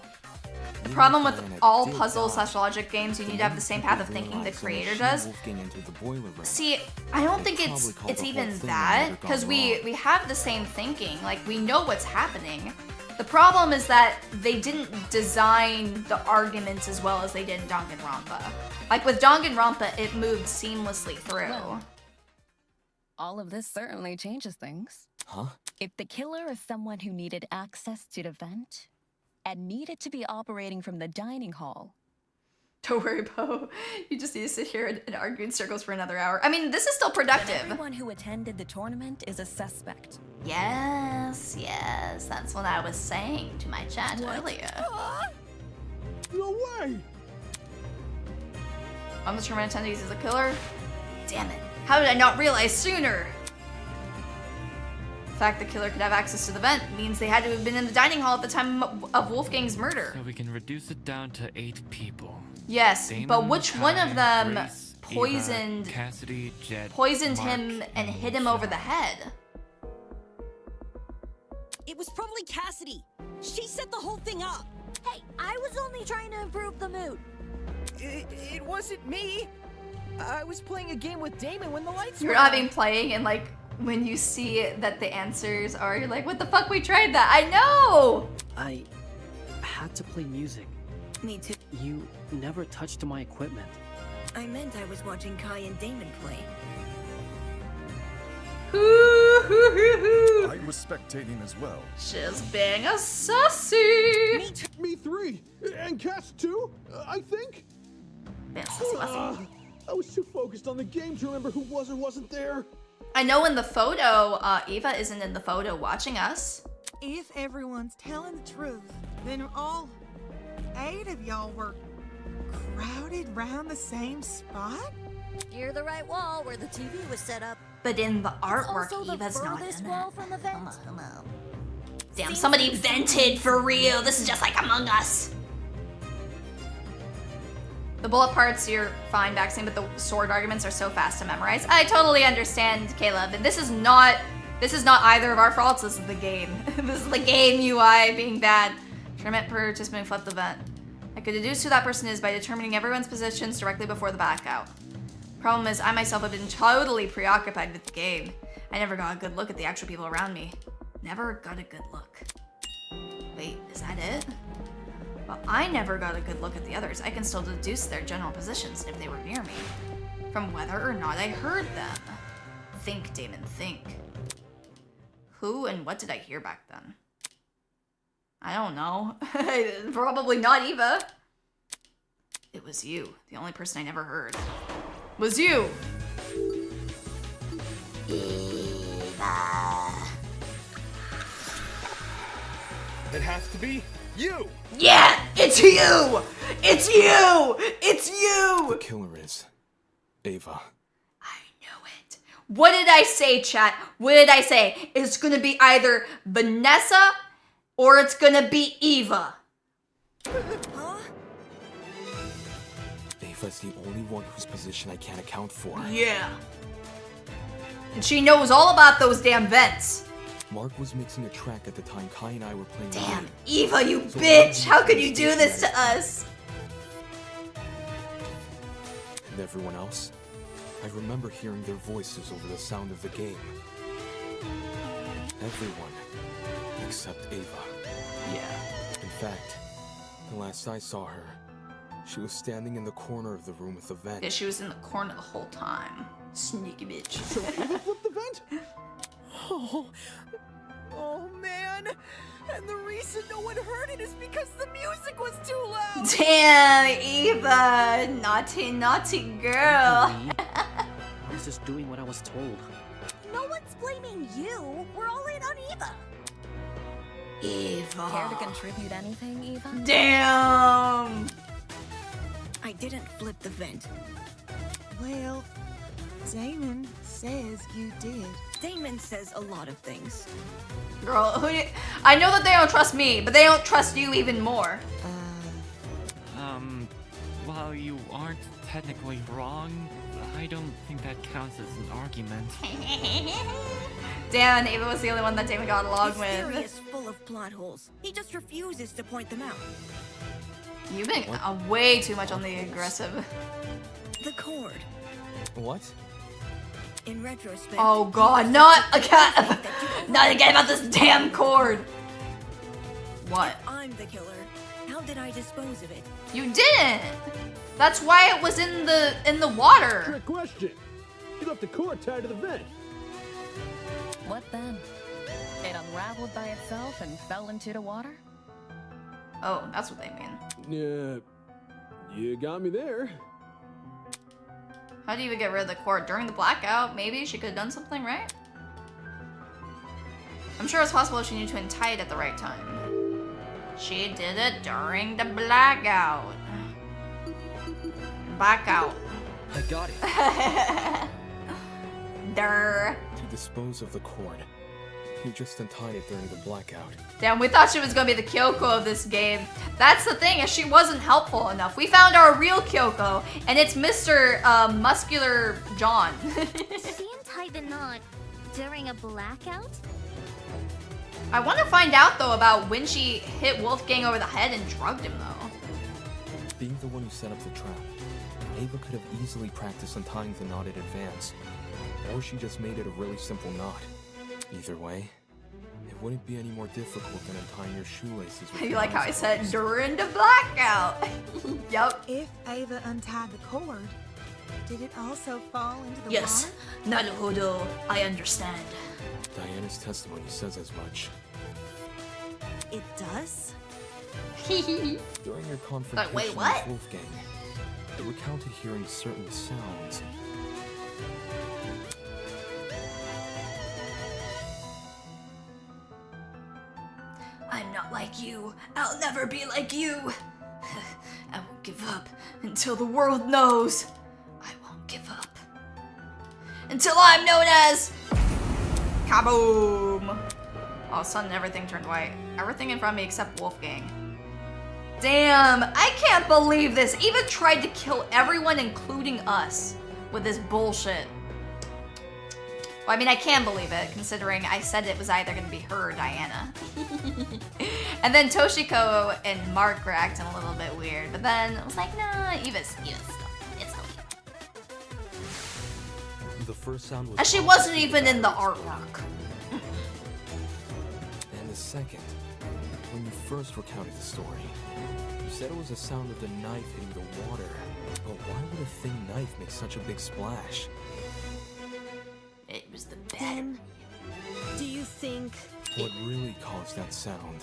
The problem with all puzzle/logic games, you need to have the same path of thinking the creator does. See, I don't think it's even that, because we have the same thinking, like we know what's happening. The problem is that they didn't design the arguments as well as they did in Danganronpa. Like with Danganronpa, it moved seamlessly through. Well, all of this certainly changes things. Huh? If the killer is someone who needed access to the vent and needed to be operating from the dining hall. Don't worry, Bo. You just need to sit here and argue in circles for another hour. I mean, this is still productive. Everyone who attended the tournament is a suspect. Yes, that's what I was saying to my chat earlier. No way! I'm the tournament attendees as a killer? Damn it. How did I not realize sooner? The fact the killer could have access to the vent means they had to have been in the dining hall at the time of Wolfgang's murder. So we can reduce it down to 8 people. Yes, Damon, but which one of them Grace, poisoned Eva, Cassidy, Jed, poisoned Mark, him and hit him over the head? It was probably Cassidy. She set the whole thing up. Hey, I was only trying to improve the mood. It wasn't me. I was playing a game with Damon when the lights You're were not on. even playing, and like when you see that the answers are, you're like, what the fuck, we tried that. I know! I had to play music. Me too. You never touched my equipment. I meant I was watching Kai and Damon play. I was spectating as well. Just being a sussy. Me 3! And Cass 2, I think? Being a sussy. I was too focused on the game to remember who was or wasn't there. I know in the photo, Eva isn't in the photo watching us. If everyone's telling the truth, then all 8 of y'all were crowded round the same spot? Near the right wall where the TV was set up. But in the artwork, Also the Eva's not furthest in wall it. from the vent. Damn, somebody vented for real. This is just like Among Us. The bullet parts, you're fine backsing, but the sword arguments are so fast to memorize. I totally understand, Caleb, and this is not either of our faults. This is the game. This is the game UI being bad. Tournament participant flipped the vent. I could deduce who that person is by determining everyone's positions directly before the blackout. Problem is, I myself have been totally preoccupied with the game. I never got a good look at the actual people around me. Never got a good look. Wait, is that it? Well, I never got a good look at the others. I can still deduce their general positions if they were near me, from whether or not I heard them. Think, Damon, think. Who and what did I hear back then? I don't know. Probably not Eva. It was you. The only person I never heard was you. Eva. It has to be you! Yeah! It's you! It's you! It's you! The killer is Ava. What did I say, chat? What did I say? It's gonna be either Vanessa or it's gonna be Eva. Ava's the only one whose position I can't account for. Yeah. And she knows all about those damn vents. Mark was mixing a track at the time Kai and I were playing. Damn, Eva, you bitch! How could you do this to us? And everyone else? I remember hearing their voices over the sound of the game. Everyone except Ava. Yeah. In fact, the last I saw her, she was standing in the corner of the room with the vent. Yeah, she was in the corner the whole time. Sneaky bitch. So Ava flipped the vent? Oh man! And the reason no one heard it is because the music was too loud! Damn, Eva! Naughty, naughty girl. I was just doing what I was told. No one's blaming you. We're all in on Eva. Eva. Care to contribute anything, Eva? Damn! I didn't flip the vent. Well, Damon says you did. Damon says a lot of things. Girl, I know that they don't trust me, but they don't trust you even more. While you aren't technically wrong, I don't think that counts as an argument. Damn, Eva was the only one that Damon got along His theory with. is full of plot holes. He just refuses to point them out. You've been way too much on the aggressive. The cord. What? In retrospect. Oh god, not again! Not again about this damn cord! What? If I'm the killer, how did I dispose of it? You didn't! That's why it was in the water. Trick question. You left the cord tied to the vent. What then? It unraveled by itself and fell into the water? Oh, that's what they mean. Yeah, you got me there. How do you even get rid of the cord? During the blackout, maybe she could have done something, right? I'm sure it's possible if she knew to untie it at the right time. She did it during the blackout. Blackout. I got it. Durr. To dispose of the cord, you just untied it during the blackout. Damn, we thought she was gonna be the Kyoko of this game. That's the thing, is she wasn't helpful enough. We found our real Kyoko, and it's Mr. Muscular John. She untied the knot during a blackout? I want to find out, though, about when she hit Wolfgang over the head and drugged him, though. Being the one who set up the trap, Ava could have easily practiced untying the knot in advance. Or she just made it a really simple knot. Either way, it wouldn't be any more difficult than untying your shoelaces with You your like how I eyes said closed. during the blackout. Yup. If Ava untied the cord, did it also fall into the Yes. water? Naruhodo. I understand. Diana's testimony says as much. It does? During your confrontation wait, what? with Wolfgang, it recounted hearing certain sounds. I'm not like you. I'll never be like you. I won't give up until the world knows. I won't give up until I'm known as Kaboom. All of a sudden, everything turned white. Everything in front of me except Wolfgang. Damn, I can't believe this. Eva tried to kill everyone, including us, with this bullshit. Well, I mean, I can believe it, considering I said it was either going to be her or Diana. And then Toshiko and Mark were acting a little bit weird, but then I was like, nah, Eva's still, it's still Eva. The first sound was And she wasn't even in the artwork. And the second, when you first recounted the story, you said it was the sound of the knife hitting the water. But why would a thin knife make such a big splash? It was the battery. Do you think What really caused that sound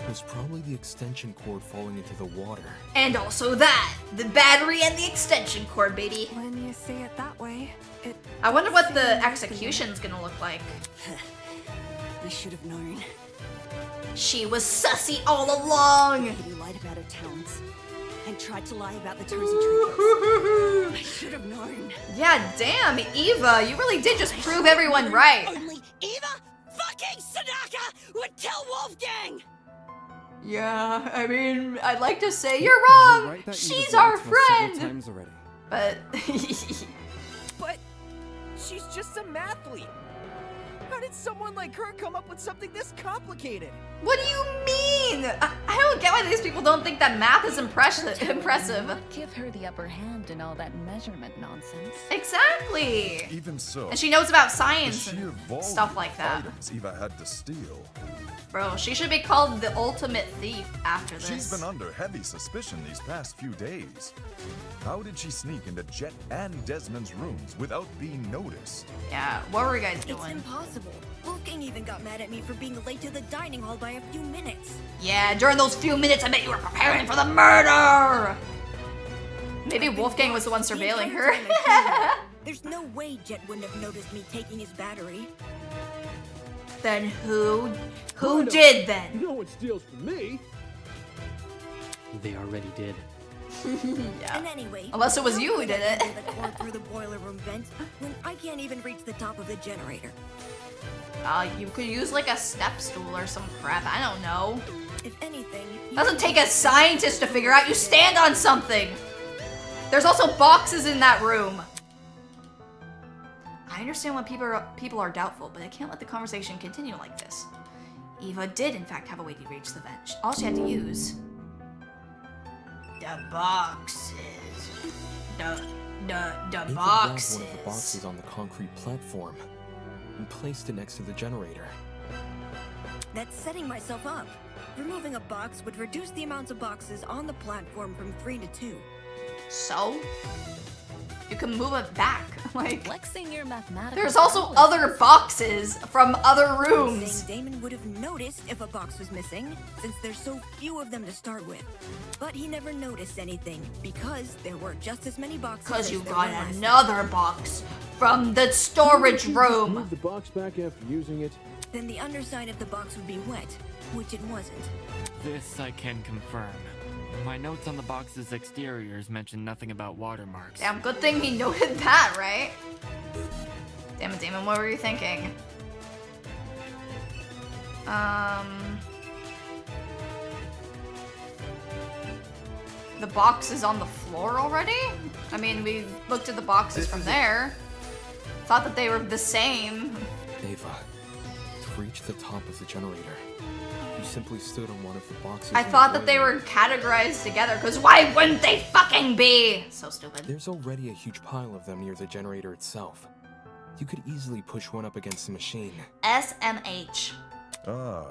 was probably the extension cord falling into the water. And also that, the battery and the extension cord, baby. When you say it that way, it... I wonder what the execution's gonna look like. We should have known. She was sussy all along. You lied about her talents and tried to lie about the Tozy trinkets. I should have known. Yeah, damn, Eva, you really did just prove everyone right. Only Eva fucking Sadaka would kill Wolfgang! Yeah, I mean, I'd like to say you're wrong. Right that She's Eva's our lied to us several friend. times already. But But she's just a mathlete. How did someone like her come up with something this complicated? what do you mean? I don't get why these people don't think that math is impressive. What give her the upper hand in all that measurement nonsense? Exactly. Even so, And she knows about the science sheer and volume stuff like of that. items Eva had to steal. Bro, she should be called the ultimate thief after this. She's been under heavy suspicion these past few days. How did she sneak into Jet and Desmond's rooms without being noticed? Yeah, what were you guys It's doing? impossible. Wolfgang even got mad at me for being late to the dining hall by a few minutes. Yeah, during those few minutes I bet you were preparing for the murder! Maybe Wolfgang was the one surveilling her. There's no way Jet wouldn't have noticed me taking his battery. Then who did then? No one steals from me. They already did. Yeah. And anyway, Unless it was you who how did could I it. enter the cord through the boiler room vent when I can't even reach the top of the generator. You could use like a step stool or some crap. I don't know. If anything, Doesn't take a scientist to figure out. You stand on something. There's also boxes in that room. I understand when people are doubtful, but I can't let the conversation continue like this. Eva did, in fact, have a way to reach the vent. All she had to use the boxes. The Eva grabbed boxes. one of the boxes on the concrete platform and placed it next to the generator. that's setting myself up. Removing a box would reduce the amount of boxes on the platform from 3 to 2. So? You can move it back. Like, Flexing your mathematical there's also prowess. other boxes from other rooms. Saying Damon would have noticed if a box was missing, since there's so few of them to start with. But he never noticed anything, because there were just as many boxes Because as you there got were last another box from the storage room. Move the box back after using it. Then the underside of the box would be wet, which it wasn't. This I can confirm. My notes on the box's exteriors mention nothing about watermarks. Damn, good thing he noted that, right? Damn it, Damon, what were you thinking? The box is on the floor already? I mean, we looked at the boxes from there. Thought that they were the same. Ava, to reach the top of the generator, you simply stood on one of the boxes. I in the thought that they boiler were categorized together, because why wouldn't they fucking be? So stupid. There's already a huge pile of them near the generator itself. You could easily push one up against the machine. SMH. Ah.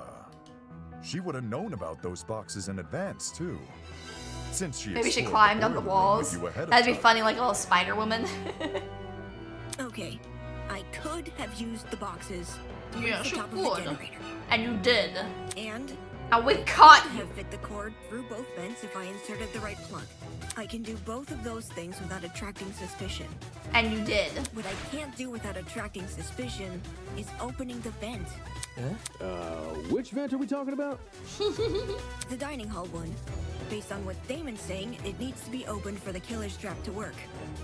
She would have known about those boxes in advance, too. Since she Maybe she explored climbed on the boiler room with walls. you ahead of That'd be time. funny, like a little spider woman. Okay, I could have used the boxes to Yeah, reach she the top of the could. generator. And you did. And we caught I have fit the cord through both vents if I inserted the right plug. I can do both of those things without attracting suspicion. And you did. What I can't do without attracting suspicion is opening the vent. Which vent are we talking about? The dining hall one. Based on what Damon's saying, it needs to be opened for the killer's trap to work.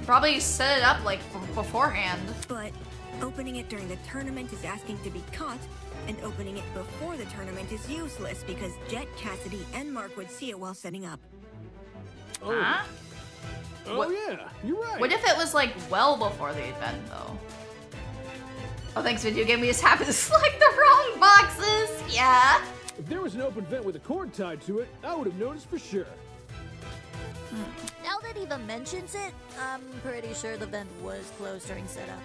Probably set it up like beforehand. But opening it during the tournament is asking to be caught, and opening it before the tournament is useless because Jet, Cassidy, and Mark would see it while setting up. Huh? Oh, What- yeah, you're right. What if it was like well before the event though? Oh, thanks, video game. We just happened to select the wrong boxes. Yeah. If there was an open vent with a cord tied to it, I would have noticed for sure. Now that Eva mentions it, I'm pretty sure the vent was closed during setup.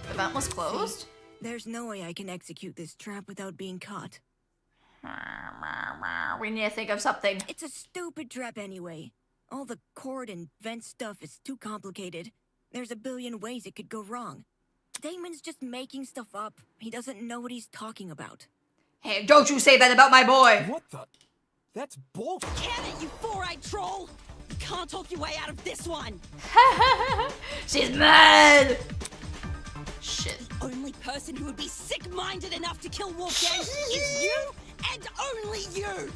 The vent was closed? See, there's no way I can execute this trap without being caught. We need to think of something. It's a stupid trap anyway. All the cord and vent stuff is too complicated. There's a billion ways it could go wrong. Damon's just making stuff up. He doesn't know what he's talking about. Hey, don't you say that about my boy! What the? That's bull. Can it, you four-eyed troll! You can't talk your way out of this one! She's mad! Shit. The only person who would be sick-minded enough to kill Wolfgang is you, and only you!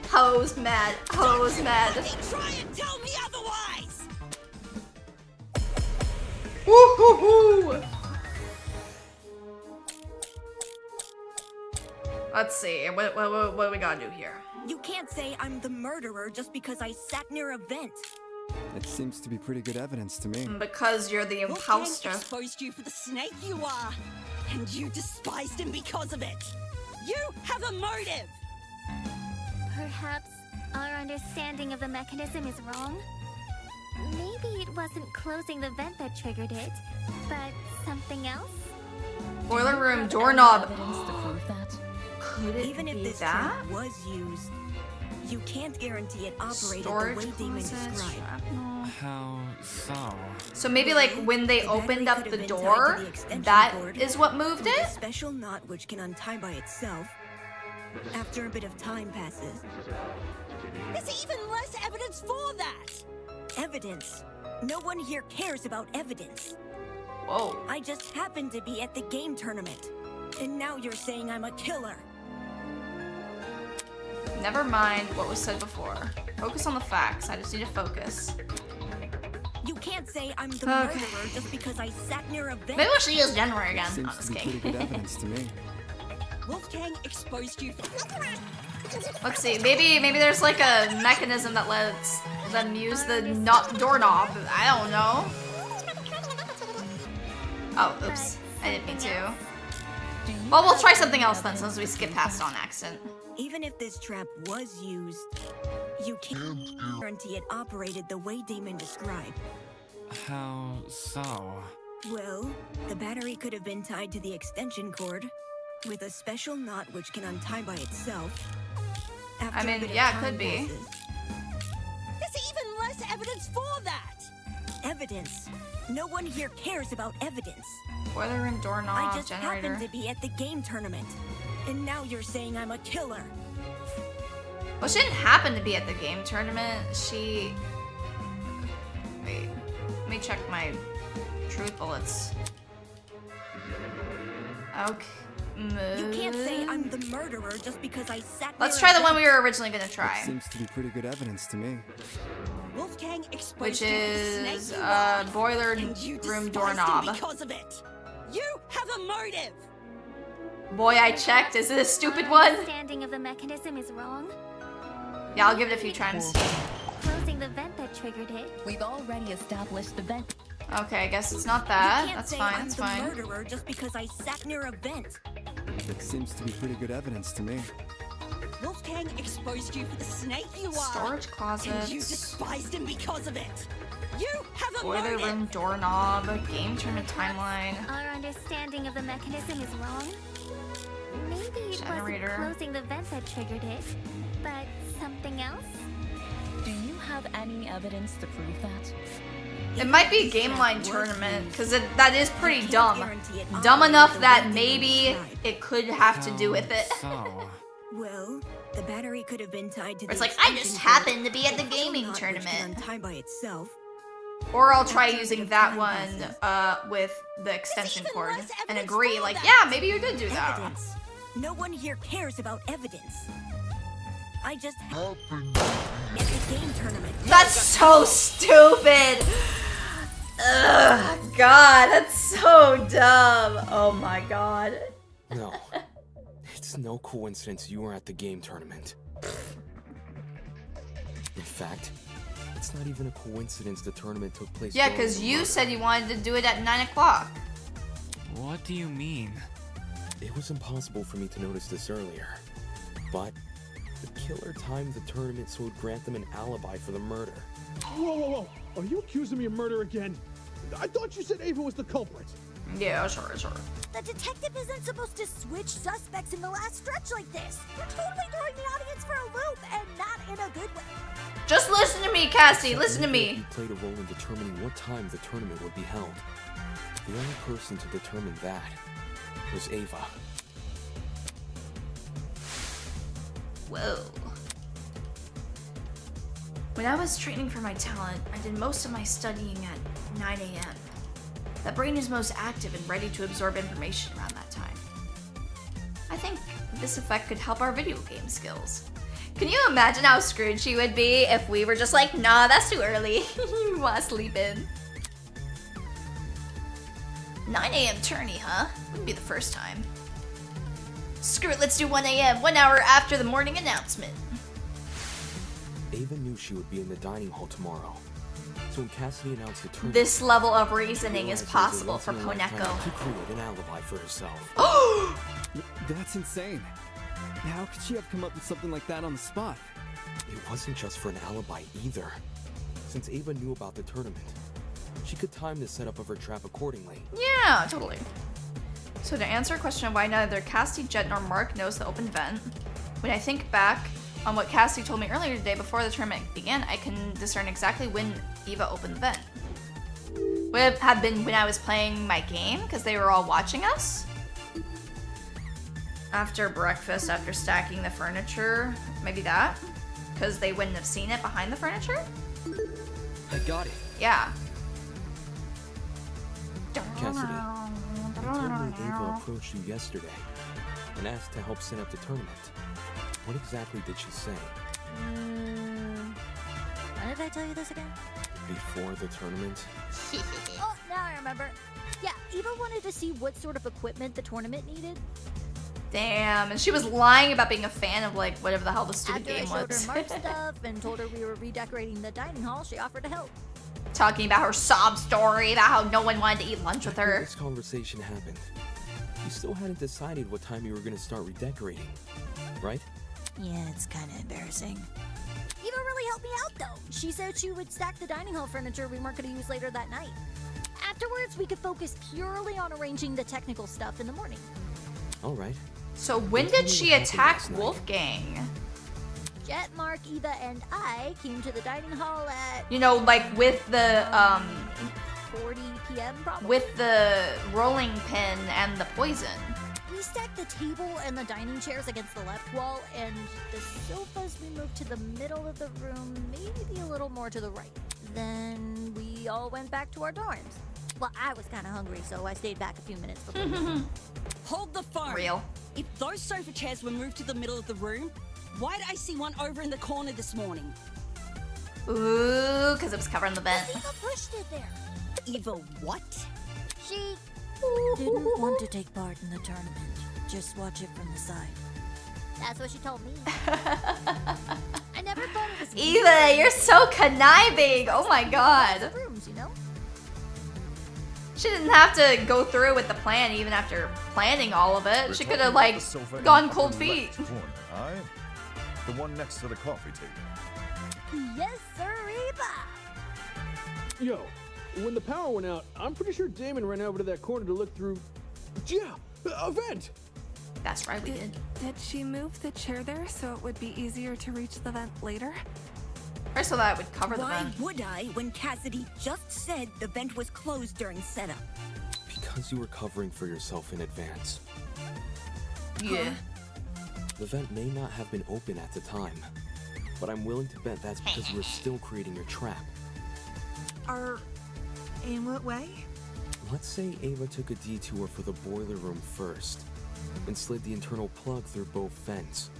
Ho's mad. Ho's mad. Try and tell me otherwise! Woo-hoo-hoo! Let's see. What do we gotta do here? You can't say I'm the murderer just because I sat near a vent. It seems to be pretty good evidence to me. Because you're the imposter. Wolfgang exposed you for the snake you are, and you despised him because of it. You have a motive! Perhaps our understanding of the mechanism is wrong? Maybe it wasn't closing the vent that triggered it, but something else? Boiler room doorknob. Evidence to prove that? Could it Even if be this that? trap was used, you can't guarantee it operated Storage the way Damon closets, described. shrapnel. How so? So maybe like when they The opened battery up could the have been tied door, to the extension that cord is what moved with it? a special knot which can untie by itself. After a bit of time passes. There's even less evidence for that! Evidence? No one here cares about evidence. Whoa. I just happened to be at the game tournament. And now you're saying I'm a killer. Never mind what was said before. Focus on the facts. I just need to focus. You can't say I'm the murderer just because I sat near a vent. Maybe we should use January again. Seems I'm just to be kidding. pretty good evidence to me. Wolfgang exposed you for... Let's see. Maybe there's like a mechanism that lets them use the doorknob. I don't know. Oh, oops. I didn't mean to. Well, we'll try something else then, since we skipped past on accident. Even if this trap was used, you can't guarantee it operated the way Damon described. How so? Well, the battery could have been tied to the extension cord with a special knot which can untie by itself. I mean, yeah, it could be. There's even less evidence for that! Evidence? No one here cares about evidence. Boiler room doorknob, I just generator. happened to be at the game tournament. And now you're saying I'm a killer. Well, she didn't happen to be at the game tournament. She... Wait. Let me check my truth bullets. Okay. You can't say I'm the murderer just because I sat Let's near try a the one vent. we were originally gonna try. That seems to be pretty good evidence to me. Wolfgang exposed Which you for the is snake you are, boiler and you room despised doorknob. him because of it. You have a motive. Boy, I checked. Is it a stupid one? Understanding of the mechanism is wrong. Yeah, I'll give it a few tries. Closing the vent that triggered it. We've already established the vent. Okay, I guess it's not that. You can't That's say fine, I'm that's the fine. murderer just because I sat near a vent. That seems to be pretty good evidence to me. Wolfgang exposed you for the snake you are. Storage closet. And you despised him because of it. You have a Boiler motive. room doorknob. Game tournament timeline. Our understanding of the mechanism is wrong. Maybe it Generator. wasn't closing the vent that triggered it, but something else? Do you have any evidence to prove that? It might be a game line tournament, because that is pretty dumb. Dumb enough that maybe it could have to do with it. Well, the battery could have been tied to the It's like, I extension just cord happened to be at the with a gaming knot which can tournament. untie by itself. Or I'll try using that one with the extension cord and agree, like, yeah, maybe you did do that. Evidence. No one here cares about evidence. I just happened at the game tournament. That's so stupid! Ugh, God, that's so dumb. Oh my God. No. It's no coincidence you were at the game tournament. In fact, it's not even a coincidence the tournament took place. Yeah, during because the you murder. said you wanted to do it at 9 o'clock. What do you mean? It was impossible for me to notice this earlier, but the killer timed the tournament so it would grant them an alibi for the murder. Whoa, whoa, whoa. Are you accusing me of murder again? I thought you said Ava was the culprit. Yeah, sure. The detective isn't supposed to switch suspects in the last stretch like this. You're totally throwing the audience for a loop, and not in a good way. Just listen to me, Cassie. Listen to me. You played a role in determining what time the tournament would be held. The only person to determine that was Ava. Whoa. When I was training for my talent, I did most of my studying at 9 a.m. The brain is most active and ready to absorb information around that time. I think this effect could help our video game skills. Can you imagine how screwed she would be if we were just like, nah, that's too early. We want to sleep in. 9 a.m. tourney, huh? Wouldn't be the first time. Screw it, let's do 1 a.m., 1 hour after the morning announcement. Ava knew she would be in the dining hall tomorrow. So when Cassidy announced the tournament, This level of she reasoning is realized it was a possible for once-in-a-lifetime Poneko. to create an alibi for herself. That's insane. How could she have come up with something like that on the spot? It wasn't just for an alibi either. Since Ava knew about the tournament, she could time the setup of her trap accordingly. Yeah, totally. So to answer a question of why neither Cassie, Jet, nor Mark knows the open vent, when I think back on what Cassie told me earlier today before the tournament began, I can discern exactly when Eva opened the vent. Would it have been when I was playing my game, because they were all watching us? After breakfast, after stacking the furniture, maybe that? Because they wouldn't have seen it behind the furniture? I got it. Yeah. Cassidy, told me Ava approached you yesterday and asked to help set up the tournament. What exactly did she say? When did I tell you this again? Before the tournament? Oh, now I remember. Yeah, Eva wanted to see what sort of equipment the tournament needed. Damn, and she was lying about being a fan of like whatever the hell the stupid After game I showed was. her Mark stuff and told her we were redecorating the dining hall, she offered to help. Talking about her sob story about how no one wanted to eat lunch with After her. this conversation happened, you still hadn't decided what time you were gonna start redecorating, right? Yeah, it's kind of embarrassing. Eva really helped me out, though. She said she would stack the dining hall furniture we weren't going to use later that night. Afterwards, we could focus purely on arranging the technical stuff in the morning. All right. So when did she attack Wolfgang? Jet, Mark, Eva, and I came to the dining hall at... You know, like with the 40 p.m. probably? with the rolling pin and the poison. We stacked the table and the dining chairs against the left wall, and the sofas we moved to the middle of the room, maybe a little more to the right. Then we all went back to our dorms. Well, I was kind of hungry, so I stayed back a few minutes before. Hold the phone. Real. If those sofa chairs were moved to the middle of the room, why did I see one over in the corner this morning? Ooh, because it was covering the vent. Eva pushed it there. Eva what? She didn't want to take part in the tournament. Just watch it from the side. That's what she told me. I never thought it was Eva, you're so conniving. Oh my god. Rooms, you know? She didn't have to go through with the plan even after planning all of it. She could have like gone cold feet. Corner, aye? The one next to the coffee table. Yes, sir, Eva. Yo, when the power went out, I'm pretty sure Damon ran over to that corner to look through. Yeah, a vent. That's right, we did. Did she move the chair there so it would be easier to reach the vent later? Or so that would cover the Why vent. would I when Cassidy just said the vent was closed during setup? Because you were covering for yourself in advance. Yeah. The vent may not have been open at the time, but I'm willing to bet that's because you were still creating your trap. In what way? Let's say Ava took a detour for the boiler room first, and slid the internal plug through both vents.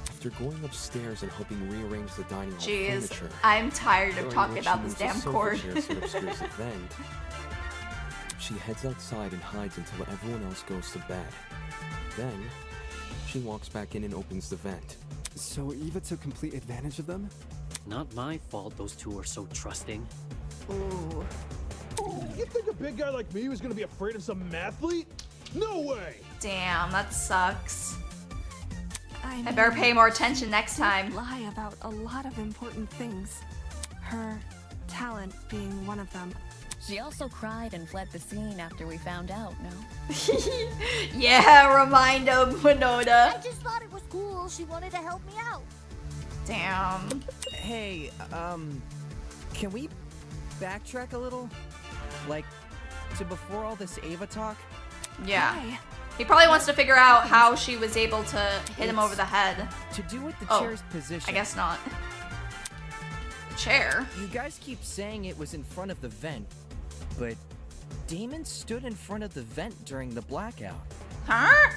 After going upstairs and helping rearrange the dining hall Jeez, furniture, I'm tired of during talking which about she this moves the damn sofa cord. chairs that obscures the vent, she heads outside and hides until everyone else goes to bed. Then, she walks back in and opens the vent. So Eva took complete advantage of them? Not my fault those two are so trusting. Ooh. You think a big guy like me was gonna be afraid of some mathlete? No way! Damn, that sucks. I better mean, pay more attention she next did time. Lie about a lot of important things. Her talent being one of them. She also cried and fled the scene after we found out, no? Yeah, remind him, Winona. I just thought it was cool. She wanted to help me out. Damn. Hey, can we backtrack a little? Like, to before all this Ava talk? Yeah. Why? He probably wants to figure out how she was able to hit him over the head. To do with the Oh, chair's position. I guess not. Chair? You guys keep saying it was in front of the vent, but Damon stood in front of the vent during the blackout. Huh?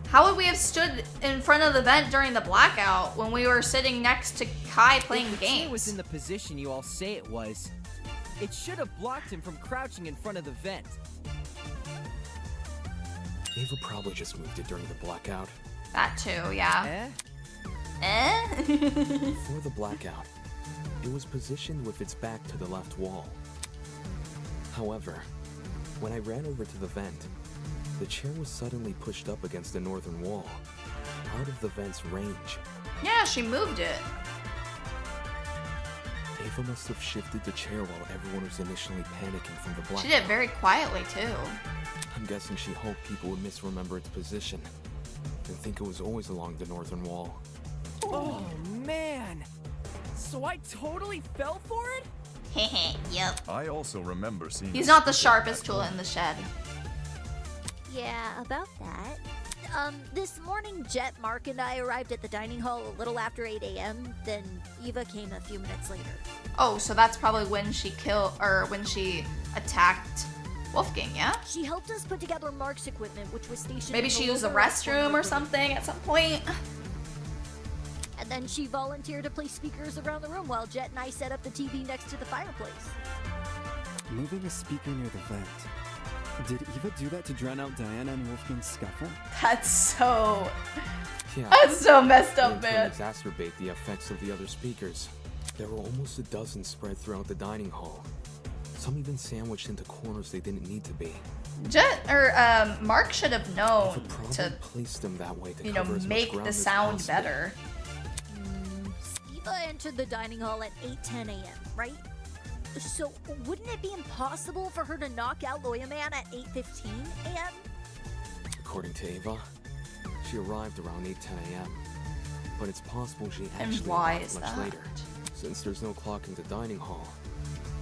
How would we have stood in front of the vent during the blackout when we were sitting next to Kai playing If the chair games? was in the position you all say it was, it should have blocked him from crouching in front of the vent. Ava probably just moved it during the blackout. That too, yeah. Eh? Before the blackout, it was positioned with its back to the left wall. However, when I ran over to the vent, the chair was suddenly pushed up against the northern wall, out of the vent's range. Yeah, she moved it. Ava must have shifted the chair while everyone was initially panicking from the blackout. She did it very quietly too. I'm guessing she hoped people would misremember its position and think it was always along the northern wall. Oh man! So I totally fell for it? Yep. I also remember seeing. He's a not the speaker sharpest back tool home. in the shed. Yeah, about that. This morning, Jet, Mark, and I arrived at the dining hall a little after 8 a.m. Then Eva came a few minutes later. Oh, so that's probably when she attacked Wolfgang, yeah? She helped us put together Mark's equipment, which was stationed Maybe in she the used the lower left corner restroom of or the room. something at some point. And then she volunteered to place speakers around the room while Jet and I set up the TV next to the fireplace. Moving a speaker near the vent. Did Eva do that to drown out Diana and Wolfgang's scuffle? That's so... Yeah. That's so messed up, and to man. exacerbate the effects of the other speakers, there were almost a dozen spread throughout the dining hall. Some even sandwiched into corners they didn't need to be. Mark should have known to, Place them that way to you know, cover as much make ground the as sound possible. better. Eva entered the dining hall at 8:10 a.m., right? So wouldn't it be impossible for her to knock out Lawyer Man at 8:15 a.m.? According to Ava, she arrived around 8:10 a.m. But it's possible she And actually why arrived is much that? later. Since there's no clock in the dining hall,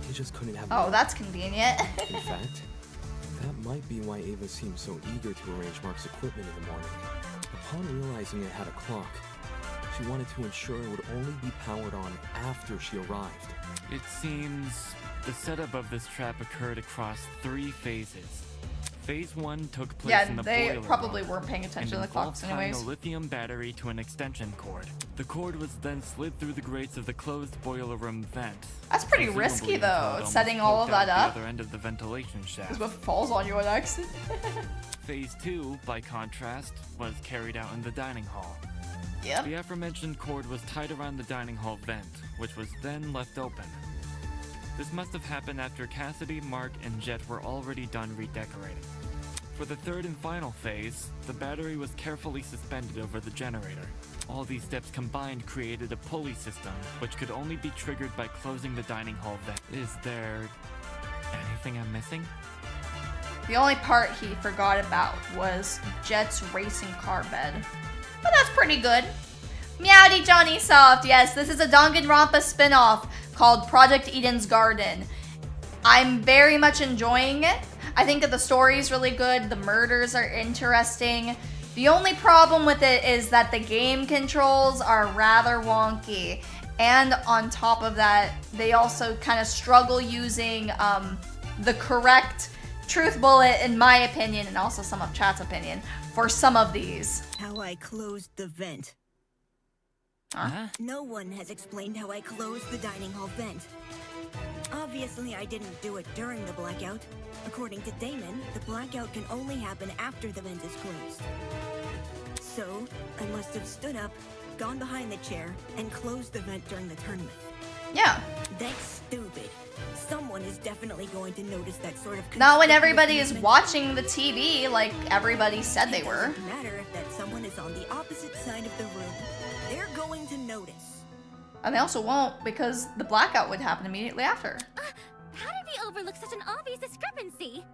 he just couldn't have Oh, known. that's convenient. In fact, that might be why Ava seemed so eager to arrange Mark's equipment in the morning. Upon realizing it had a clock, she wanted to ensure it would only be powered on after she arrived. It seems the setup of this trap occurred across 3 phases. Phase 1 took place Yeah, in the they boiler probably room weren't paying attention to and the clocks involved tying anyways. a lithium battery to an extension cord. The cord was then slid through the grates of the closed boiler room vent. That's pretty presumably risky, until it though, almost setting all of poked out that up. the other end of the ventilation shaft. Because what falls on you on accident? Phase 2, by contrast, was carried out in the dining hall. Yep. The aforementioned cord was tied around the dining hall vent, which was then left open. This must have happened after Cassidy, Mark, and Jet were already done redecorating. For the third and final phase, the battery was carefully suspended over the generator. All these steps combined created a pulley system, which could only be triggered by closing the dining hall vent. Is there anything I'm missing? The only part he forgot about was Jet's racing car bed. But that's pretty good. Meowdy Johnny Soft, yes, this is a Danganronpa spin-off called Project Eden's Garden. I'm very much enjoying it. I think that the story is really good, the murders are interesting. The only problem with it is that the game controls are rather wonky. And on top of that, they also kind of struggle using the correct truth bullet, in my opinion, and also some of chat's opinion, for some of these. How I closed the vent. Huh? No one has explained how I closed the dining hall vent. Obviously, I didn't do it during the blackout. According to Damon, the blackout can only happen after the vent is closed. So, I must have stood up, gone behind the chair, and closed the vent during the tournament. Yeah. That's stupid. Someone is definitely going to notice that sort of... Not when conspicuous everybody is movement. watching the TV like everybody said they were. It doesn't matter if that someone is on the opposite side of the room. They're going to notice. And they also won't because the blackout would happen immediately after. How did we overlook such an obvious discrepancy?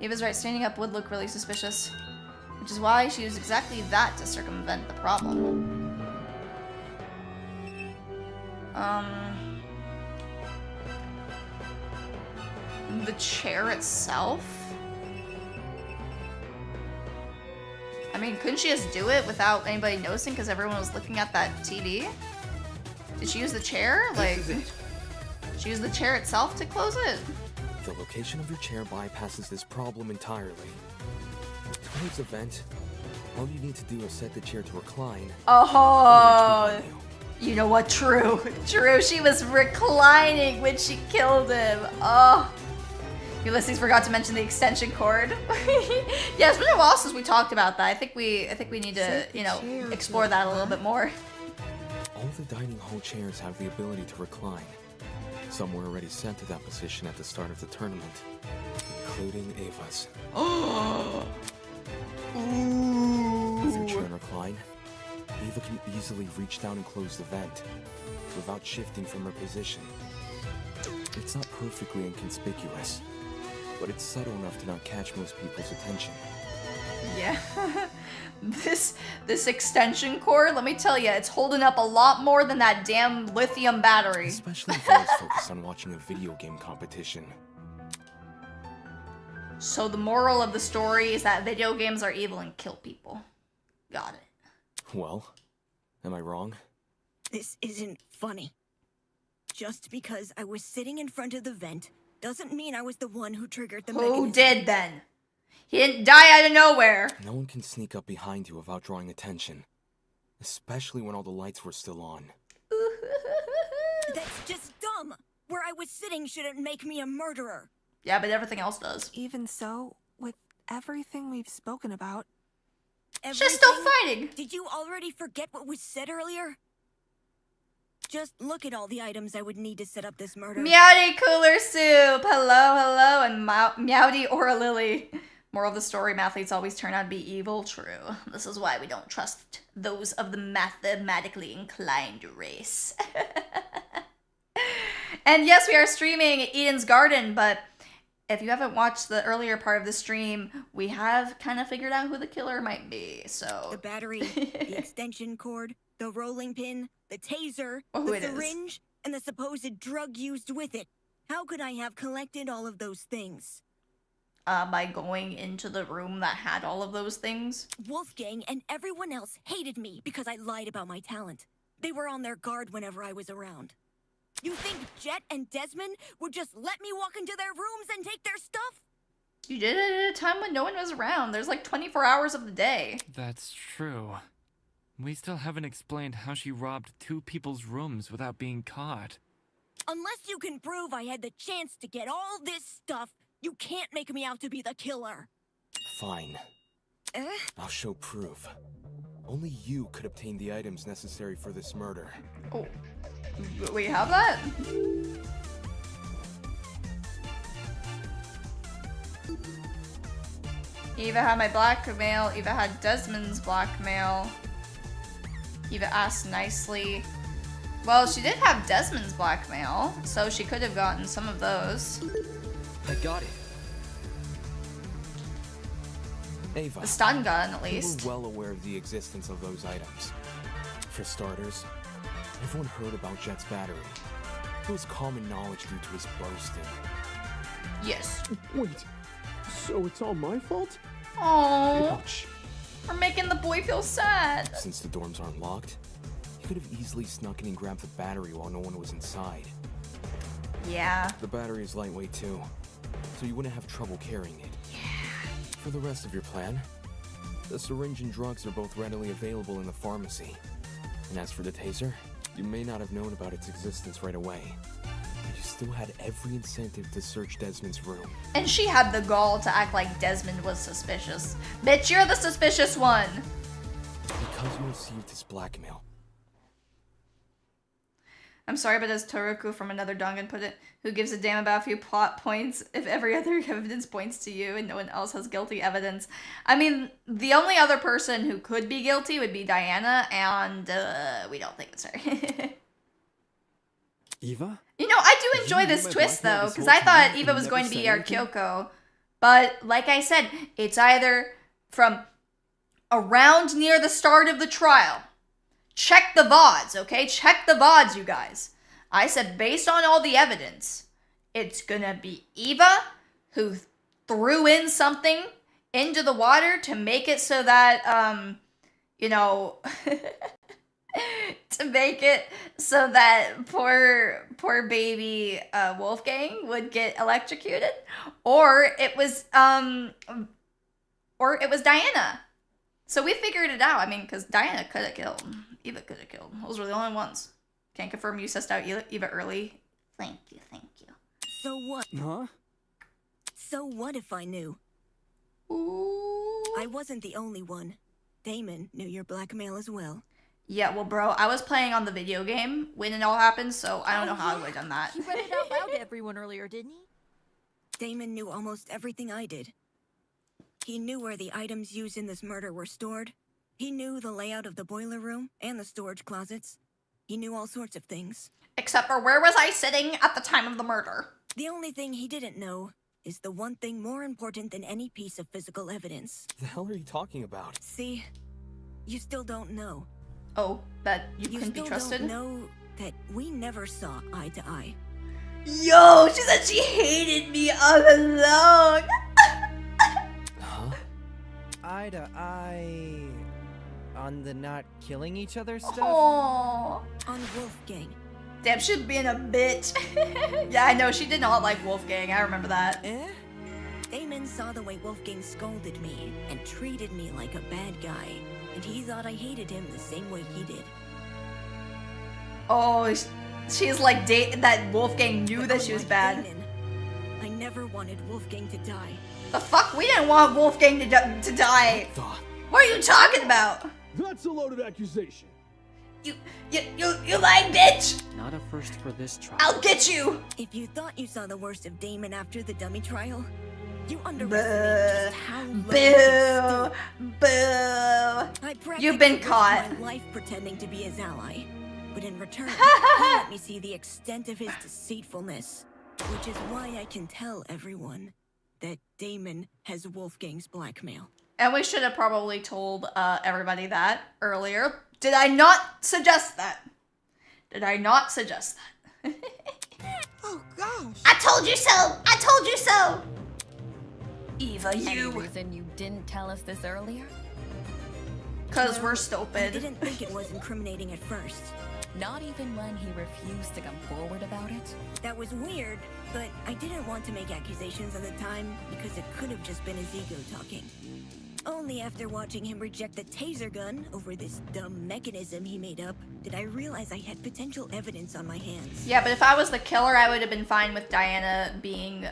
Eva's right, standing up would look really suspicious. Which is why she used exactly that to circumvent the problem. The chair itself? I mean, couldn't she just do it without anybody noticing because everyone was looking at that TV? Did she use the chair? Like, she used the chair itself to close it? The location of your chair bypasses this problem entirely. To close the vent, all you need to do is set the chair to recline. Oh, you know what? True. True. She was reclining when she killed him. Oh. Ulysses forgot to mention the extension cord. Yeah, it's been a while since we talked about that. I think we need to, you know, explore that a little bit more. All the dining hall chairs have the ability to recline. Some were already sent to that position at the start of the tournament, including Ava's. With her chair recline, Ava can easily reach down and close the vent without shifting from her position. It's not perfectly inconspicuous, but it's subtle enough to not catch most people's attention. Yeah. This extension cord, let me tell you, it's holding up a lot more than that damn lithium battery. Especially if those focused on watching a video game competition. So the moral of the story is that video games are evil and kill people. Got it. Well, am I wrong? This isn't funny. Just because I was sitting in front of the vent doesn't mean I was the one who triggered the Who mechanism. did then? He didn't die out of nowhere. No one can sneak up behind you without drawing attention. Especially when all the lights were still on. That's just dumb! Where I was sitting shouldn't make me a murderer. Yeah, but everything else does. Even so, with everything we've spoken about... She's still fighting! Did you already forget what was said earlier? Just look at all the items I would need to set up this murder. Meowdy Cooler Soup! Hello, and Meowdy or a Lily. Moral of the story, mathletes always turn out to be evil. True. This is why we don't trust those of the mathematically inclined race. And yes, we are streaming Eden's Garden, but if you haven't watched the earlier part of the stream, we have kind of figured out who the killer might be, so... The battery, the extension cord, the rolling pin, the taser, the syringe, and the supposed drug used with it. How could I have collected all of those things? By going into the room that had all of those things? Wolfgang and everyone else hated me because I lied about my talent. They were on their guard whenever I was around. You think Jet and Desmond would just let me walk into their rooms and take their stuff? You did it at a time when no one was around. There's like 24 hours of the day. That's true. We still haven't explained how she robbed 2 people's rooms without being caught. Unless you can prove I had the chance to get all this stuff, you can't make me out to be the killer. Fine. I'll show proof. Only you could obtain the items necessary for this murder. Oh. We have that? Eva had my blackmail. Eva had Desmond's blackmail. Eva asked nicely. Well, she did have Desmond's blackmail, so she could have gotten some of those. I got it. Ava, the stun gun, at least. You were well aware of the existence of those items. For starters, everyone heard about Jet's battery. It was common knowledge due to his boasting. Yes. Wait, so it's all my fault? Aww. Ouch. We're making the boy feel sad. Since the dorms aren't locked, you could have easily snuck in and grabbed the battery while no one was inside. Yeah. The battery is lightweight too, so you wouldn't have trouble carrying it. Yeah. For the rest of your plan, the syringe and drugs are both readily available in the pharmacy. And as for the taser, you may not have known about its existence right away, but you still had every incentive to search Desmond's room. And she had the gall to act like Desmond was suspicious. Bitch, you're the suspicious one. Because you received his blackmail. I'm sorry, but as Toruku from Another Dangan put it, who gives a damn about a few plot points if every other evidence points to you and no one else has guilty evidence? I mean, the only other person who could be guilty would be Diana, and we don't think it's her. Eva? You know, I do enjoy this twist, though, because I thought Eva was going to be our Kyoko. But, like I said, it's either from around near the start of the trial. Check the VODs, okay? Check the VODs, you guys. I said, based on all the evidence, it's gonna be Eva who threw in something into the water to make it so that, you know, to make it so that poor baby Wolfgang would get electrocuted, or it was Diana. So we figured it out. I mean, because Diana could have killed. Eva could have killed. Those were the only ones. Can't confirm you sussed out Eva early. Thank you. So what? Huh? So what if I knew? Ooh. I wasn't the only one. Damon knew your blackmail as well. Yeah, well, bro, I was playing on the video game when it all happened, so I don't know how I would have done that. He read it out loud to everyone earlier, didn't he? Damon knew almost everything I did. He knew where the items used in this murder were stored. He knew the layout of the boiler room and the storage closets. He knew all sorts of things. Except for where was I sitting at the time of the murder? The only thing he didn't know is the one thing more important than any piece of physical evidence. The hell are you talking about? See, you still don't know. Oh, that you couldn't be trusted? You still don't know that we never saw eye to eye. Yo, she said she hated me all along. Huh? Eye to eye on the not killing each other stuff? Aww. On Wolfgang. Damn, she's being a bitch. Yeah, I know, she did not like Wolfgang. I remember that. Damon saw the way Wolfgang scolded me and treated me like a bad guy, and he thought I hated him the same way he did. Oh, she's like that Wolfgang knew that she was bad. Damon, I never wanted Wolfgang to die. The fuck? We didn't want Wolfgang to die. What are you talking about? That's a loaded accusation. You lying bitch! Not a first for this trial. I'll get you! If you thought you saw the worst of Damon after the dummy trial, you underestimated just how low Boo! You've been caught. My life pretending to be his ally, but in return, he let me see the extent of his deceitfulness, which is why I can tell everyone that Damon has Wolfgang's blackmail. And we should have probably told everybody that earlier. Did I not suggest that? Did I not suggest that? Oh gosh. I told you so! I told you so! Eva, Any you... reason you didn't tell us this earlier? Cause we're I stupid. didn't think it was incriminating at first. Not even when he refused to come forward about it? That was weird, but I didn't want to make accusations at the time because it could have just been his ego talking. Only after watching him reject the taser gun over this dumb mechanism he made up did I realize I had potential evidence on my hands. Yeah, but if I was the killer, I would have been fine with Diana being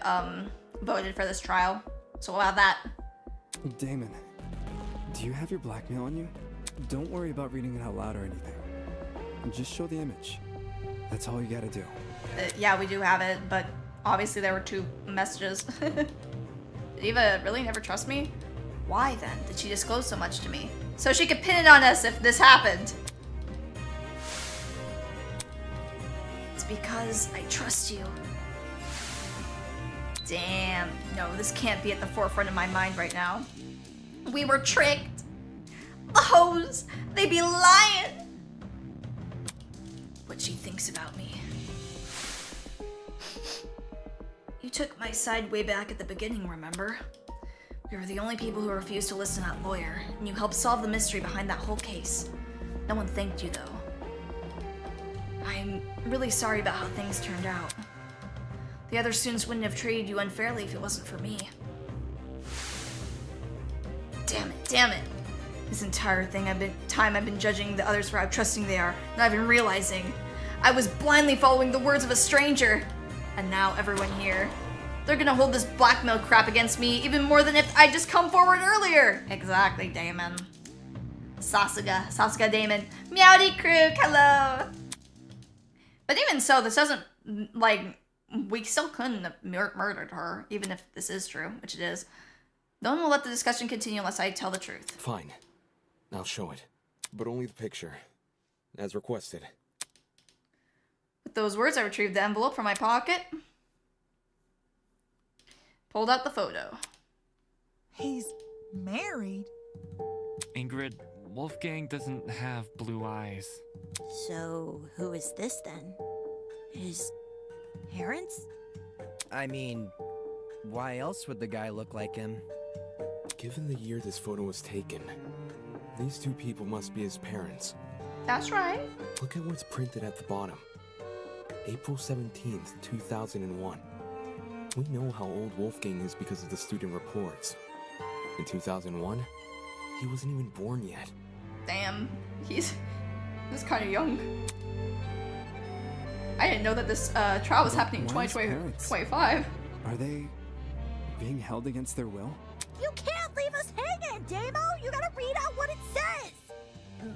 voted for this trial. So about that. Damon, do you have your blackmail on you? Don't worry about reading it out loud or anything. Just show the image. That's all you gotta do. Yeah, we do have it, but obviously there were 2 messages. Did Eva really never trust me? Why then did she disclose so much to me? So she could pin it on us if this happened. It's because I trust you. Damn, no, this can't be at the forefront of my mind right now. We were tricked. The hoes, they be lying. What she thinks about me. You took my side way back at the beginning, remember? We were the only people who refused to listen to that lawyer, and you helped solve the mystery behind that whole case. No one thanked you, though. I'm really sorry about how things turned out. The other students wouldn't have treated you unfairly if it wasn't for me. Damn it. This entire thing I've been judging the others for how trusting they are, not even realizing. I was blindly following the words of a stranger. And now everyone here, they're gonna hold this blackmail crap against me even more than if I just come forward earlier. Exactly, Damon. Sasuga Damon. Meowdy crew, hello. But even so, this doesn't, like, we still couldn't have murdered her, even if this is true, which it is. No one will let the discussion continue unless I tell the truth. Fine. I'll show it. But only the picture. As requested. With those words, I retrieved the envelope from my pocket. Pulled out the photo. He's married? Ingrid, Wolfgang doesn't have blue eyes. So, who is this then? His parents? I mean, why else would the guy look like him? Given the year this photo was taken, these 2 people must be his parents. That's right. Look at what's printed at the bottom. April 17th, 2001. We know how old Wolfgang is because of the student reports. In 2001, he wasn't even born yet. Damn, he's kind of young. I didn't know that this trial was happening in 2025. Are they being held against their will? You can't leave us hanging, Damo! You gotta read out what it says!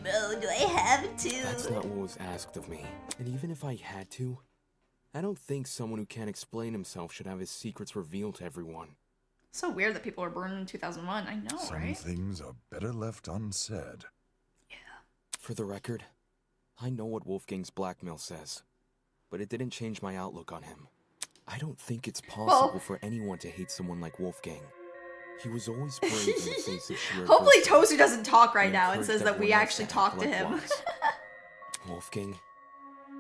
No, do I have to? That's not what was asked of me. And even if I had to, I don't think someone who can't explain himself should have his secrets revealed to everyone. So weird that people were born in 2001. I know, right? Some things are better left unsaid. For the record, I know what Wolfgang's blackmail says, but it didn't change my outlook on him. I don't think it's possible for anyone to hate someone like Wolfgang. He was always brave in the face of sheer Hopefully adversity. Tozu doesn't talk right now and encouraged says that we everyone else actually to talked act to him. likewise. Wolfgang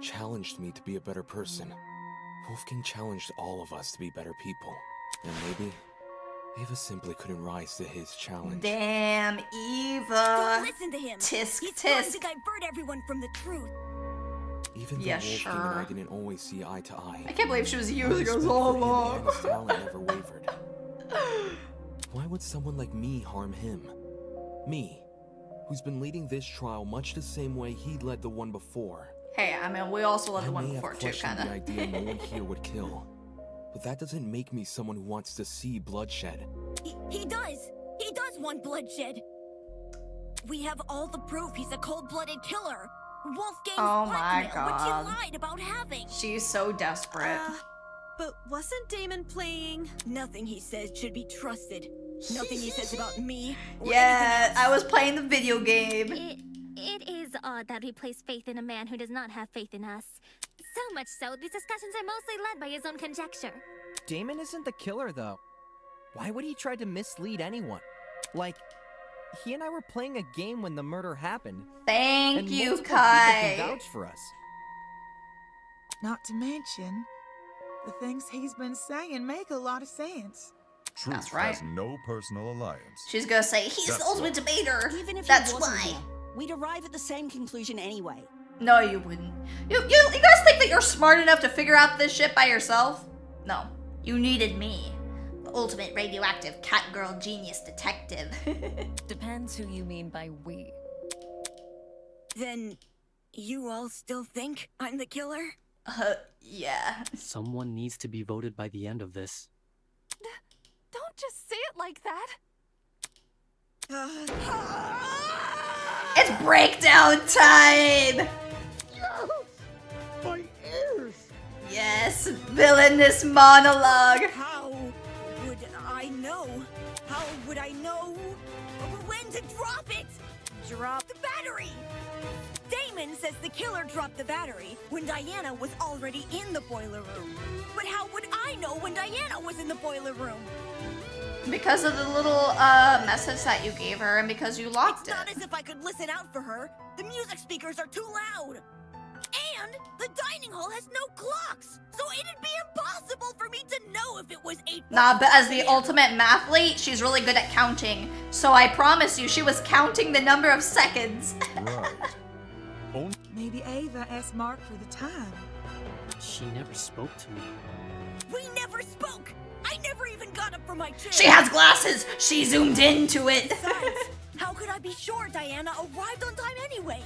challenged me to be a better person. Wolfgang challenged all of us to be better people. And maybe Eva simply couldn't rise to his challenge. Damn, Eva. Don't listen to him. Tisk, He's trying tisk. to divert everyone from the truth. Even though Yeah, Wolfgang and I sure. didn't always see eye to eye. I can't believe she was my using us respect all for him along. and his talent never wavered. Why would someone like me harm him? Me, who's been leading this trial much the same way he led the one before. Hey, I mean, we also led the I one may before have too, questioned kinda. the idea no one here would kill, but that doesn't make me someone who wants to see bloodshed. He does! He does want bloodshed! We have all the proof he's a cold-blooded killer! Wolfgang's Oh my blackmail, which God. he lied about having! She's so desperate. But wasn't Damon playing? Nothing he says should be trusted. Nothing he says about me. Or Yeah, I was playing the video game. It is odd that we place faith in a man who does not have faith in us. So much so, these discussions are mostly led by his own conjecture. Damon isn't the killer, though. Why would he try to mislead anyone? Like, he and I were playing a game when the murder happened. Thank and you, multiple Kai. people can vouch for us. Not to mention, the things he's been saying make a lot of sense. Truth That's right. has no personal alliance. She's gonna say, he's That's the ultimate why. debater. Even if That's he wasn't why. here, we'd arrive at the same conclusion anyway. No, you wouldn't. You guys think that you're smart enough to figure out this shit by yourself? No. You needed me. The ultimate radioactive cat girl genius detective. Depends who you mean by we. Then, you all still think I'm the killer? Yeah. Someone needs to be voted by the end of this. Don't just say it like that. It's breakdown time! My ears! Yes, villainous monologue. How would I know? How would I know when to drop it? Drop the battery! Damon says the killer dropped the battery when Diana was already in the boiler room. But how would I know when Diana was in the boiler room? Because of the little message that you gave her and because you locked It's it. not as if I could listen out for her. The music speakers are too loud. And the dining hall has no clocks, so it'd be impossible for me to know if it was 8. Nah, but as the ultimate mathlete, she's really good at counting. So I promise you, she was counting the number of seconds. Right. Maybe Ava asked Mark for the time. She never spoke to me. We never spoke. I never even got up from my chair. She has glasses. She zoomed into it. Besides, how could I be sure Diana arrived on time anyway?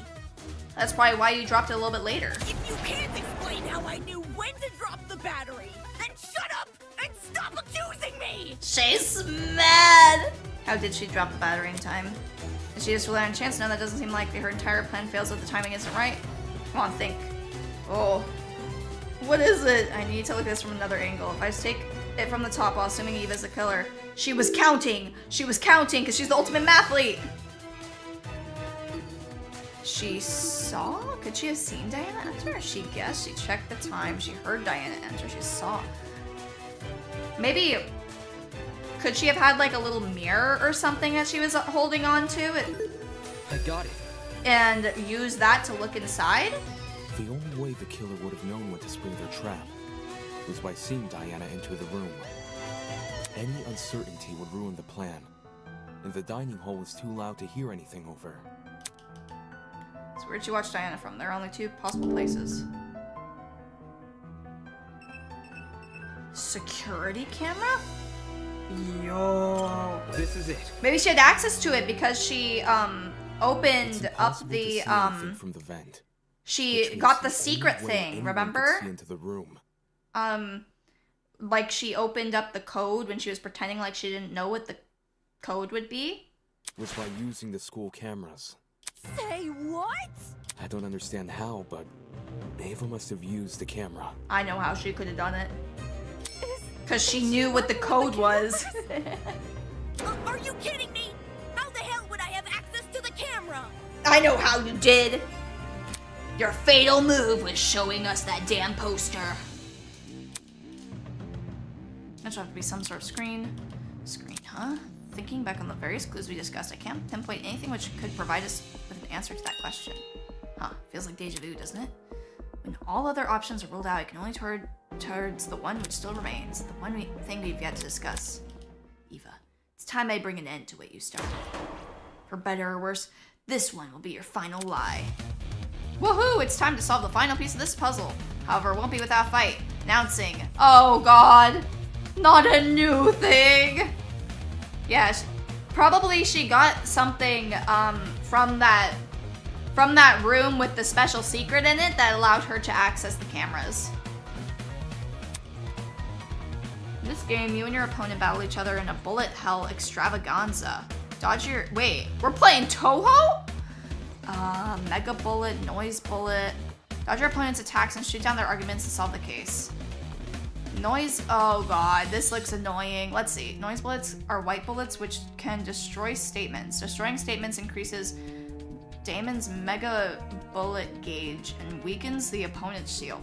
That's probably why you dropped it a little bit later. If you can't explain how I knew when to drop the battery, then shut up and stop accusing me! She's mad. How did she drop the battery in time? Did she just rely on chance? No, that doesn't seem likely. Her entire plan fails if the timing isn't right. Come on, think. Oh. What is it? I need to look at this from another angle. If I just take it from the top while assuming Eva's the killer. She was counting. She was counting because she's the ultimate mathlete. She saw? Could she have seen Diana enter? She guessed. She checked the time. She heard Diana enter. She saw. Maybe... Could she have had like a little mirror or something that she was holding on to I got it. and use that to look inside? The only way the killer would have known when to spring their trap was by seeing Diana enter the room. Any uncertainty would ruin the plan, and the dining hall was too loud to hear anything over. So where'd you watch Diana from? There are only two possible places. Security camera? Yo. This is it. Maybe she had access to it because she opened up Impossible to the see anything from the vent. she which got the means the only secret way thing, anyone could remember? see into the room. Like she opened up the code when she was pretending like she didn't know what the code would be. Was by using the school cameras. Say what? I don't understand how, but Ava must have used the camera. I know how she could have done it. Because she knew what the code was. Are you kidding me? How the hell would I have access to the camera? I know how you did. Your fatal move was showing us that damn poster. That should have to be some sort of screen. Screen, huh? Thinking back on the various clues we discussed, I can't pinpoint anything which could provide us with an answer to that question. Huh, feels like deja vu, doesn't it? When all other options are ruled out, I can only turn towards the one which still remains, the one thing we've yet to discuss. Eva, it's time I bring an end to what you started. For better or worse, this one will be your final lie. Woohoo! It's time to solve the final piece of this puzzle. However, it won't be without a fight. Announcing. Oh god. Not a new thing. Yeah, probably she got something from that room with the special secret in it that allowed her to access the cameras. In this game, you and your opponent battle each other in a bullet hell extravaganza. Dodge your... Wait, we're playing Toho? Mega bullet, noise bullet. Dodge your opponent's attacks and shoot down their arguments to solve the case. Noise... Oh god, this looks annoying. Let's see. Noise bullets are white bullets which can destroy statements. Destroying statements increases Damon's mega bullet gauge and weakens the opponent's shield.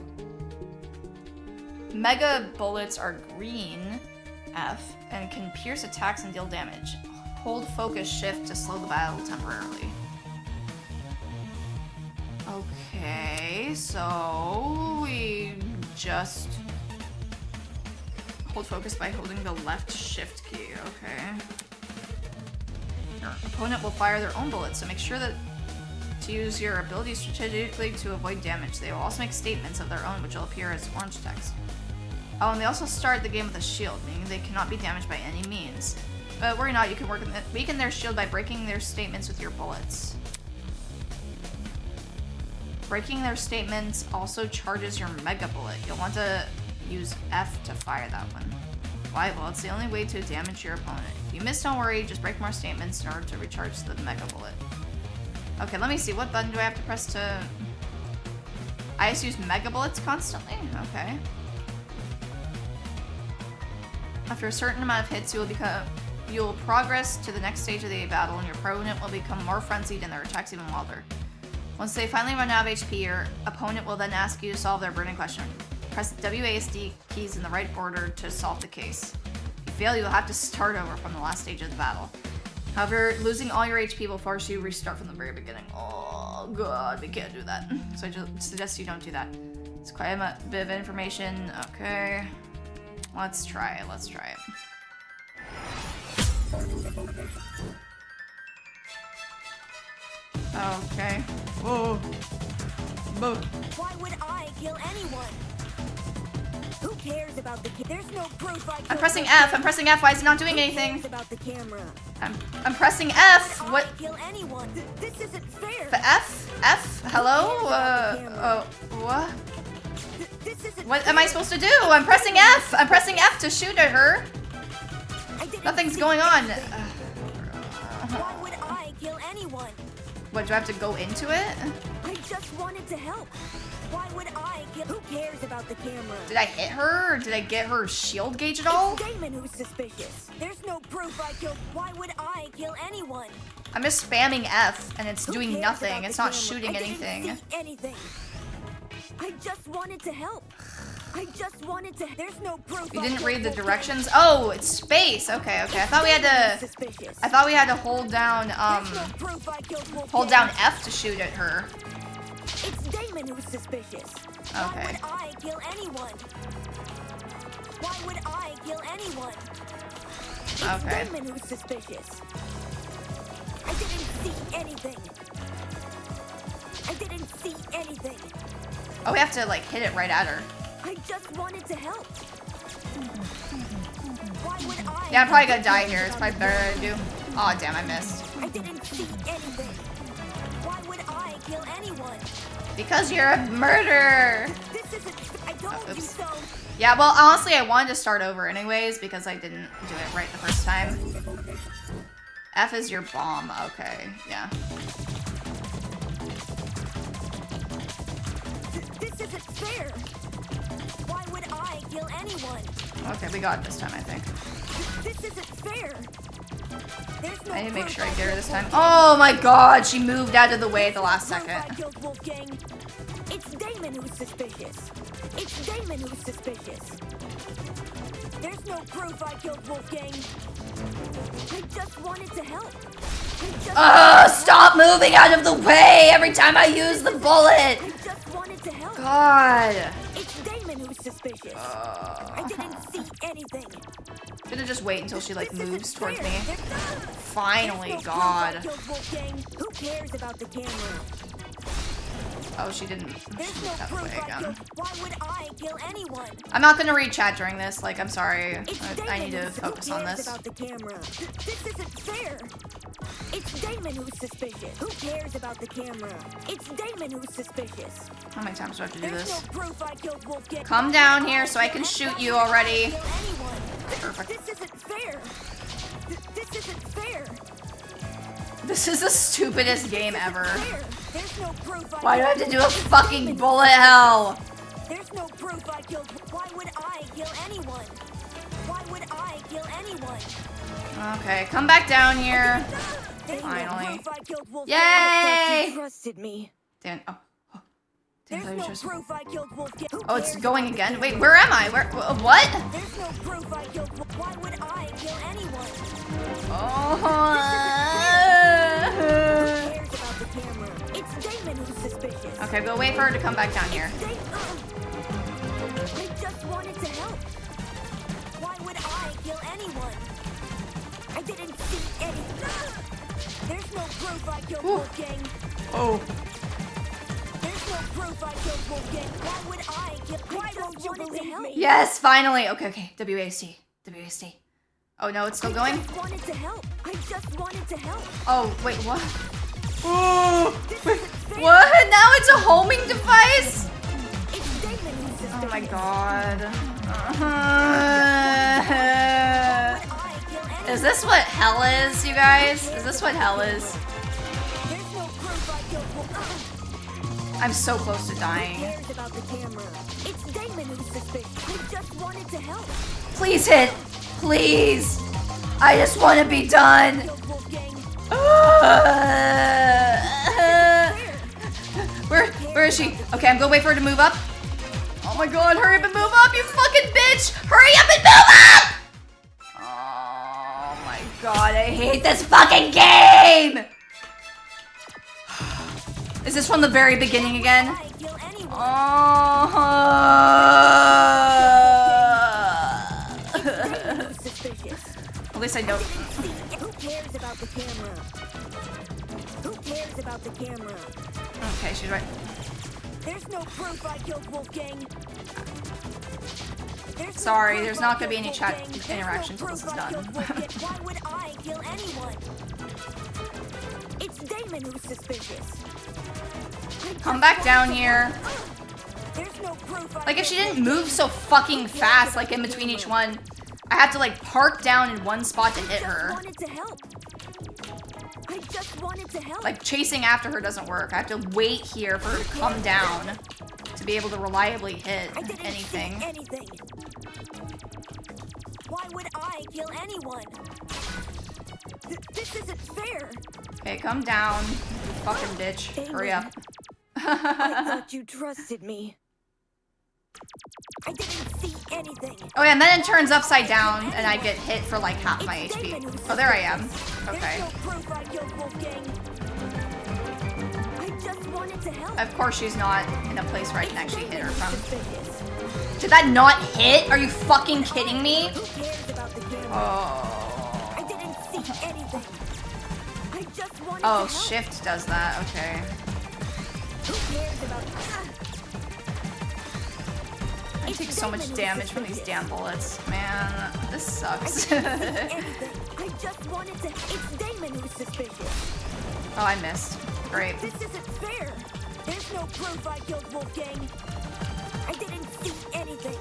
Mega bullets are green, F, and can pierce attacks and deal damage. Hold focus shift to slow the battle temporarily. Okay, so we just hold focus by holding the left shift key, okay. Your opponent will fire their own bullets, so make sure that to use your ability strategically to avoid damage. They will also make statements of their own which will appear as orange text. Oh, and they also start the game with a shield, meaning they cannot be damaged by any means. But worry not, you can weaken their shield by breaking their statements with your bullets. Breaking their statements also charges your mega bullet. You'll want to use F to fire that one. Why? Well, it's the only way to damage your opponent. If you miss, don't worry, just break more statements in order to recharge the mega bullet. Okay, let me see. What button do I have to press to... I just use mega bullets constantly? Okay. After a certain amount of hits, you will progress to the next stage of the battle, and your opponent will become more frenzied and their attacks even wilder. Once they finally run out of HP, your opponent will then ask you to solve their burning question. Press WASD keys in the right order to solve the case. If you fail, you'll have to start over from the last stage of the battle. However, losing all your HP will force you to restart from the very beginning. Oh god, we can't do that. So I just suggest you don't do that. It's quite a bit of information. Okay. Let's try it. Let's try it. Okay. Whoa. Whoa. Why would I kill anyone? Who cares about the There's no proof I I'm pressing F. I'm pressing F. Why is it not doing anything? About the camera. I'm pressing F. What? Kill anyone. This isn't fair. The F? F? Hello? What? What am I supposed to do? I'm pressing F. I'm pressing F to shoot at her. Nothing's going on. Why would I kill anyone? What, do I have to go into it? I just wanted to help. Why would I kill? Who cares about the camera? Did I hit her? Or did I get her shield gauge at all? It's Damon who's suspicious. There's no proof I killed. Why would I kill anyone? I'm just spamming F and it's Who doing cares nothing. about It's the not camera? shooting I didn't anything. see anything. I just wanted to help. I just wanted to. There's no proof. You didn't read the directions? Oh, it's space. Okay, okay. I thought we had to hold down hold down F to shoot at her. It's Damon who's suspicious. Okay. Why would I kill anyone? Why would I kill anyone? It's Okay. Damon who's suspicious. I didn't see anything. I didn't see anything. Oh, we have to like hit it right at her. I just wanted to help. Why would I? Yeah, I'm probably gonna die here. It's probably better to do. Oh damn, I missed. I didn't see anything. Why would I kill anyone? Because you're a murderer. This isn't. I told you so. Yeah, well, honestly, I wanted to start over anyways because I didn't do it right the first time. F is your bomb. Okay, yeah. This isn't fair. Why would I kill anyone? Okay, we got it this time, I think. This isn't fair. There's no I need to make proof sure I I get her killed this time. Wolfgang. Oh my god, she moved out of the way at the last Proof second. I killed Wolfgang. It's Damon who's suspicious. It's Damon who's suspicious. There's no proof I killed Wolfgang. I just wanted to help. Stop moving out of the way every time I use the bullet. I just wanted to help. God. It's Damon who's suspicious. I didn't see anything. I'm gonna just wait until she like moves towards me. There's Finally, no proof God. I killed Wolfgang. Who cares about the camera? Oh, she didn't. There's no That way proof I again. killed. Why would I kill anyone? I'm not gonna read chat during this. Like, I'm sorry. I need to Damon focus who on cares this. about the camera? This isn't fair. It's Damon who's suspicious. Who cares about the camera? It's Damon who's suspicious. How many times do I have to do There's this? no proof I killed Wolfgang. Come down here so I can shoot you already. Kill anyone. Perfect. This isn't fair. This isn't fair. This is the stupidest game ever. There's no proof I Why do I have killed to do a Wolfgang. fucking bullet hell? There's no proof I killed. Why would I kill anyone? Why would I kill anyone? Okay, come back down here. There's no Finally. proof I killed Wolfgang. Yay! I thought you trusted me. Damn. Oh. Damn, There's I no just- proof I killed Wolfgang. Who Oh, it's cares going about the again? Wait, camera? where am I? Where? What? There's no proof I killed. Why would I kill anyone? Who cares about the camera? It's Damon who's suspicious. Okay, we'll wait for her to come back down here. I just wanted to help. Why would I kill anyone? I didn't see any. There's no proof I killed Wolfgang. Oh. There's no proof I killed Wolfgang. Why would I kill? Why don't you believe me? Yes, finally. Okay, okay. WASD. WASD. Oh no, it's still going? I just wanted to help. I just wanted to help. Oh, wait, what? Oh, wait, what? Now it's a homing device? It's Damon who's suspicious. Oh my god. Is this what hell is, you guys? Is this what hell is? There's no proof I killed Wolfgang. I'm so close to Who dying. cares about the camera? It's Damon who's suspicious. I just wanted to help. Please hit. Please. I just want to be done. Where is she? Okay, I'm gonna wait for her to move up. Oh my god, hurry up and move up, you fucking bitch! Hurry up and move up! Oh my god, I hate this fucking game! Is this from the very beginning again? At least I know. Who cares about the camera? Who cares about the camera? Okay, she's right. There's no proof I killed Wolfgang. Sorry, there's not gonna be any chat interaction until this is done. Why would I kill anyone? It's Damon who's suspicious. Come back down here. There's no proof I Like, if she didn't move so fucking fast, like in between each one, I have to like park down in one spot to hit her. wanted to help. I just wanted to help. Like, chasing after her doesn't work. I have to wait here for her to come down to be able to reliably hit anything. Anything. Why would I kill anyone? This isn't fair. Okay, come down, you fucking bitch. Hurry up. I thought you trusted me. I didn't see anything. Oh yeah, and then it turns upside down and I get hit for like half my HP. Oh, there I am. Okay. There's no proof I killed Wolfgang. I just wanted to help. Of course she's not in a place where I can actually hit her from. Did that not hit? Are you fucking kidding me? Who cares about the camera? Oh. I didn't see anything. I just wanted Oh, to help. shift does that. Okay. Who cares about I take so much damage from these damn bullets. Man, this sucks. I just wanted to. It's Damon who's suspicious. Oh, I missed. Great. This isn't fair. There's no proof I killed Wolfgang. I didn't see anything.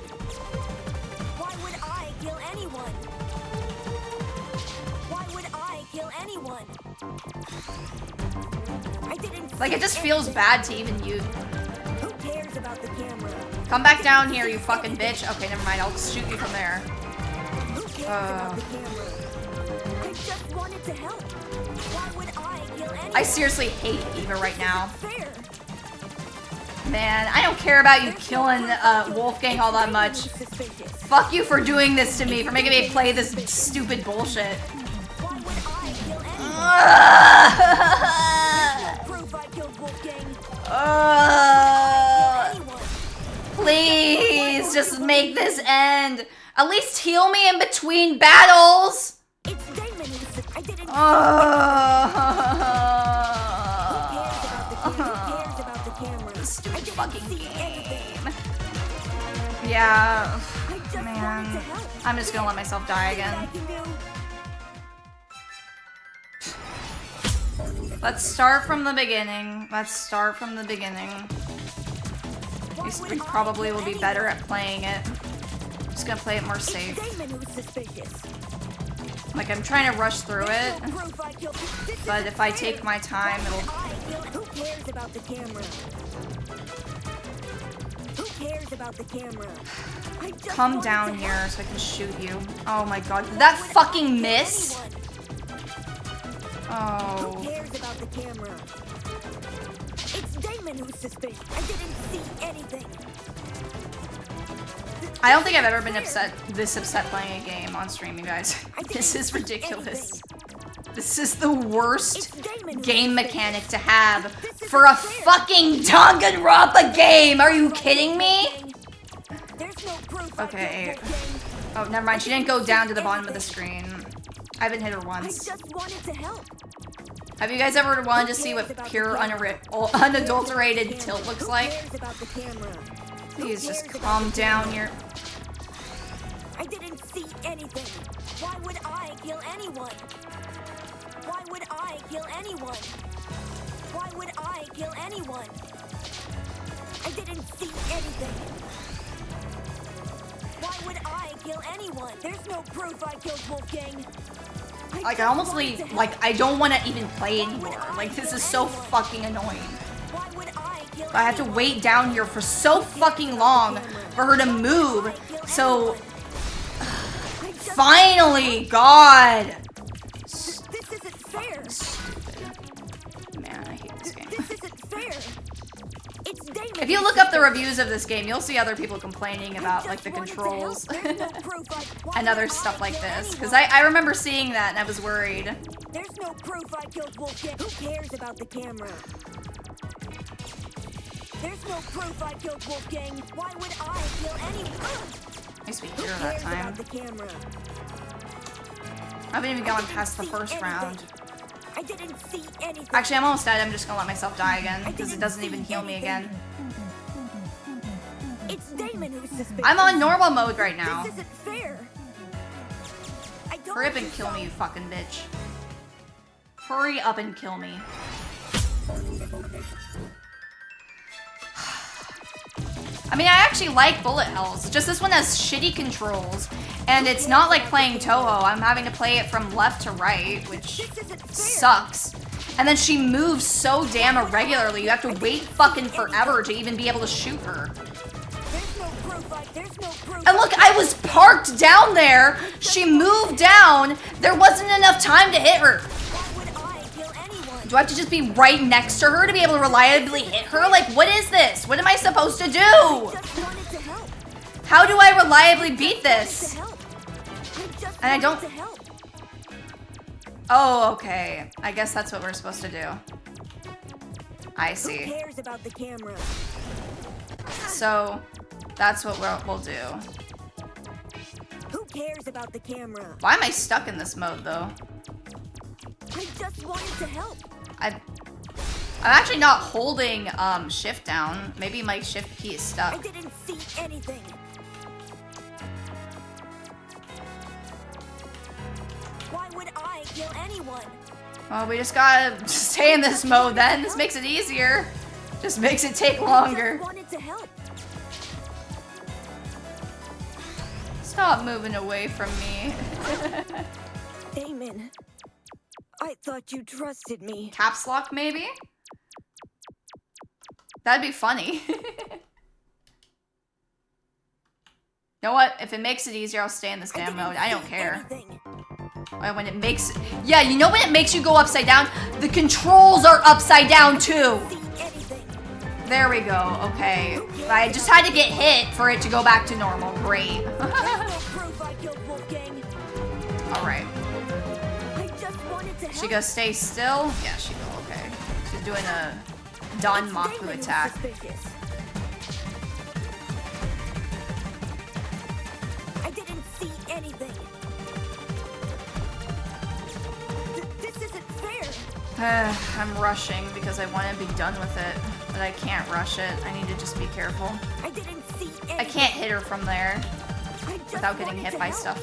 Why would I kill anyone? Why would I kill anyone? I didn't. Like, it just feels bad to even use. Who cares about the camera? Come back down here, you fucking bitch. Okay, never mind. I'll shoot you from there. Who cares about the camera? I just wanted to help. Why would I kill anyone? I seriously hate Eva right now. Fair. Man, I don't care about you killing Wolfgang all that much. Fuck you for doing this to me, for making me play this stupid bullshit. Why would I kill anyone? Proof I killed Wolfgang. Please, just make this end. At least heal me in between battles. It's Damon who's I didn't. fucking game. Yeah, man. I'm just gonna let myself die again. Let's start from the beginning. Let's start from the beginning. We probably will be better at playing it. I'm just gonna play it more safe. Like, I'm trying to rush through it, but if I take my time, it'll... Who cares about the camera? Who cares about the camera? Come down here so I can shoot you. Oh my god, did that fucking miss? Oh. Who cares about the camera? It's Damon who's suspicious. I didn't see anything. I don't think I've ever been this upset playing a game on stream, you guys. This is ridiculous. This is the worst game mechanic to have for a fucking Danganronpa game. Are you kidding me? Okay. Oh, never mind. She didn't go down to the bottom of the screen. I haven't hit her once. Have you guys ever wanted to see what pure unadulterated tilt looks like? Please just calm down your... I didn't see anything. Why would I kill anyone? Why would I kill anyone? Why would I kill anyone? I didn't see anything. Why would I kill anyone? There's no proof I killed Wolfgang. Like, I almost like I don't want to even play anymore. Like, this is so fucking annoying. I have to wait down here for so fucking long for her to move. So, finally, God. This isn't fair. Man, I hate this game. This isn't fair. It's Damon. If you look up the reviews of this game, you'll see other people complaining about like the controls and other stuff like this. Because I remember seeing that and I was worried. There's no proof I killed Wolfgang. Who cares about the camera? There's no proof I killed Wolfgang. Why would I kill anyone? Nice we hear that time. The camera? I haven't even gone past the first round. I didn't see anything. Actually, I'm almost dead. I'm just gonna let myself die again because it doesn't even heal me again. It's Damon who's suspicious. I'm on normal mode right now. This isn't fair. Hurry up and kill me, you fucking bitch. Hurry up and kill me. I mean, I actually like bullet hells. It's just this one has shitty controls. And it's not like playing Toho. I'm having to play it from left to right, which sucks. And then she moves so damn irregularly. You have to wait fucking forever to even be able to shoot her. And look, I was parked down there. She moved down. There wasn't enough time to hit her. Do I have to just be right next to her to be able to reliably hit her? Like, what is this? What am I supposed to do? How do I reliably beat this? And I don't... Oh, okay. I guess that's what we're supposed to do. I see. Who cares about the camera? So, that's what we'll do. Who cares about the camera? Why am I stuck in this mode, though? I just wanted to help. I'm actually not holding shift down. Maybe my shift key is stuck. I didn't see anything. Why would I kill anyone? Well, we just gotta stay in this mode then. This makes it easier. Just makes it take longer. I just wanted to help. Stop moving away from me. Damon, I thought you trusted me. Caps lock, maybe? That'd be funny. You know what? If it makes it easier, I'll stay in this damn mode. I don't care. When it makes... Yeah, you know when it makes you go upside down? The controls are upside down, too. There we go. Okay. I just had to get hit for it to go back to normal. Great. Alright. She gonna stay still? Yeah, she will. Okay. She's doing a Don Maku attack. I didn't see anything. This isn't fair. I'm rushing because I want to be done with it, but I can't rush it. I need to just be careful. I can't hit her from there without getting hit by stuff.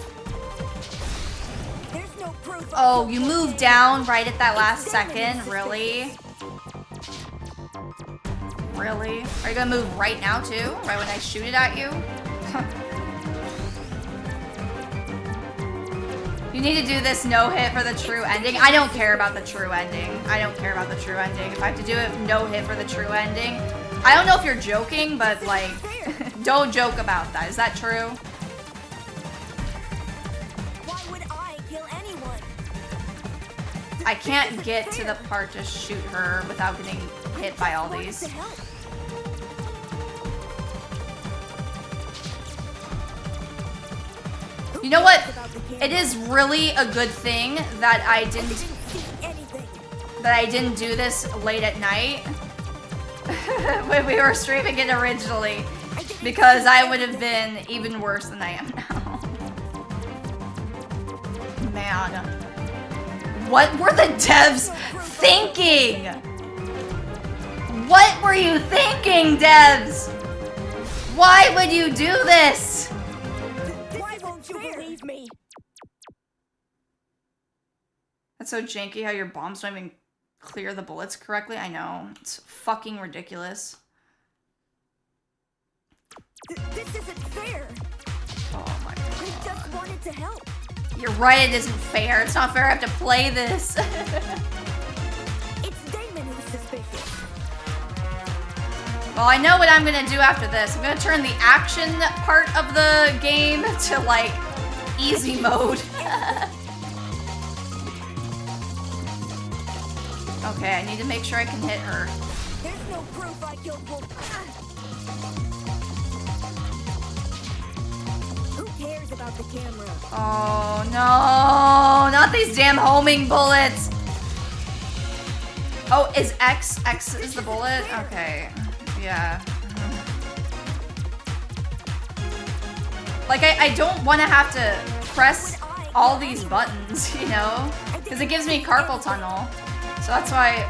Oh, you moved down right at that last second? Really? Really? Are you gonna move right now too? Right when I shoot it at you? You need to do this no hit for the true ending. I don't care about the true ending. I don't care about the true ending. If I have to do it no hit for the true ending. I don't know if you're joking, but like, don't joke about that. Is that true? Why would I kill anyone? I can't get to the part to shoot her without getting hit by all these. You know what? It is really a good thing that I didn't do this late at night when we were streaming it originally, because I would have been even worse than I am now. Man, what were the devs thinking? What were you thinking, devs? Why would you do this? Why won't you believe me? That's so janky how your bombs don't even clear the bullets correctly. I know. It's fucking ridiculous. This isn't fair. Oh my god. I just wanted to help. You're right, it isn't fair. It's not fair I have to play this. It's Damon who's suspicious. Well, I know what I'm gonna do after this. I'm gonna turn the action part of the game to, like, easy mode. Okay, I need to make sure I can hit her. There's no proof I killed Wolf. Who cares about the camera? Oh no, not these damn homing bullets. Oh, is X is the bullet? Okay, yeah. Like, I don't want to have to press all these buttons, you know? Because it gives me carpal tunnel. So that's why...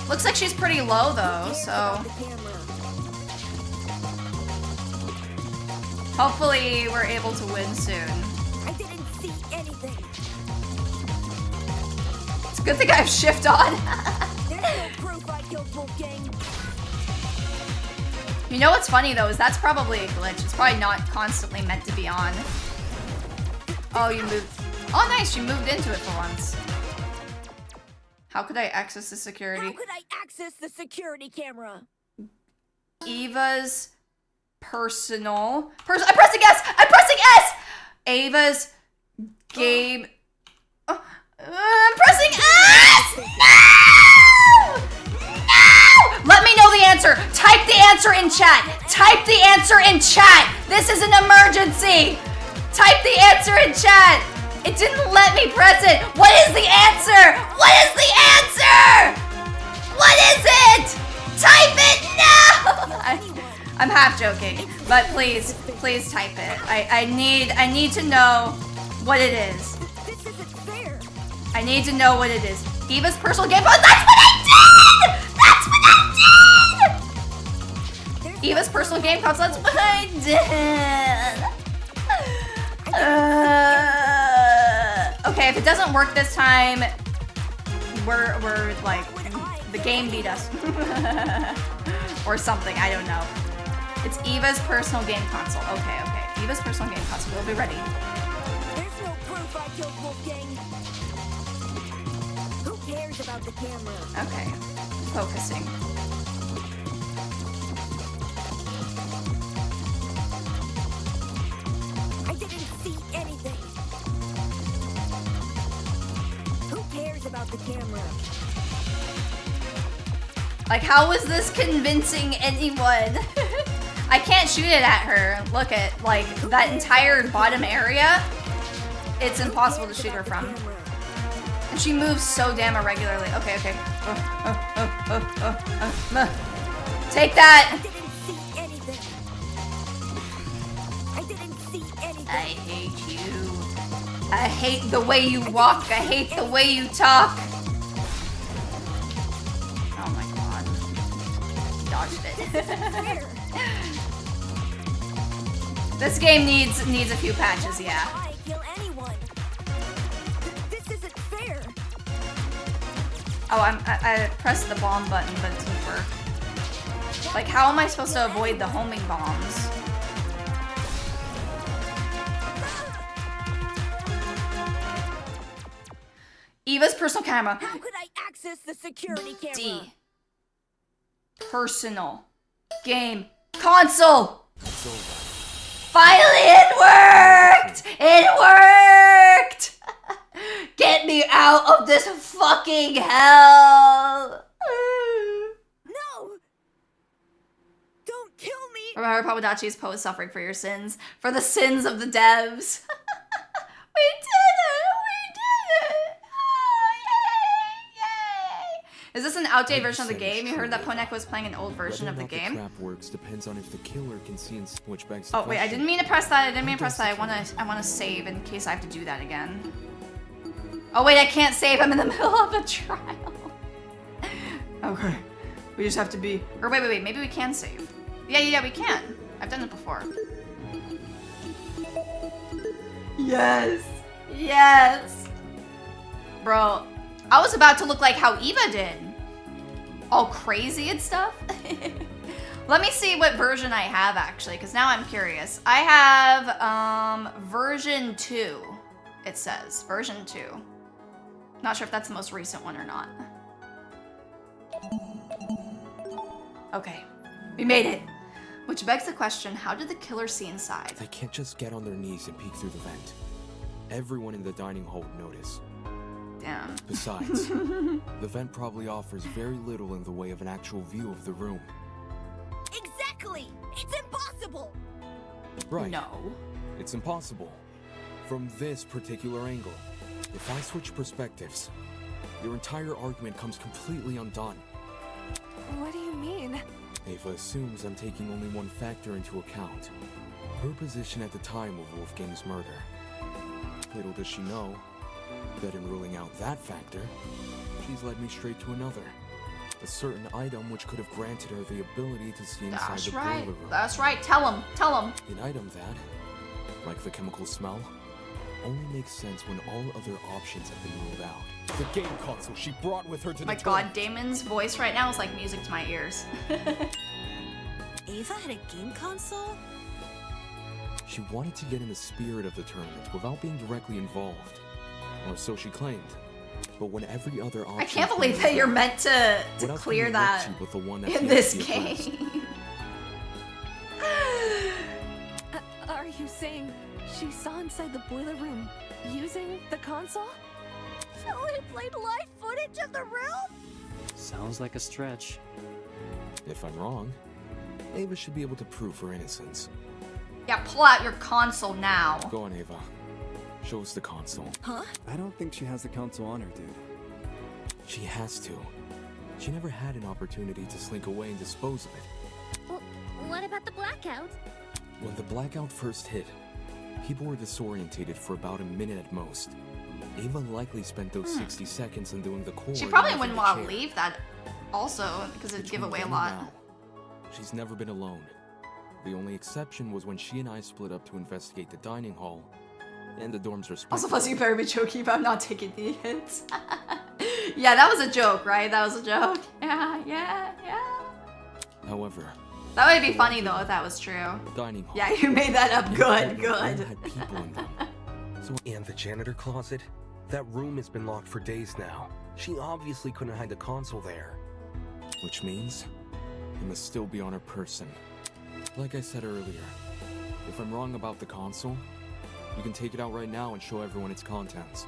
Looks like she's pretty low though, so... Hopefully we're able to win soon. I didn't see anything. It's a good thing I have shift on. There's no proof I killed Wolfgang. You know what's funny though, is that's probably a glitch. It's probably not constantly meant to be on. Oh, you moved. Oh, nice, you moved into it for once. How could I access the security? How could I access the security camera? Eva's personal... I'm pressing S! I'm pressing S! Ava's game... Oh, I'm pressing S! No! No! Let me know the answer. Type the answer in chat. Type the answer in chat. This is an emergency. Type the answer in chat. It didn't let me press it. What is the answer? What is the answer? What is it? Type it now. I'm half joking, but please type it. I need to know what it is. This isn't fair. I need to know what it is. Eva's personal game. Oh, that's what I did! That's what I did! Eva's personal game console. That's what I did. Okay, if it doesn't work this time, we're like, the game beat us. Or something, I don't know. It's Eva's personal game console. Okay. Eva's personal game console. We'll be ready. There's no proof I killed Wolfgang. Who cares about the camera? Okay. Focusing. I didn't see anything. Who cares about the camera? Like, how was this convincing anyone? I can't shoot it at her. Look at, like, that entire bottom area. It's impossible to shoot her from. And she moves so damn irregularly. Okay. Take that! I didn't see anything. I hate you. I hate the way you walk. I hate the way you talk. Oh my god. Dodged it. This game needs a few patches, yeah. Kill anyone. This isn't fair. Oh, I pressed the bomb button, but it didn't work. Like, how am I supposed to avoid the homing bombs? Eva's personal camera. How could I access the security camera? D. Personal game console. Finally, it worked! It worked! Get me out of this fucking hell! No! Don't kill me! Remember Papadacci's post suffering for your sins, for the sins of the devs. We did it! We did it! Oh, yay! Yay! Is this an outdated version of the game? You heard that Poneko was playing an old version of the game. The trap works depends on if the killer can see and which begs Oh wait, I didn't mean to press that. I didn't mean to press that. I wanna save in case I have to do that again. Oh wait, I can't save. I'm in the middle of a trial. Okay, we just have to be. Or wait. Maybe we can save. Yeah, we can. I've done it before. Yes. Bro, I was about to look like how Eva did. All crazy and stuff. Let me see what version I have actually, because now I'm curious. I have version 2. It says version 2. Not sure if that's the most recent one or not. Okay, we made it. Which begs the question, how did the killer see inside? They can't just get on their knees and peek through the vent. Everyone in the dining hall would notice. Damn. Besides, the vent probably offers very little in the way of an actual view of the room. Exactly! It's impossible! Right. No. It's impossible. From this particular angle. If I switch perspectives, your entire argument comes completely undone. What do you mean? Ava assumes I'm taking only one factor into account. Her position at the time of Wolfgang's murder. Little does she know that in ruling out that factor, she's led me straight to another. A certain item which could have granted her the ability to see inside the boiler room. That's right. Tell him. An item that, like the chemical smell, only makes sense when all other options have been ruled out. The game console she brought with her to the my god, Damon's voice right now is like music to my ears. Ava had a game console? She wanted to get in the spirit of the tournament without being directly involved. Or so she claimed. But when every other option... I can't believe that you're meant to clear that in this game. Are you saying she saw inside the boiler room using the console? So it played live footage of the room? Sounds like a stretch. If I'm wrong, Ava should be able to prove her innocence. Yeah, pull out your console now. Go on, Ava. Show us the console. Huh? I don't think she has the console on her, dude. She has to. She never had an opportunity to slink away and dispose of it. Well, what about the blackout? When the blackout first hit, people were disorientated for about a minute at most. Ava likely spent those 60 seconds undoing the cord. She probably wouldn't want to leave that also, because it'd give away a lot. Now, she's never been alone. The only exception was when she and I split up to investigate the dining hall and the dorms respectively. Also, plus you better be joking about not taking the hits. Yeah, that was a joke, right? That was a joke. Yeah. However, that would be funny though if that was true. Dining hall. Yeah, you made that up. Good. Had people in them. And the janitor closet? That room has been locked for days now. She obviously couldn't hide the console there. Which means it must still be on her person. Like I said earlier, if I'm wrong about the console, you can take it out right now and show everyone its contents.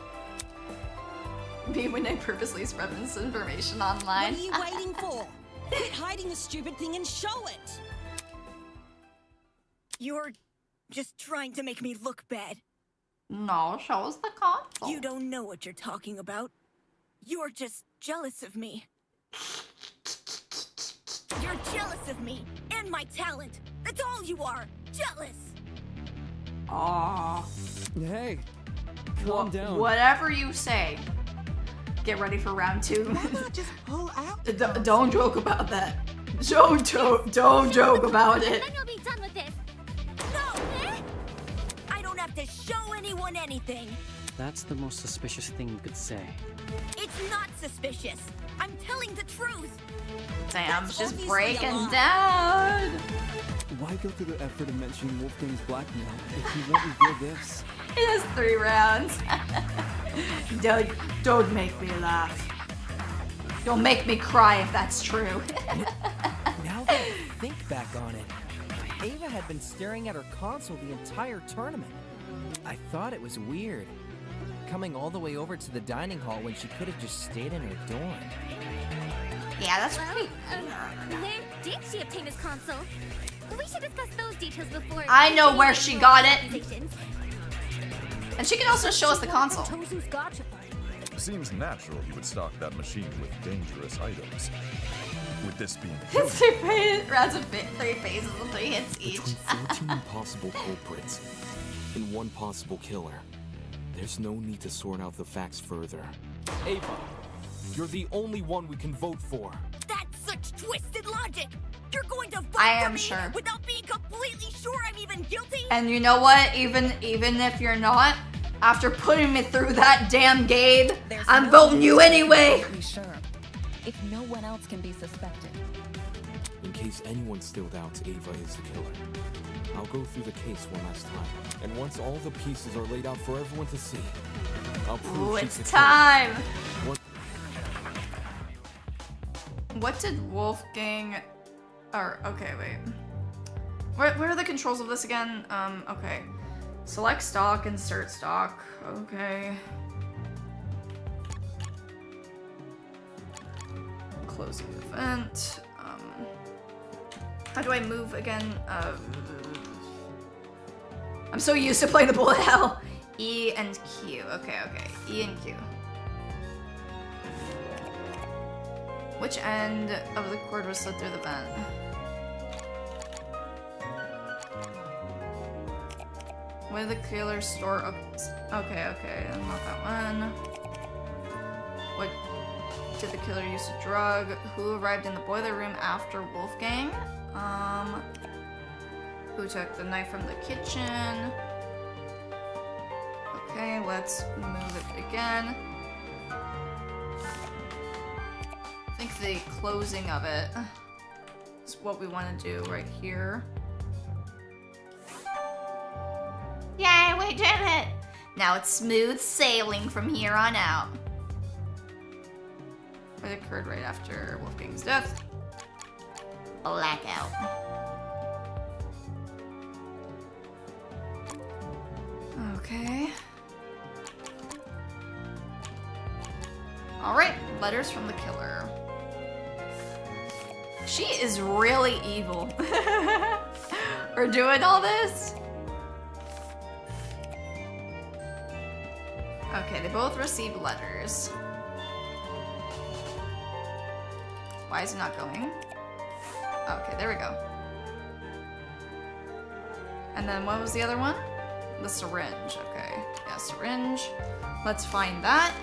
Me when I purposely spread misinformation online. What are you waiting for? Quit hiding the stupid thing and show it! You're just trying to make me look bad. No, show us the console. You don't know what you're talking about. You're just jealous of me. You're jealous of me and my talent. That's all you are. Jealous. Aww. Hey, Calm down. Whatever you say. Get ready for round 2. Why not just pull out? Don't joke about that. Don't joke about it. Then you'll be done with this. No! I don't have to show anyone anything. That's the most suspicious thing you could say. It's not suspicious. I'm telling the truth. Damn, That's just obviously a breaking lie. down. Why go through the effort of mentioning Wolfgang's blackmail if you won't reveal this? It has 3 rounds. Don't make me laugh. Don't make me cry if that's true. Now that I think back on it, Ava had been staring at her console the entire tournament. I thought it was weird, coming all the way over to the dining hall when she could have just stayed in her dorm. Yeah, that's right. Where did she obtain his console? We should discuss those details before. I know where she got it. And she can also show us the console. Seems natural he would stock that machine with dangerous items. With this being It's 3 rounds of 3 phases and 3 hits each. Between 14 possible culprits and 1 possible killer, there's no need to sort out the facts further. Ava, you're the only one we can vote for. That's such twisted logic. You're going to vote I for am me sure. without being completely sure I'm even guilty? And you know what? Even if you're not, after putting me through that damn Gabe, I'm voting you anyway. Be sure. If no one else can be suspected. In case anyone still doubts Ava is the killer, I'll go through the case one last time. And once all the pieces are laid out for everyone to see, I'll prove Ooh, she's it's the killer. time. What did Wolfgang... Or, okay, wait. Where are the controls of this again? Okay. Select stock, insert stock. Okay. Closing event. How do I move again? I'm so used to playing the bullet hell. E and Q. Okay. E and Q. Which end of the cord was slid through the vent? Where did the killer store? Okay, not that one. What did the killer use to drug? Who arrived in the boiler room after Wolfgang? Who took the knife from the kitchen? Okay, let's move it again. I think the closing of it is what we want to do right here. Yay, we did it! Now it's smooth sailing from here on out. It occurred right after Wolfgang's death. Blackout. Okay. Alright, letters from the killer. She is really evil. We're doing all this? Okay, they both received letters. Why is it not going? Okay, there we go. And then what was the other one? The syringe, okay. Yeah, syringe. Let's find that.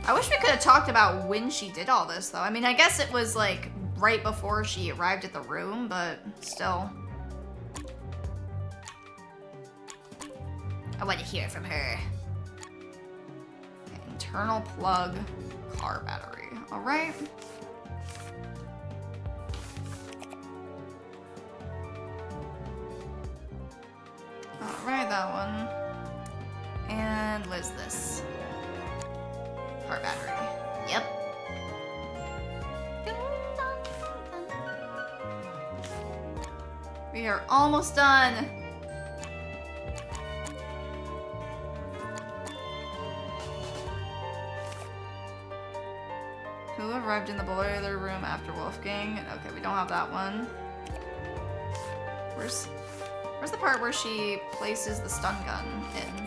I wish we could have talked about when she did all this, though. I mean, I guess it was, like, right before she arrived at the room, but still. I want to hear from her. Okay, internal plug, car battery. Alright. Alright, that one. And what is this? Car battery. Yep. We are almost done. Who arrived in the boiler room after Wolfgang? Okay, we don't have that one. Where's the part where she places the stun gun in?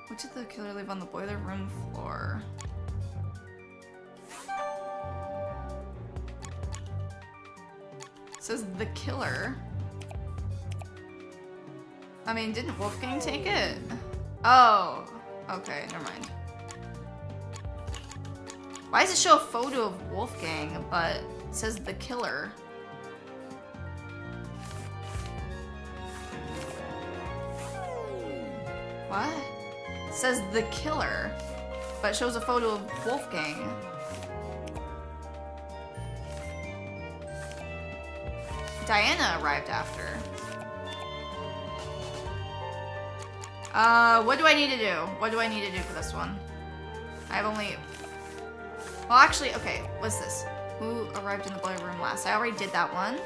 What did the killer leave on the boiler room floor? says the killer. I mean, didn't Wolfgang take it? Oh, okay, never mind. Why does it show a photo of Wolfgang, but it says the killer? What? It says the killer, but it shows a photo of Wolfgang. Diana arrived after. What do I need to do? What do I need to do for this one? I have only... Well, actually, okay, what's this? Who arrived in the boiler room last? I already did that one.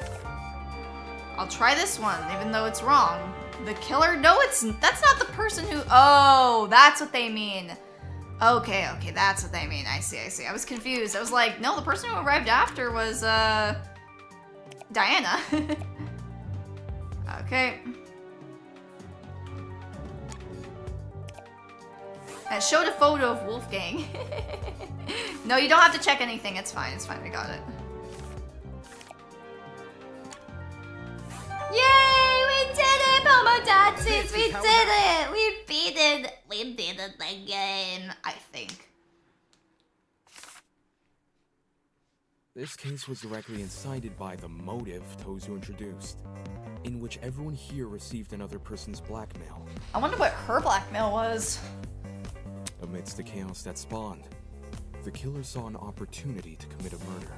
I'll try this one, even though it's wrong. The killer? No, that's not the person who... Oh, that's what they mean. Okay, okay, that's what they mean. I see, I see. I was confused. I was like, no, the person who arrived after was, Diana. Okay. It showed a photo of Wolfgang. No, you don't have to check anything. It's fine. It's fine. We got it. Yay! We did it, Pomodazis! We did it! We beat it! We beat the game, I think. This case was directly incited by the motive Tozu introduced, in which everyone here received another person's blackmail. I wonder what her blackmail was. Amidst the chaos that spawned, the killer saw an opportunity to commit a murder.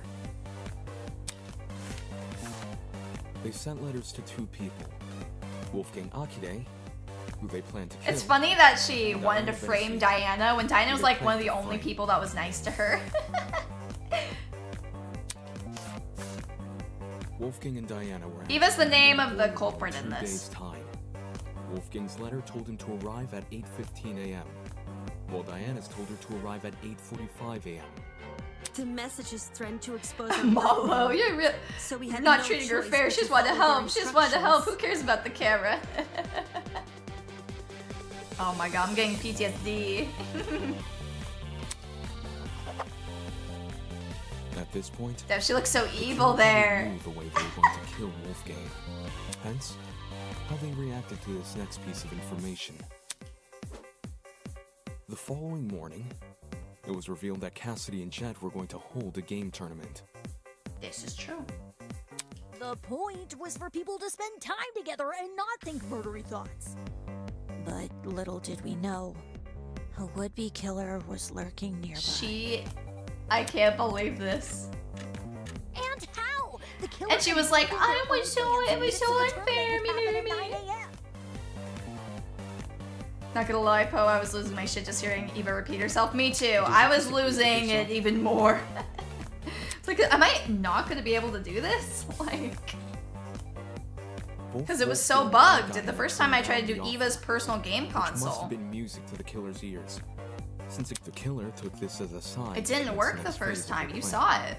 They sent letters to two people, Wolfgang Akide, who they planned to kill. It's funny that she wanted to frame Diana when Diana was like one of the only people that was nice to her. Wolfgang and Diana were... Eva's the name of the culprit in 2 this. days' time. Wolfgang's letter told him to arrive at 8:15 a.m., while Diana's told her to arrive at 8:45 a.m. The messages threatened to expose her. Malo, you're real. So we had not no treating her choice fair. but She to just wanted to follow their help. She just wanted to help. Who instructions. cares about the camera? Oh my god, I'm getting PTSD. At this point, Damn, she looks so the evil killer there. knew the way they were going to kill Wolfgang. Hence, how they reacted to this next piece of information. The following morning, it was revealed that Cassidy and Jet were going to hold a game tournament. This is true. The point was for people to spend time together and not think murdery thoughts. But little did we know, a would-be killer was lurking nearby. I can't believe this. And how? The killer And she was like, I was so unfair. Not gonna lie, Poe, I was losing my shit just hearing Eva repeat herself. Me too. I was losing it even more. It's like, am I not gonna be able to do this? Like, because it was so bugged. The first time I tried to do Eva's personal game Which must console, have been music to the killer's ears, since the killer took this as a sign. it didn't against work the next first phase of time. their You plan. saw it.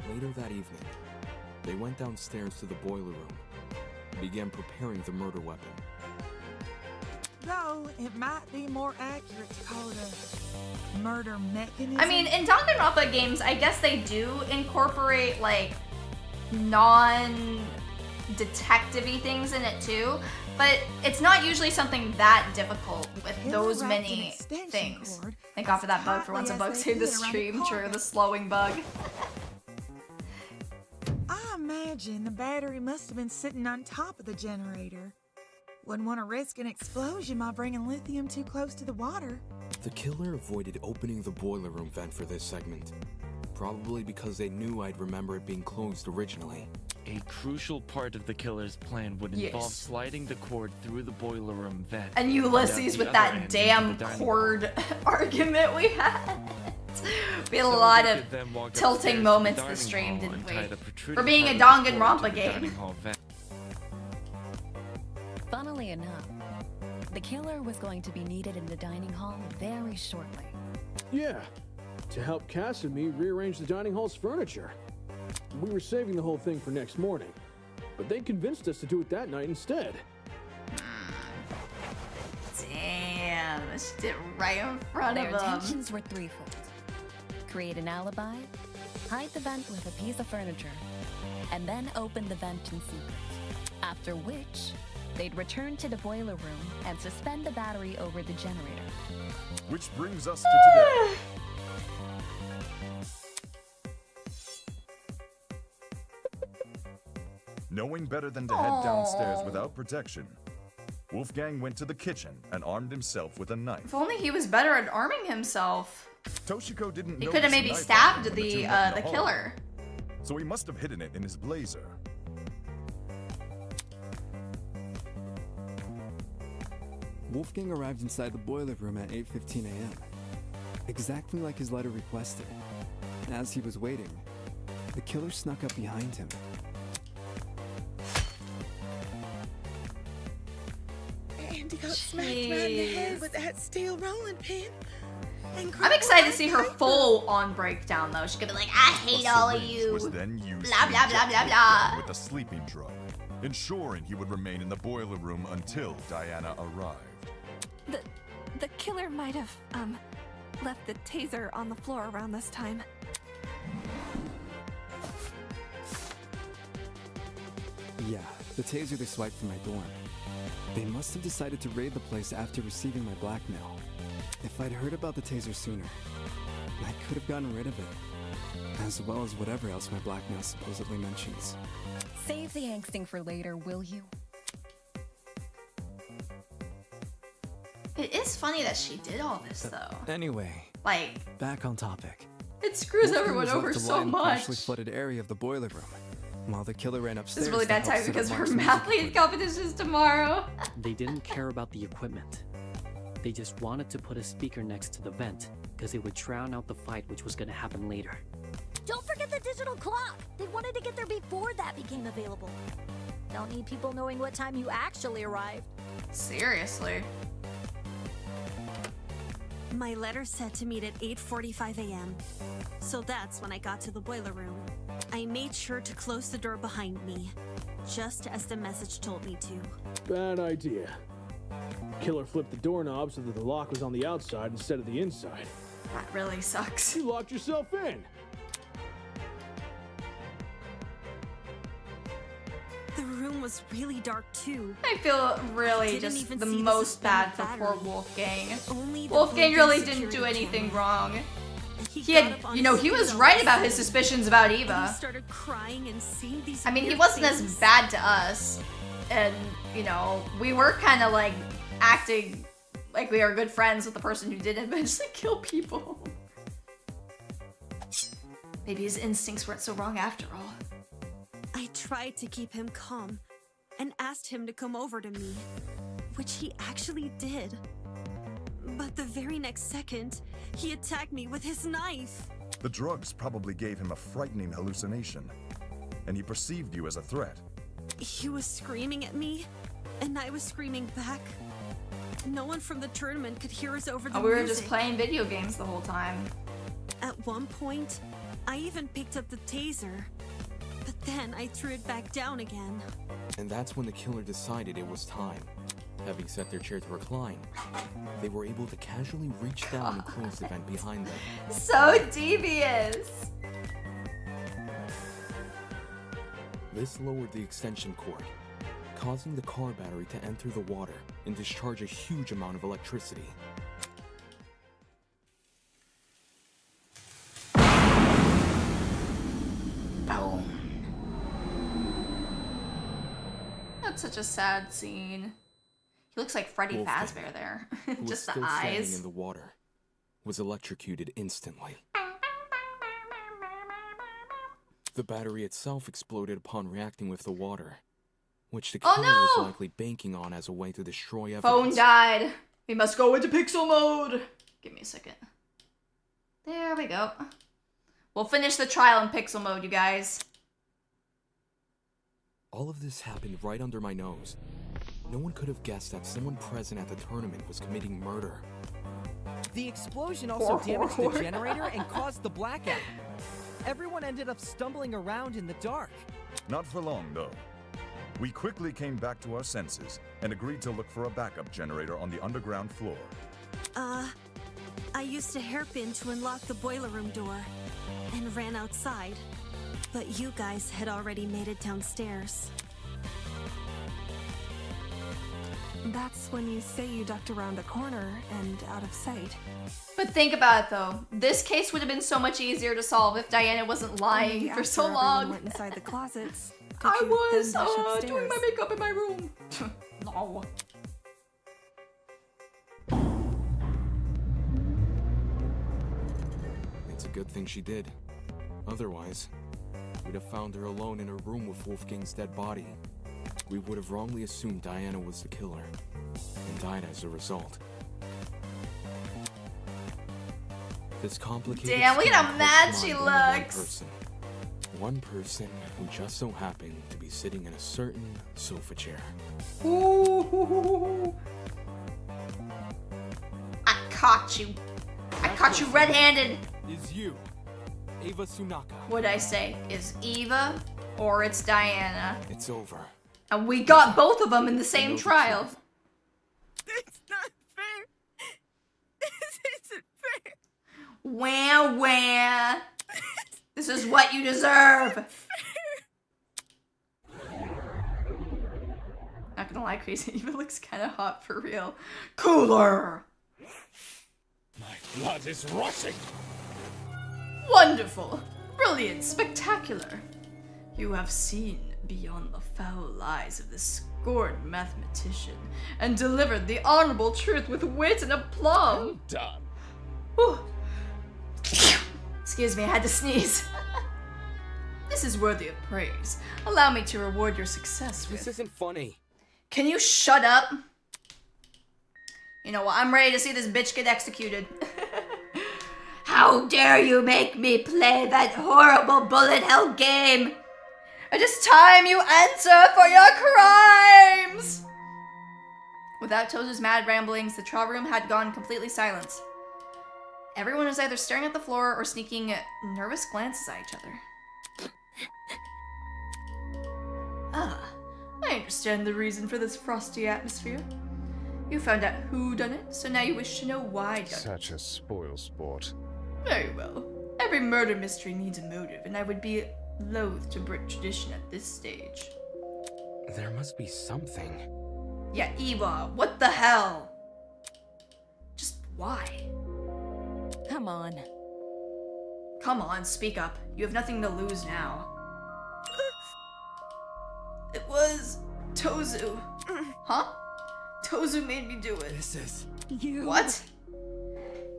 Later that evening, they went downstairs to the boiler room and began preparing the murder weapon. Though it might be more accurate to call it a murder mechanism. I mean, in Danganronpa games, I guess they do incorporate like non-detective-y things in it too, but it's not usually something that difficult with those many things. Thank God for that bug. For once, a bug saved the stream. True, the slowing bug. I imagine the battery must have been sitting on top of the generator. Wouldn't want to risk an explosion by bringing lithium too close to the water. The killer avoided opening the boiler room vent for this segment, probably because they knew I'd remember it being closed originally. A crucial part of the killer's plan would involve Yes. sliding the cord through the boiler room vent. And down Ulysses the with other end that into damn the dining cord argument we had. We had a So lot they of could then walk tilting upstairs to moments the this dining stream, hall didn't and we? tie the protruding For being a part of the cord Danganronpa to the game. dining hall vent. Funnily enough, the killer was going to be needed in the dining hall very shortly. Yeah, to help Cass and me rearrange the dining hall's furniture. We were saving the whole thing for next morning, but they convinced us to do it that night instead. Damn, she did it right in front Their of him. intentions were threefold: create an alibi, hide the vent with a piece of furniture, and then open the vent in secret. After which, they'd return to the boiler room and suspend the battery over the generator. Which brings us to today. Knowing better than to head downstairs without protection, Wolfgang went to the kitchen and armed himself with a knife. If only he was better at arming himself. Toshiko didn't He notice could have a maybe knife stabbed when two the met in the hall. killer. So he must have hidden it in his blazer. Wolfgang arrived inside the boiler room at 8:15 a.m., exactly like his letter requested. As he was waiting, the killer snuck up behind him. And he got smacked right in the head with that steel rolling pin. I'm excited to see her full-on breakdown, though. She could be like, I hate all of you. Was then used Blah, to blah, blah, inject blah, Wolfgang blah. with a sleeping drug, ensuring he would remain in the boiler room until Diana arrived. The killer might have, left the taser on the floor around this time. Yeah, the taser they swiped from my dorm. They must have decided to raid the place after receiving my blackmail. If I'd heard about the taser sooner, I could have gotten rid of it. As well as whatever else my blackmail supposedly mentions. Save the angsting for later, will you? It is funny that she did all this, though. Anyway, Like, back on topic. it screws Wolfgang everyone was left over to so lie in the partially much. flooded area of the boiler room, while the killer ran This upstairs. is really to bad help time set because up her Mark's music math lead equipment. competition is tomorrow. They didn't care about the equipment. They just wanted to put a speaker next to the vent, because it would drown out the fight which was gonna happen later. Don't forget the digital clock! They wanted to get there before that became available. Don't need people knowing what time you actually arrived. Seriously. My letter said to meet at 8:45 a.m. So that's when I got to the boiler room. I made sure to close the door behind me, just as the message told me to. Bad idea. Killer flipped the doorknob so that the lock was on the outside instead of the inside. That really sucks. You locked yourself in. The room was really dark too. I feel really Didn't just even the see the most bad for suspended poor battery. Wolfgang. Only the Wolfgang broken really didn't do security anything camera. wrong. He He got had, up on you know, his he feet was all right of a about his sudden. suspicions about And he Eva. started crying and saying these I mean, he weird wasn't as things. bad to us. And, you know, we were kind of like acting like we are good friends with the person who did eventually kill people. Maybe his instincts weren't so wrong after all. I tried to keep him calm and asked him to come over to me, which he actually did. But the very next second, he attacked me with his knife. The drugs probably gave him a frightening hallucination, and he perceived you as a threat. He was screaming at me, and I was screaming back. No one from the tournament could hear us over the Oh, we were music. just playing video games the whole time. At one point, I even picked up the taser, but then I threw it back down again. And that's when the killer decided it was time. Having set their chair to recline, they were able to casually reach down and close the vent behind them. So devious. This lowered the extension cord, causing the car battery to enter the water and discharge a huge amount of electricity. Boom. That's such a sad scene. He looks like Freddy Wolfgang, Fazbear there. who was Just the still standing eyes. in the water, was electrocuted instantly. The battery itself exploded upon reacting with the water, which the Oh, killer no! was likely banking on as a way to destroy evidence. Phone died. We must go into pixel mode. Give me a second. There we go. We'll finish the trial in pixel mode, you guys. All of this happened right under my nose. No one could have guessed that someone present at the tournament was committing murder. The explosion also damaged the generator and caused the blackout. Everyone ended up stumbling around in the dark. Not for long, though. We quickly came back to our senses and agreed to look for a backup generator on the underground floor. I used a hairpin to unlock the boiler room door, and ran outside. But you guys had already made it downstairs. That's when you say you ducked around a corner and out of sight. But think about it though. This case would have been so much easier to solve if Diana wasn't lying Only for after so everyone long. went inside the closets. I Did you was then dash doing upstairs? my makeup in my room. No. It's a good thing she did. Otherwise, we'd have found her alone in her room with Wolfgang's dead body. We would have wrongly assumed Diana was the killer, and died as a result. This complicated Damn, look at how scheme mad focused she on only looks. One person who just so happened to be sitting in a certain sofa chair. Ooh. I caught you. I caught you red-handed. Is you, Eva Tsunaka. What'd I say? Is Eva or it's Diana? It's over. And we got both of them in the same trial. It's not fair. This isn't fair. Wah wah. This is what you deserve. Not gonna lie, Crazy Eva looks kind of hot for real. Cooler. My blood is rushing. Wonderful. Brilliant. Spectacular. You have seen beyond the foul lies of this scorned mathematician and delivered the honorable truth with wit and aplomb. Done. Whew. Excuse me, I had to sneeze. This is worthy of praise. Allow me to reward your success with... This isn't funny. Can you shut up? You know what? I'm ready to see this bitch get executed. How dare you make me play that horrible bullet hell game? It is time you answer for your crimes! Without Tozu's mad ramblings, the trial room had gone completely silent. Everyone was either staring at the floor or sneaking nervous glances at each other. Ah, I understand the reason for this frosty atmosphere. You found out who done it, so now you wish to know why done it. Such a spoil sport. Very well. Every murder mystery needs a motive, and I would be loath to break tradition at this stage. There must be something. Yeah, Eva, what the hell? Just why? Come on. Come on, speak up. You have nothing to lose now. It was Tozu. Huh? Tozu made me do it. This is... You... What?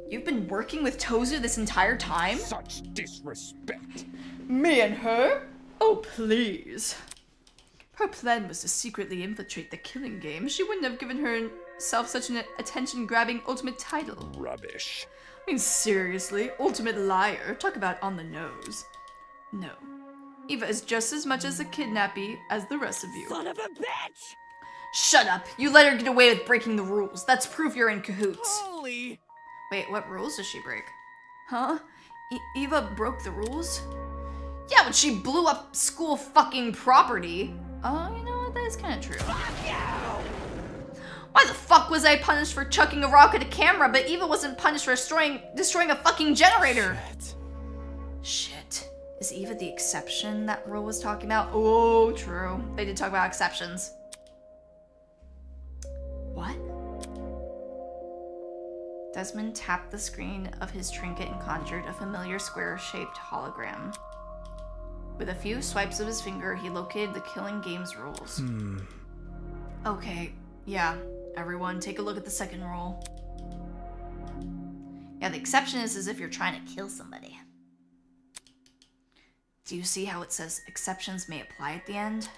You've been working with Tozu this entire time? Such disrespect. Me and her? Oh, please. Her plan was to secretly infiltrate the killing game. She wouldn't have given herself such an attention-grabbing ultimate title. Rubbish. I mean, seriously, ultimate liar. Talk about on the nose. No. Eva is just as much as a kidnappee as the rest of you. Son of a bitch! Shut up! You let her get away with breaking the rules. That's proof you're in cahoots. Holy... Wait, what rules does she break? Huh? Eva broke the rules? Yeah, but she blew up school fucking property. Oh, you know what? That is kind of true. Why the fuck was I punished for chucking a rock at a camera, but Eva wasn't punished for destroying a fucking generator? Shit. Is Eva the exception that rule was talking about? Oh, true. They did talk about exceptions. What? Desmond tapped the screen of his trinket and conjured a familiar square-shaped hologram. With a few swipes of his finger, he located the killing game's rules. Okay, yeah. Everyone, take a look at the second rule. Yeah, the exception is if you're trying to kill somebody. Do you see how it says exceptions may apply at the end?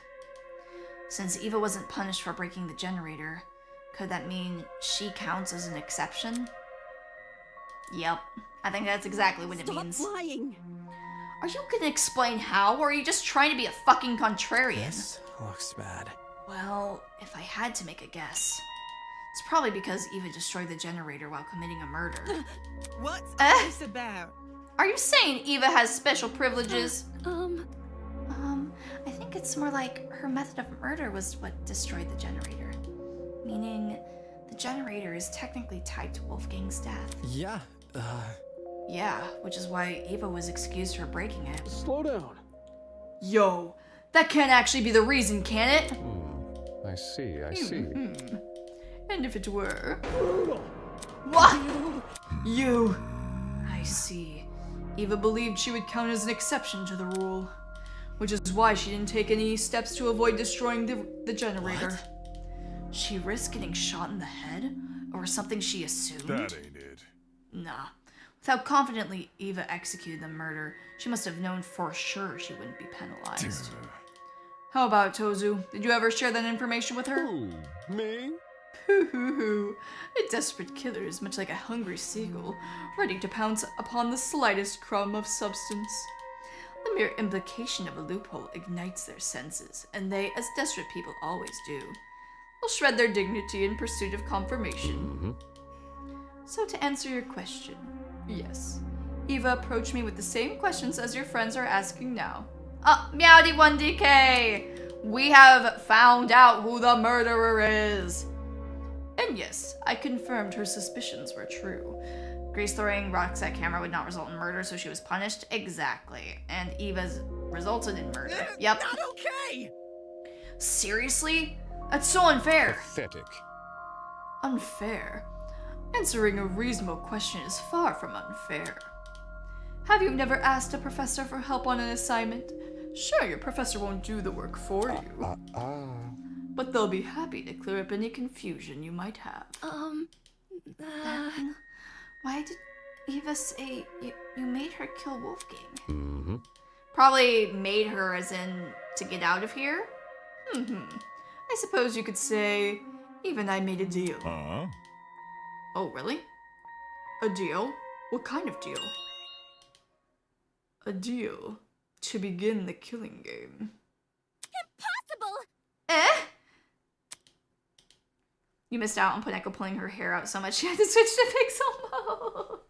Since Eva wasn't punished for breaking the generator, could that mean she counts as an exception? Yep, I think that's exactly what it means. Stop lying! Are you gonna explain how, or are you just trying to be a fucking contrarian? This looks bad. Well, if I had to make a guess, it's probably because Eva destroyed the generator while committing a murder. What's all this about? Are you saying Eva has special privileges? I think it's more like her method of murder was what destroyed the generator. Meaning, the generator is technically tied to Wolfgang's death. Yeah, Yeah, which is why Eva was excused for breaking it. Slow down. Yo, that can't actually be the reason, can it? I see, I see. And if it were... What? You... I see. Eva believed she would count as an exception to the rule, which is why she didn't take any steps to avoid destroying the generator. What? She risked getting shot in the head? Or something she assumed? That ain't it. Nah. With how confidently Eva executed the murder, she must have known for sure she wouldn't be penalized. How about Tozu? Did you ever share that information with her? Who? Me? Hoo. A desperate killer is much like a hungry seagull, ready to pounce upon the slightest crumb of substance. The mere implication of a loophole ignites their senses, and they, as desperate people always do, will shred their dignity in pursuit of confirmation. So to answer your question, yes, Eva approached me with the same questions as your friends are asking now. Meowdy1DK! We have found out who the murderer is! And yes, I confirmed her suspicions were true. Grace throwing rocks at camera would not result in murder, so she was punished? Exactly. And Eva's resulted in murder. Yep. Not okay! Seriously? That's so unfair. Pathetic. Unfair? Answering a reasonable question is far from unfair. Have you never asked a professor for help on an assignment? Sure, your professor won't do the work for you. But they'll be happy to clear up any confusion you might have. Then, why did Eva say you made her kill Wolfgang? Probably made her as in to get out of here? I suppose you could say, Eva and I made a deal. Oh, really? A deal? What kind of deal? A deal to begin the killing game. Impossible! Eh? You missed out on Poneko pulling her hair out so much she had to switch to pixel mode.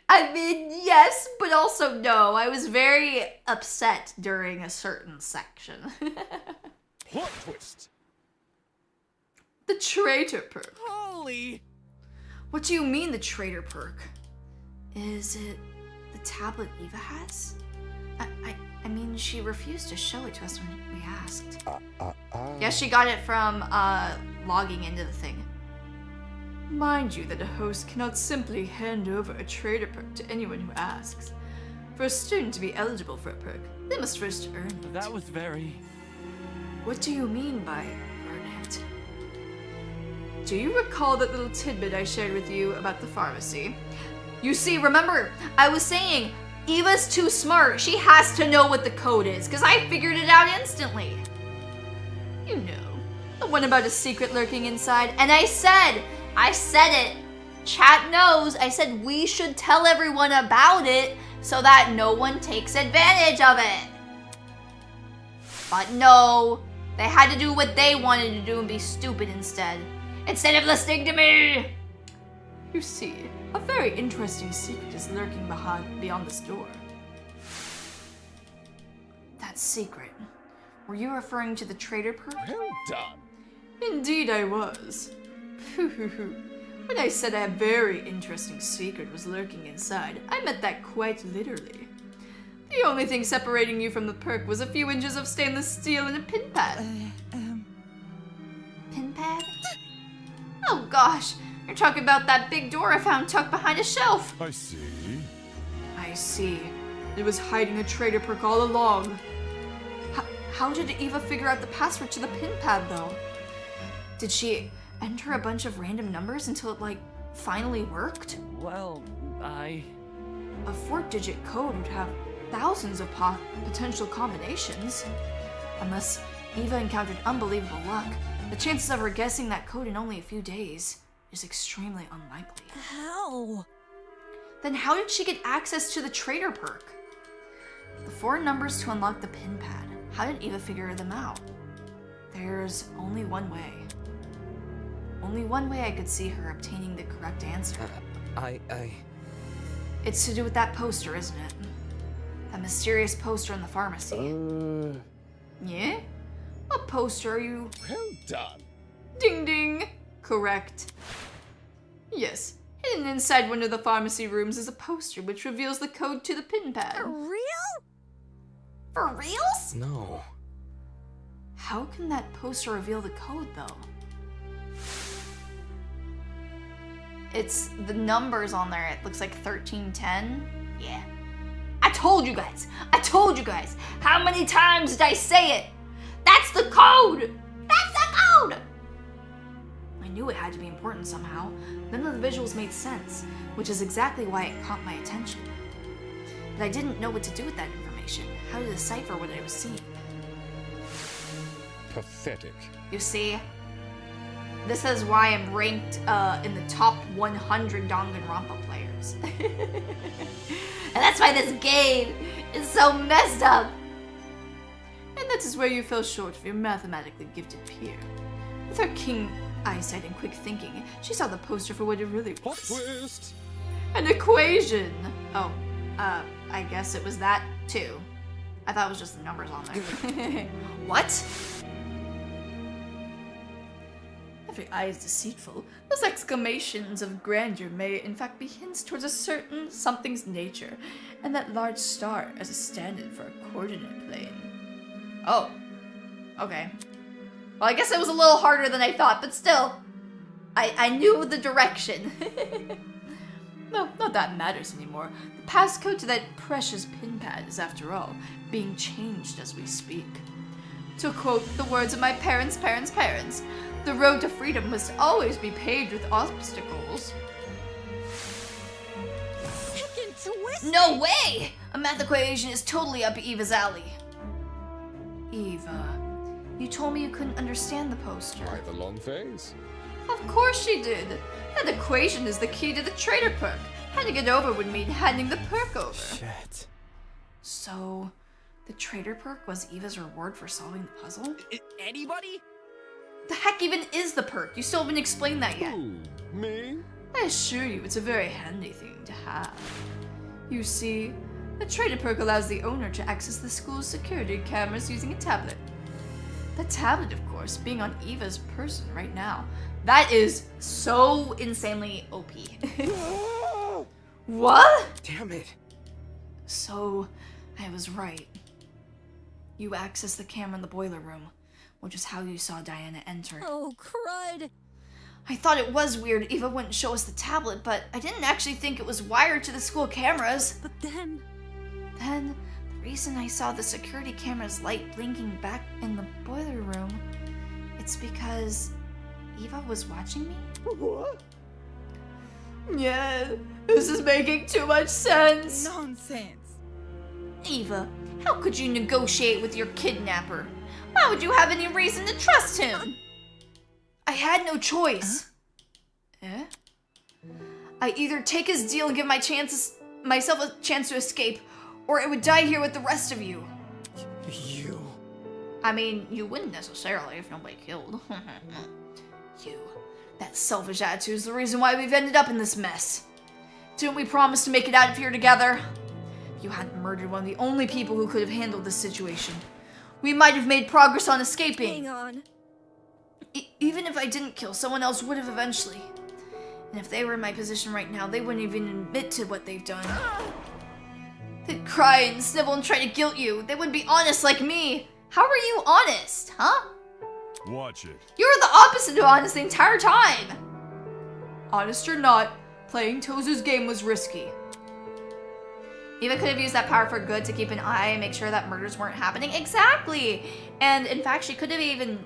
I mean, yes, but also no. I was very upset during a certain section. Plot twist! The traitor perk. Holy! What do you mean the traitor perk? Is it the tablet Eva has? I mean, she refused to show it to us when we asked. Yeah, she got it from logging into the thing. Mind you that a host cannot simply hand over a traitor perk to anyone who asks. For a student to be eligible for a perk, they must first earn it. That was very... What do you mean by earn it? Do you recall that little tidbit I shared with you about the pharmacy? You see, remember, I was saying, Eva's too smart. She has to know what the code is, because I figured it out instantly. You know, the one about a secret lurking inside. And I said it. Chat knows. I said we should tell everyone about it so that no one takes advantage of it. But no, they had to do what they wanted to do and be stupid instead of listening to me. You see, a very interesting secret is lurking beyond this door. That secret. Were you referring to the traitor perk? Well done. Indeed I was. When I said a very interesting secret was lurking inside, I meant that quite literally. The only thing separating you from the perk was a few inches of stainless steel and a pin pad. Pin pad? Oh gosh, you're talking about that big door I found tucked behind a shelf. I see. I see. It was hiding a traitor perk all along. How did Eva figure out the password to the pin pad though? Did she enter a bunch of random numbers until it finally worked? Well, A 4-digit code would have thousands of potential combinations. Unless Eva encountered unbelievable luck, the chances of her guessing that code in only a few days is extremely unlikely. How? Then how did she get access to the traitor perk? The 4 numbers to unlock the pin pad. How did Eva figure them out? There's only one way. Only one way I could see her obtaining the correct answer. It's to do with that poster, isn't it? That mysterious poster in the pharmacy. Yeah? What poster are you? Well done. Ding ding! Correct. Yes, Hidden inside one of the pharmacy rooms is a poster which reveals the code to the pin pad. For real? For reals? No. How can that poster reveal the code, though? It's the numbers on there. It looks like 1310. Yeah. I told you guys. I told you guys. How many times did I say it? That's the code. That's the code. I knew it had to be important somehow. None of the visuals made sense, which is exactly why it caught my attention. But I didn't know what to do with that information, how to decipher what I was seeing. Pathetic. You see, this is why I'm ranked in the top 100 Danganronpa players. And that's why this game is so messed up. And that is where you fell short of your mathematically gifted peer. With her keen eyesight and quick thinking, she saw the poster for what it really was. Twist. An equation. Oh, I guess it was that too. I thought it was just the numbers on there. What? Every eye is deceitful. Those exclamations of grandeur may in fact be hints towards a certain something's nature, and that large star as a stand-in for a coordinate plane. Oh. Okay. Well, I guess it was a little harder than I thought, but still. I knew the direction. No, not that matters anymore. The passcode to that precious pin pad is, after all, being changed as we speak. To quote the words of my parents' the road to freedom must always be paved with obstacles. No way! A math equation is totally up Eva's alley. Eva, you told me you couldn't understand the poster. Why the long face? Of course she did. That equation is the key to the traitor perk. Handing it over would mean handing the perk over. Shit. So, the traitor perk was Eva's reward for solving the puzzle? Anybody? The heck even is the perk? You still haven't explained that yet. Ooh, me? I assure you, it's a very handy thing to have. You see, the traitor perk allows the owner to access the school's security cameras using a tablet. The tablet, of course, being on Eva's person right now. That is so insanely OP. What? Damn it. So, I was right. You accessed the camera in the boiler room, which is how you saw Diana enter. Oh, crud. I thought it was weird Eva wouldn't show us the tablet, but I didn't actually think it was wired to the school cameras. But then... Then, the reason I saw the security camera's light blinking back in the boiler room, it's because Eva was watching me? What? Yeah, this is making too much sense. Nonsense. Eva, how could you negotiate with your kidnapper? Why would you have any reason to trust him? I had no choice. Eh? I either take his deal and give myself a chance to escape, or I would die here with the rest of you. You. I mean, you wouldn't necessarily if nobody killed. You. That selfish attitude is the reason why we've ended up in this mess. Didn't we promise to make it out of here together? If you hadn't murdered one of the only people who could have handled this situation, we might have made progress on escaping. Hang on. Even if I didn't kill, someone else would have eventually. And if they were in my position right now, they wouldn't even admit to what they've done. They'd cry and snivel and try to guilt you. They wouldn't be honest like me. How are you honest, huh? Watch it. You were the opposite of honest the entire time. Honest or not, playing Tozu's game was risky. Eva could have used that power for good to keep an eye and make sure that murders weren't happening. Exactly. And in fact, she could have even,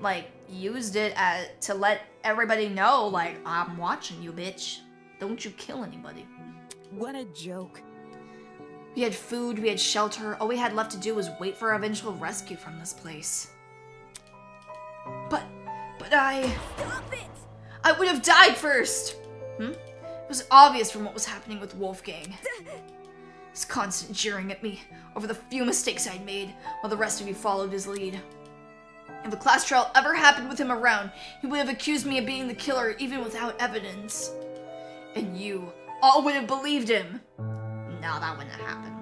used it to let everybody know, I'm watching you, bitch. Don't you kill anybody. What a joke. We had food, we had shelter. All we had left to do was wait for our eventual rescue from this place. But Stop it! I would have died first. It was obvious from what was happening with Wolfgang. His constant jeering at me over the few mistakes I'd made while the rest of you followed his lead. If a class trial ever happened with him around, he would have accused me of being the killer even without evidence. And you all would have believed him. No, that wouldn't happen.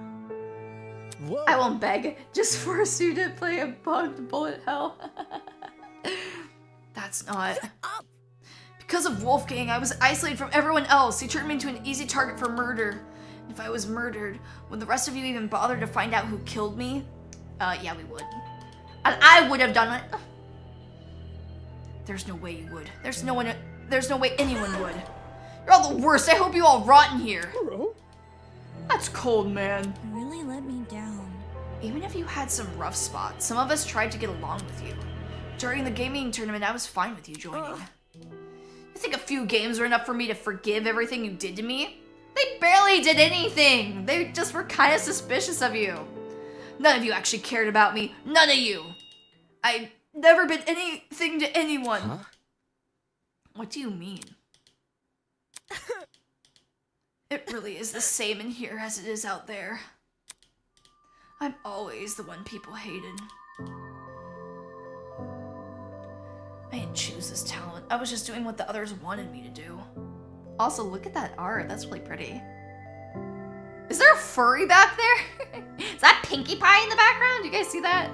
Whoa. I won't beg, just force you to play a bugged bullet hell. That's not. Because of Wolfgang, I was isolated from everyone else. He turned me into an easy target for murder. If I was murdered, would the rest of you even bother to find out who killed me? Yeah, we would. And I would have done it. There's no way you would. There's no way anyone would. You're all the worst. I hope you all rot in here. That's cold, man. You really let me down. Even if you had some rough spots, some of us tried to get along with you. During the gaming tournament, I was fine with you joining. You think a few games were enough for me to forgive everything you did to me? They barely did anything. They just were kind of suspicious of you. None of you actually cared about me. None of you. I've never been anything to anyone. Huh? What do you mean? It really is the same in here as it is out there. I'm always the one people hated. I didn't choose this talent. I was just doing what the others wanted me to do. Also, look at that art. That's really pretty. Is there a furry back there? Is that Pinkie Pie in the background? Do you guys see that?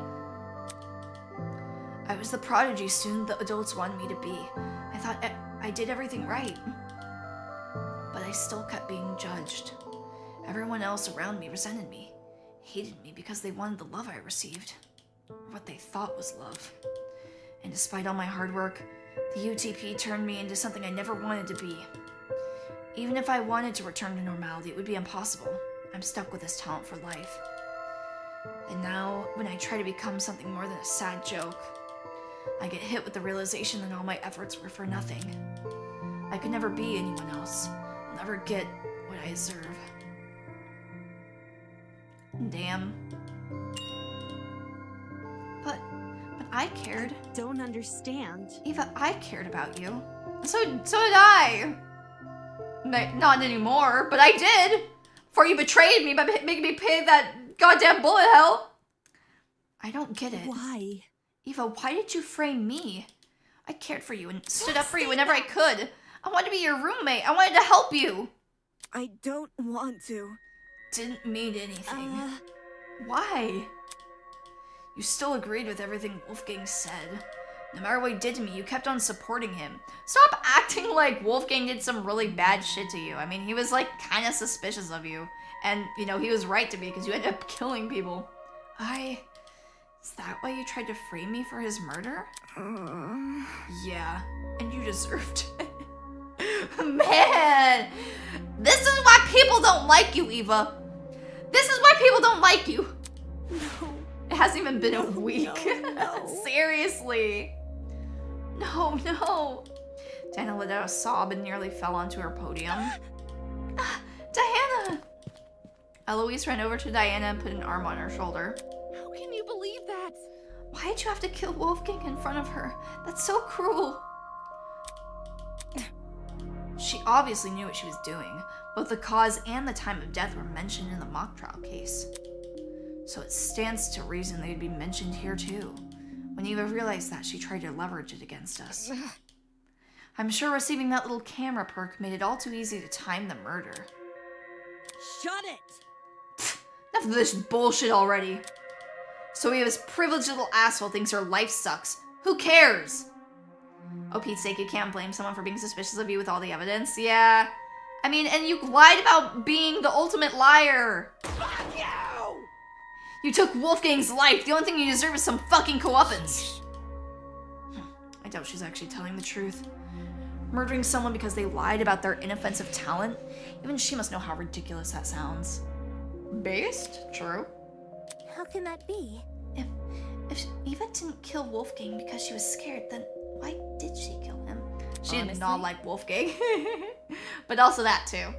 I was the prodigy student the adults wanted me to be. I thought I did everything right. But I still kept being judged. Everyone else around me resented me, hated me because they wanted the love I received, or what they thought was love. And despite all my hard work, the UTP turned me into something I never wanted to be. Even if I wanted to return to normality, it would be impossible. I'm stuck with this talent for life. And now, when I try to become something more than a sad joke, I get hit with the realization that all my efforts were for nothing. I could never be anyone else. I'll never get what I deserve. Damn. But I cared. Don't understand. Eva, I cared about you. So did I. Not anymore, but I did. Before you betrayed me by making me pay that goddamn bullet hell. I don't get it. Why? Eva, why did you frame me? I cared for you and stood up for you whenever I could. I wanted to be your roommate. I wanted to help you. I don't want to. Didn't mean anything. Why? You still agreed with everything Wolfgang said. No matter what he did to me, you kept on supporting him. Stop acting like Wolfgang did some really bad shit to you. I mean, he was like kind of suspicious of you. And, you know, he was right to be because you ended up killing people. Is that why you tried to frame me for his murder? Yeah, and you deserved it. Man, this is why people don't like you, Eva. This is why people don't like you. No. It hasn't even been a week. No. Seriously. No. Diana let out a sob and nearly fell onto her podium. Diana! Eloise ran over to Diana and put an arm on her shoulder. How can you believe that? Why did you have to kill Wolfgang in front of her? That's so cruel. She obviously knew what she was doing. Both the cause and the time of death were mentioned in the mock trial case. So it stands to reason they'd be mentioned here too. When Eva realized that, she tried to leverage it against us. I'm sure receiving that little camera perk made it all too easy to time the murder. Shut it! Enough of this bullshit already. So Eva's privileged little asshole thinks her life sucks. Who cares? Oh, Pete's sake, you can't blame someone for being suspicious of you with all the evidence. Yeah. I mean, and you lied about being the ultimate liar. Fuck you! You took Wolfgang's life. The only thing you deserve is some fucking comeuppance. I doubt she's actually telling the truth. Murdering someone because they lied about their inoffensive talent? Even she must know how ridiculous that sounds. Based? True. How can that be? If Eva didn't kill Wolfgang because she was scared, then why did she kill him? She did not like Wolfgang. But also that too.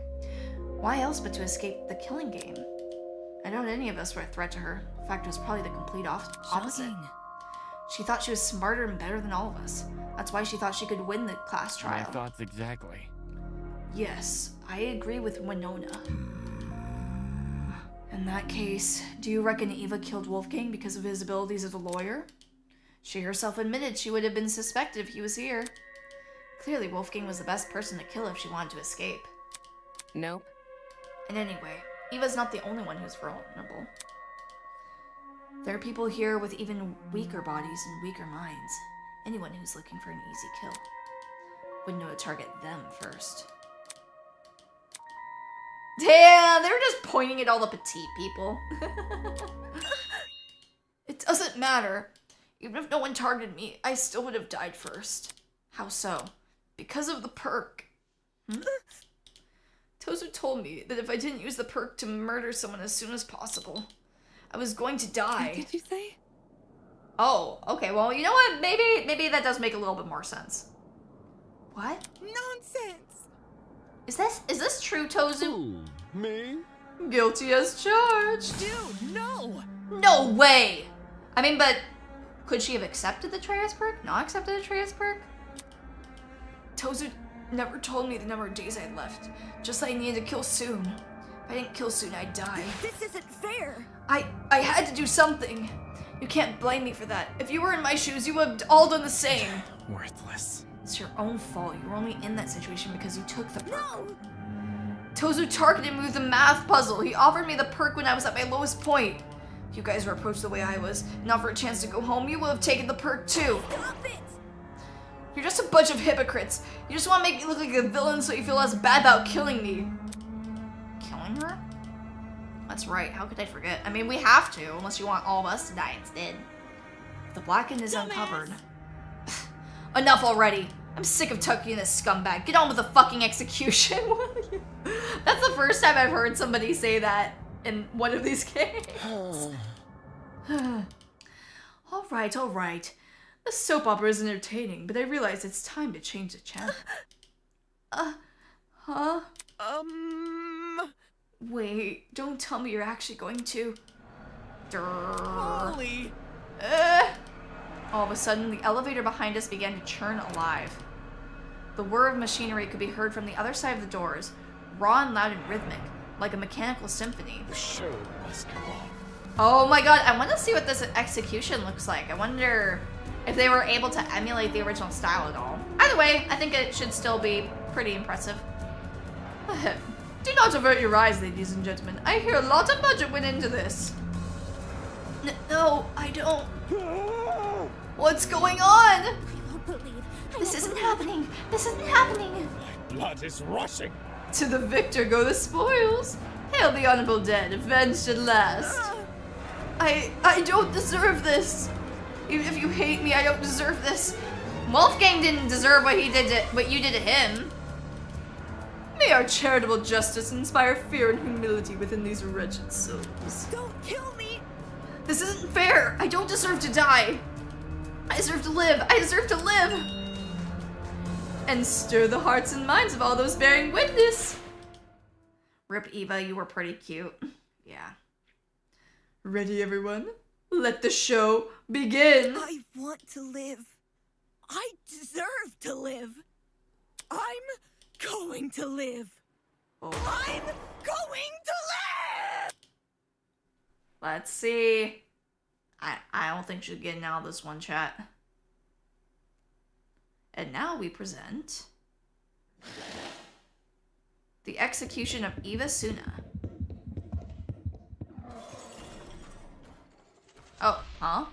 Why else but to escape the killing game? I doubt any of us were a threat to her. In fact, it was probably the complete opposite. She thought she was smarter and better than all of us. That's why she thought she could win the class trial. My thoughts exactly. Yes, I agree with Winona. In that case, do you reckon Eva killed Wolfgang because of his abilities as a lawyer? She herself admitted she would have been suspected if he was here. Clearly, Wolfgang was the best person to kill if she wanted to escape. Nope. And anyway, Eva's not the only one who's vulnerable. There are people here with even weaker bodies and weaker minds. Anyone who's looking for an easy kill. would know to target them first. Damn, they were just pointing at all the petite people. It doesn't matter. Even if no one targeted me, I still would have died first. How so? Because of the perk. Tozu told me that if I didn't use the perk to murder someone as soon as possible, I was going to die. What did you say? Oh, okay, well, you know what? Maybe that does make a little bit more sense. What? Nonsense! Is this true, Tozu? Me? Guilty as charged. Dude, no! No way! I mean, but could she have accepted the Atreus perk? Not accepted the Atreus perk? Tozu never told me the number of days I had left. Just that I needed to kill soon. If I didn't kill soon, I'd die. This isn't fair. I had to do something. You can't blame me for that. If you were in my shoes, you would have all done the same. Worthless. It's your own fault. You were only in that situation because you took the perk. No! Tozu targeted me with the math puzzle. He offered me the perk when I was at my lowest point. If you guys were approached the way I was, not for a chance to go home, you would have taken the perk too. Stop it! You're just a bunch of hypocrites. You just want to make me look like a villain so you feel less bad about killing me. Killing her? That's right, how could I forget? I mean, we have to, unless you want all of us to die instead. If the blackened is uncovered. Enough already. I'm sick of tucking this scumbag. Get on with the fucking execution. That's the first time I've heard somebody say that in one of these games. Alright. The soap opera is entertaining, but I realize it's time to change the channel. Wait, don't tell me you're actually going to... Holy... All of a sudden, the elevator behind us began to churn alive. The whir of machinery could be heard from the other side of the doors, raw and loud and rhythmic, like a mechanical symphony. The show must go on. Oh my god, I want to see what this execution looks like. I wonder if they were able to emulate the original style at all. Either way, I think it should still be pretty impressive. Do not avert your eyes, ladies and gentlemen. I hear a lot of budget went into this. No, I don't. What's going on? I won't believe. This isn't happening. This isn't happening. Blood is rushing. To the victor go the spoils. Hail the honorable dead, avenged at last. I don't deserve this. Even if you hate me, I don't deserve this. Wolfgang didn't deserve what you did to him. May our charitable justice inspire fear and humility within these wretched souls. Don't kill me! This isn't fair. I don't deserve to die. I deserve to live. I deserve to live. And stir the hearts and minds of all those bearing witness. Rip Eva, you were pretty cute. Yeah. Ready, everyone? Let the show begin. I want to live. I deserve to live. I'm going to live. Oh. I'm going to live! Let's see. I don't think she's getting out of this one, chat. And now we present the execution of Eva Suna. Oh, huh?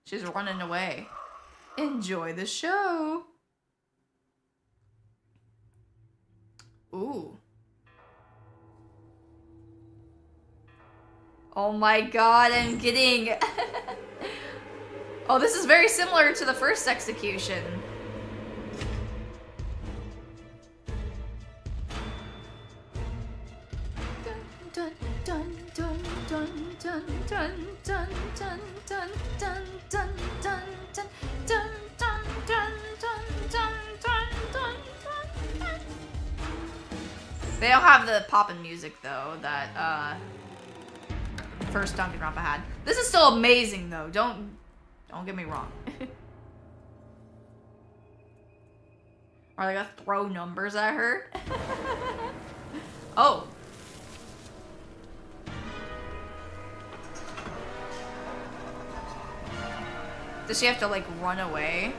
She's running away. Enjoy the show. Ooh. Oh my god, I'm getting... Oh, this is very similar to the first execution. Dun, dun, dun, dun, dun, dun, dun, dun, dun, dun, dun, dun, dun, dun, dun, dun, dun, dun, dun, dun. They don't have the poppin' music though that first Danganronpa had. This is still amazing though. Don't get me wrong. Are they gonna throw numbers at her? Oh. Does she have to, like, run away?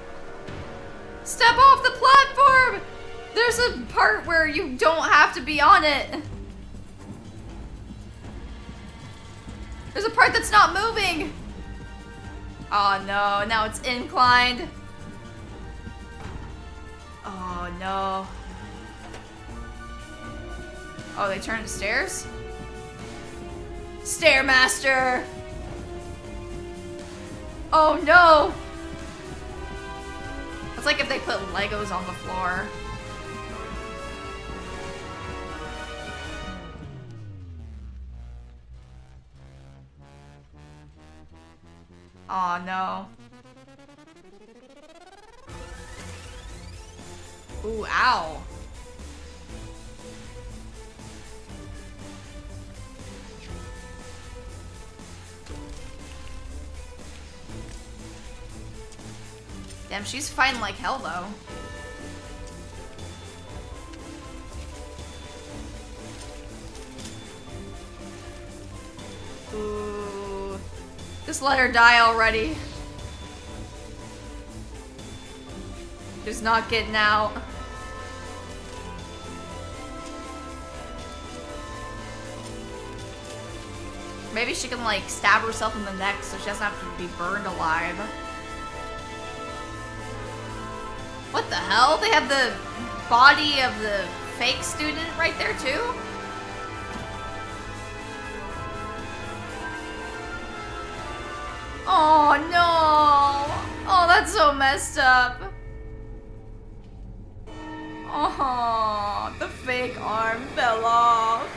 Step off the platform! There's a part where you don't have to be on it. There's a part that's not moving. Oh no, now it's inclined. Oh no. Oh, they turned to stairs? Stairmaster! Oh no! It's like if they put Legos on the floor. Oh no. Ooh, ow. Damn, she's fighting like hell though. Ooh. Just let her die already. She's not getting out. Maybe she can like stab herself in the neck so she doesn't have to be burned alive. What the hell? They have the body of the fake student right there too? Oh no! Oh, that's so messed up. Oh, the fake arm fell off.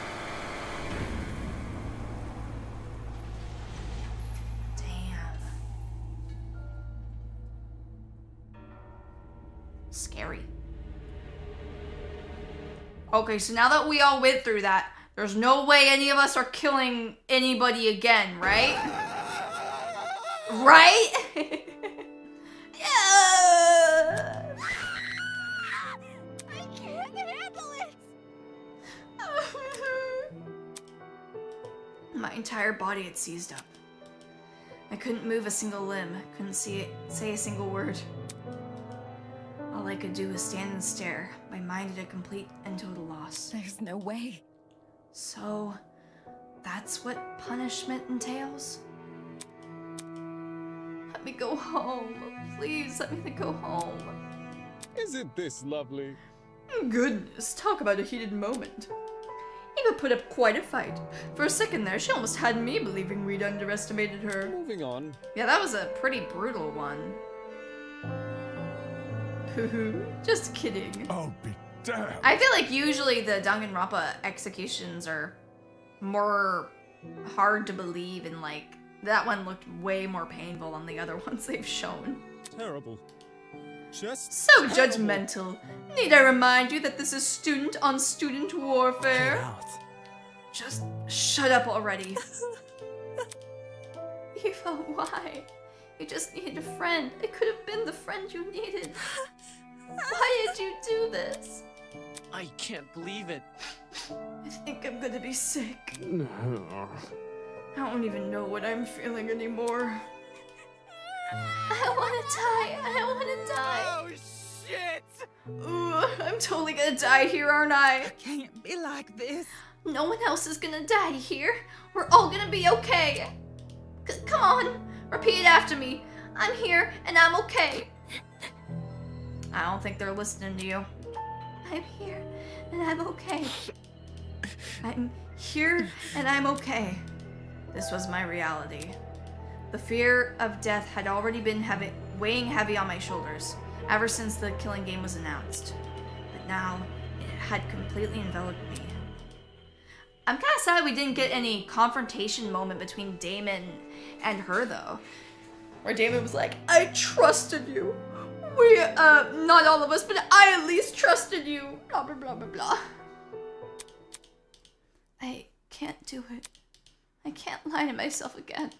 Scary. Okay, so now that we all went through that, there's no way any of us are killing anybody again, right? Right? Yeah. I can't handle it. My entire body had seized up. I couldn't move a single limb, couldn't say a single word. All I could do was stand and stare, my mind at a complete and total loss. There's no way. So, that's what punishment entails? Let me go home. Please, let me go home. Isn't this lovely? Goodness, talk about a heated moment. Eva put up quite a fight. For a second there, she almost had me believing we'd underestimated her. Moving on. Yeah, that was a pretty brutal one. Just kidding. Oh, be damned. I feel like usually the Danganronpa executions are more hard to believe, and like that one looked way more painful than the other ones they've shown. Terrible. Just So terrible. judgmental. Need I remind you that this is student-on-student warfare? Get out. Just shut up already. Eva, why? You just needed a friend. I could have been the friend you needed. Why did you do this? I can't believe it. I think I'm gonna be sick. I don't even know what I'm feeling anymore. I wanna die. I wanna die. Oh, shit! Ooh, I'm totally gonna die here, aren't I? Can't be like this. No one else is gonna die here. We're all gonna be okay. Come on, repeat it after me. I'm here and I'm okay. I don't think they're listening to you. I'm here and I'm okay. I'm here and I'm okay. This was my reality. The fear of death had already been weighing heavy on my shoulders ever since the killing game was announced. But now, it had completely enveloped me. I'm kind of sad we didn't get any confrontation moment between Damon and her, though. Where Damon was like, I trusted you. Not all of us, but I at least trusted you. Blah, blah, blah, blah, blah. I can't do it. I can't lie to myself again.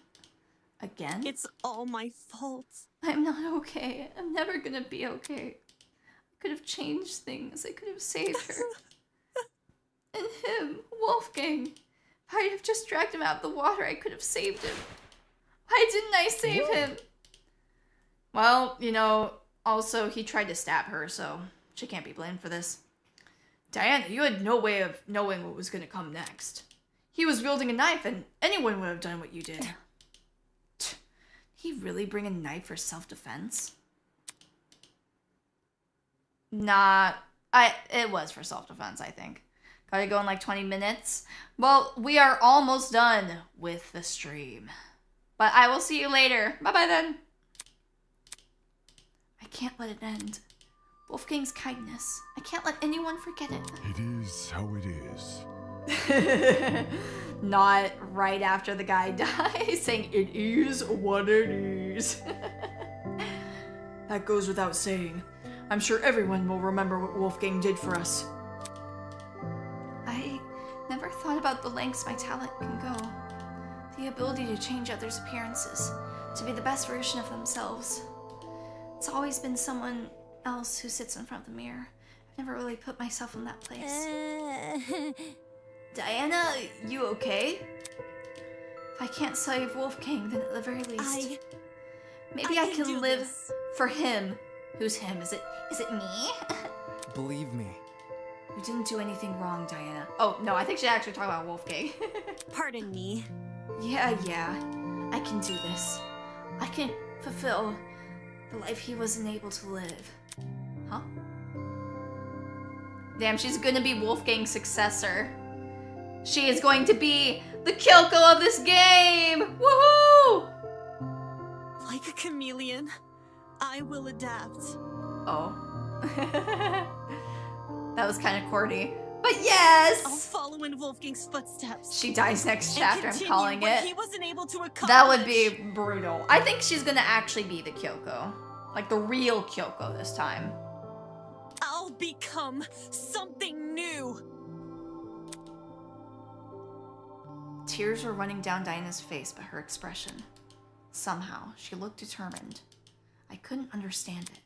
Again? It's all my fault. I'm not okay. I'm never gonna be okay. I could have changed things. I could have saved her. And him, Wolfgang. If I'd have just dragged him out of the water, I could have saved him. Why didn't I save him? Well, you know, also he tried to stab her, so she can't be blamed for this. Diana, you had no way of knowing what was gonna come next. He was wielding a knife, and anyone would have done what you did. He really bring a knife for self-defense? Not It was for self-defense, I think. Gotta go in like 20 minutes. Well, we are almost done with the stream. But I will see you later. Bye-bye then. I can't let it end. Wolfgang's kindness. I can't let anyone forget it. It is how it is. Not right after the guy dies, saying it is what it is. That goes without saying. I'm sure everyone will remember what Wolfgang did for us. I never thought about the lengths my talent can go. The ability to change others' appearances, to be the best version of themselves. It's always been someone else who sits in front of the mirror. I've never really put myself in that place. Diana, you okay? If I can't save Wolfgang, then at the very least, maybe I can live for him. Who's him? Is it me? Believe me. You didn't do anything wrong, Diana. Oh, no, I think she actually talked about Wolfgang. Pardon me. Yeah, I can do this. I can fulfill the life he wasn't able to live. Huh? Damn, she's gonna be Wolfgang's successor. She is going to be the Kyoko of this game! Woohoo! Like a chameleon, I will adapt. Oh. That was kind of corny. But yes! I'll follow in Wolfgang's footsteps. She dies next chapter, I'm continue calling what it. he wasn't able to accomplish. That would be brutal. I think she's gonna actually be the Kyoko. Like the real Kyoko this time. I'll become something new. Tears were running down Diana's face, but her expression. Somehow, she looked determined. I couldn't understand it.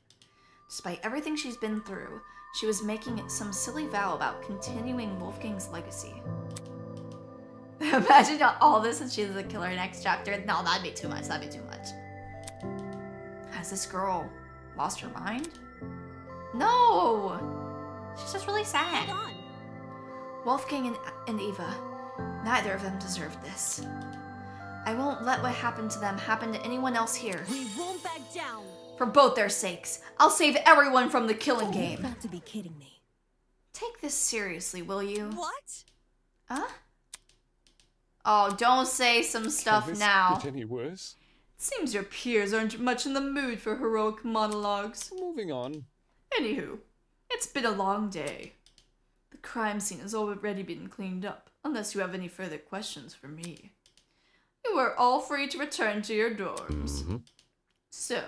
Despite everything she's been through, she was making some silly vow about continuing Wolfgang's legacy. Imagine all this and she's the killer next chapter. No, that'd be too much. That'd be too much. Has this girl lost her mind? No! She's just really sad. Hold on. Wolfgang and Eva, neither of them deserved this. I won't let what happened to them happen to anyone else here. We won't back down. For both their sakes, I'll save everyone from the killing game. You've got to be kidding me. Take this seriously, will you? What? Huh? Oh, don't say some stuff Can this now. get any worse? Seems your peers aren't much in the mood for heroic monologues. Moving on. Anywho, it's been a long day. The crime scene has already been cleaned up, unless you have any further questions for me. You are all free to return to your dorms. So,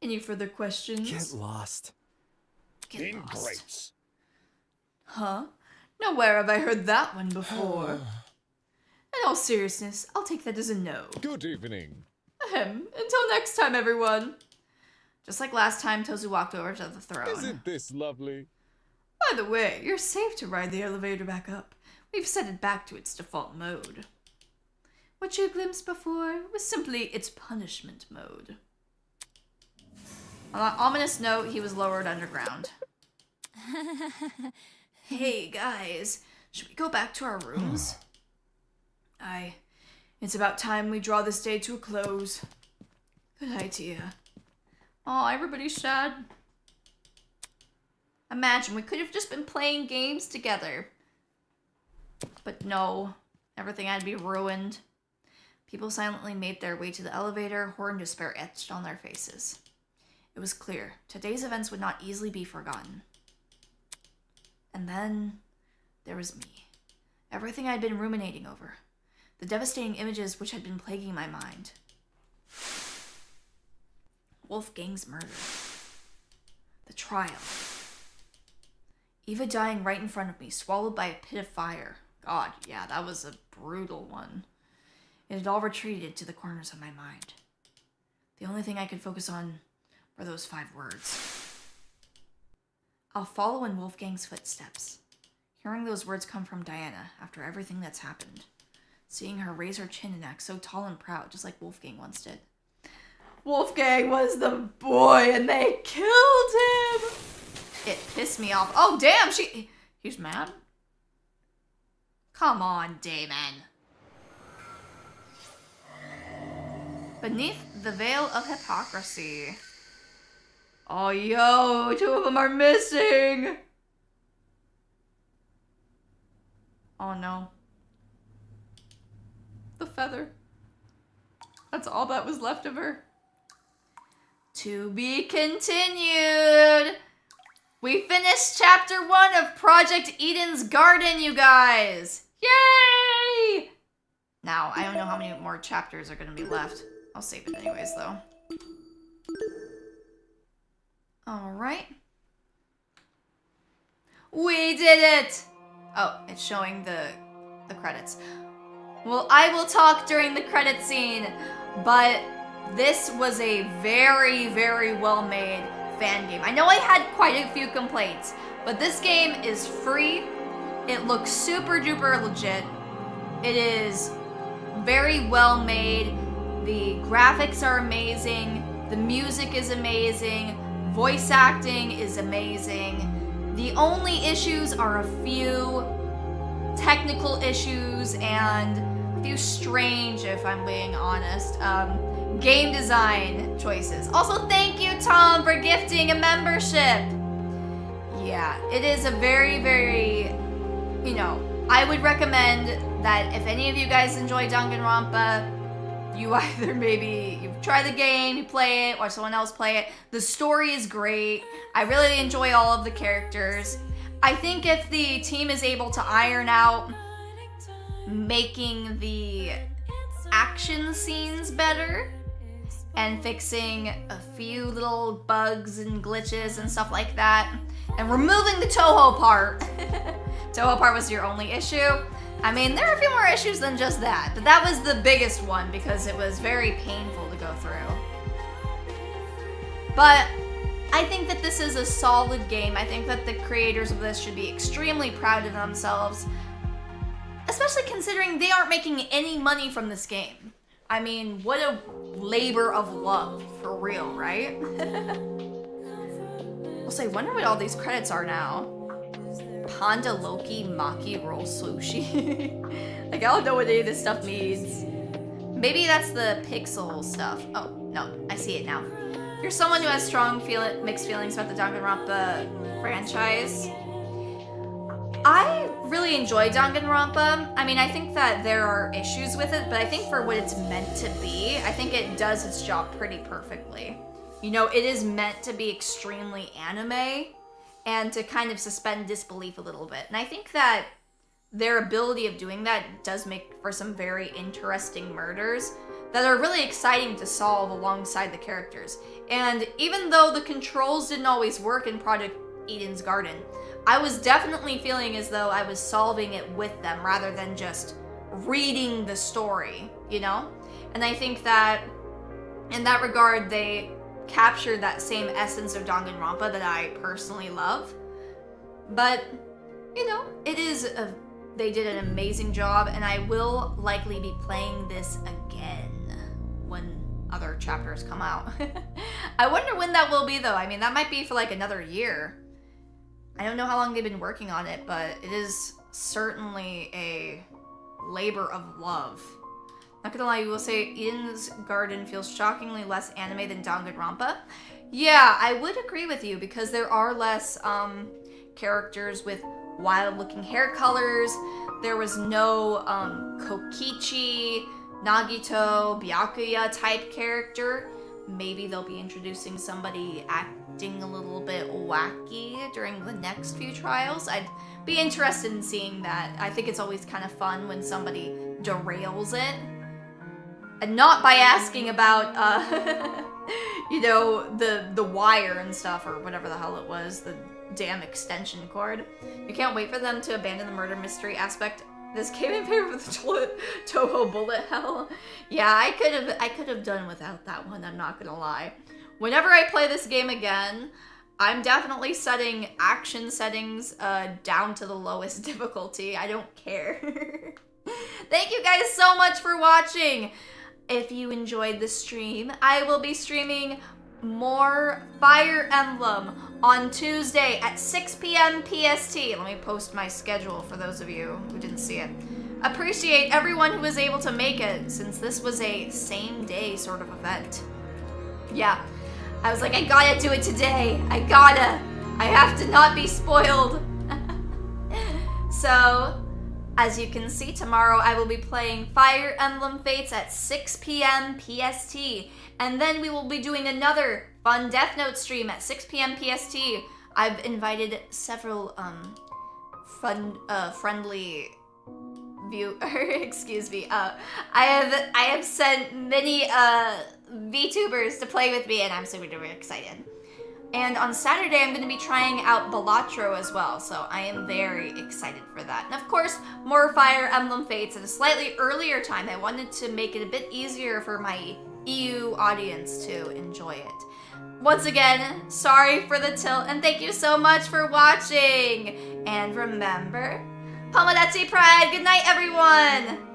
any further questions? Get lost. Get lost. Huh? Nowhere have I heard that one before. In all seriousness, I'll take that as a no. Good evening. Ahem. Until next time, everyone. Just like last time, Tozu walked over to the throne. Isn't this lovely? By the way, you're safe to ride the elevator back up. We've set it back to its default mode. What you glimpsed before was simply its punishment mode. On that ominous note, he was lowered underground. Hey, guys. Should we go back to our rooms? It's about time we draw this day to a close. Good idea. Aw, everybody's sad. Imagine, we could have just been playing games together. But no, everything had to be ruined. People silently made their way to the elevator, horror and despair etched on their faces. It was clear, today's events would not easily be forgotten. And then, there was me. Everything I'd been ruminating over. The devastating images which had been plaguing my mind. Wolfgang's murder. The trial. Eva dying right in front of me, swallowed by a pit of fire. God, yeah, that was a brutal one. It had all retreated to the corners of my mind. The only thing I could focus on were those 5 words. I'll follow in Wolfgang's footsteps. Hearing those words come from Diana after everything that's happened. Seeing her raise her chin and act so tall and proud, just like Wolfgang once did. Wolfgang was the boy and they killed him! It pissed me off. Oh, damn, he's mad? Come on, Damon. Beneath the veil of hypocrisy. Oh, yo, 2 of them are missing. Oh, no. The feather. That's all that was left of her. To be continued. We finished chapter 1 of Project Eden's Garden, you guys. Yay! Now, I don't know how many more chapters are going to be left. I'll save it anyways, though. Alright. We did it! Oh, it's showing the credits. Well, I will talk during the credit scene, but this was a very, very well-made fan game. I know I had quite a few complaints, but this game is free. It looks super duper legit. It is very well made. The graphics are amazing. The music is amazing. Voice acting is amazing. The only issues are a few technical issues and a few strange, if I'm being honest, game design choices. Also, thank you, Tom, for gifting a membership. Yeah, it is a very, very, you know, I would recommend that if any of you guys enjoy Danganronpa, you either maybe you try the game, you play it, or someone else play it. The story is great. I really enjoy all of the characters. I think if the team is able to iron out making the action scenes better and fixing a few little bugs and glitches and stuff like that, and removing the Toho part. Toho part was your only issue. I mean, there are a few more issues than just that, but that was the biggest one because it was very painful to go through. But I think that this is a solid game. I think that the creators of this should be extremely proud of themselves, especially considering they aren't making any money from this game. I mean, what a labor of love, for real, right? I'll say, wonder what all these credits are now. Panda Loki Maki Roll Sushi. Like, I don't know what any of this stuff means. Maybe that's the pixel stuff. Oh, no, I see it now. You're someone who has strong mixed feelings about the Danganronpa franchise. I really enjoy Danganronpa. I mean, I think that there are issues with it, but I think for what it's meant to be, I think it does its job pretty perfectly. You know, it is meant to be extremely anime and to kind of suspend disbelief a little bit. And I think that their ability of doing that does make for some very interesting murders that are really exciting to solve alongside the characters. And even though the controls didn't always work in Project Eden's Garden, I was definitely feeling as though I was solving it with them rather than just reading the story, you know? And I think that in that regard, they captured that same essence of Danganronpa that I personally love. But, you know, they did an amazing job, and I will likely be playing this again when other chapters come out. I wonder when that will be, though. I mean, that might be for like another year. I don't know how long they've been working on it, but it is certainly a labor of love. Not gonna lie, you will say Eden's Garden feels shockingly less anime than Danganronpa. Yeah, I would agree with you because there are less characters with wild-looking hair colors. There was no Kokichi, Nagito, Byakuya type character. Maybe they'll be introducing somebody acting a little bit wacky during the next few trials. I'd be interested in seeing that. I think it's always kind of fun when somebody derails it. And not by asking about, you know, the wire and stuff, or whatever the hell it was, the damn extension cord. You can't wait for them to abandon the murder mystery aspect. This came in favor of the Toho bullet hell. Yeah, I could have done without that one, I'm not gonna lie. Whenever I play this game again, I'm definitely setting action settings down to the lowest difficulty. I don't care. Thank you guys so much for watching. If you enjoyed the stream, I will be streaming more Fire Emblem on Tuesday at 6 p.m. PST. Let me post my schedule for those of you who didn't see it. Appreciate everyone who was able to make it, since this was a same day sort of event. Yeah, I was like, I gotta do it today. I have to not be spoiled. So, as you can see, tomorrow I will be playing Fire Emblem Fates at 6 p.m. PST. And then we will be doing another fun Death Note stream at 6 p.m. PST. I've invited several friendly excuse me. I have sent many VTubers to play with me, and I'm super duper excited. And on Saturday, I'm going to be trying out Balatro as well, so I am very excited for that. And of course, more Fire Emblem Fates at a slightly earlier time. I wanted to make it a bit easier for my EU audience to enjoy it. Once again, sorry for the tilt, and thank you so much for watching! And remember, Tomodachi Pride! Good night, everyone!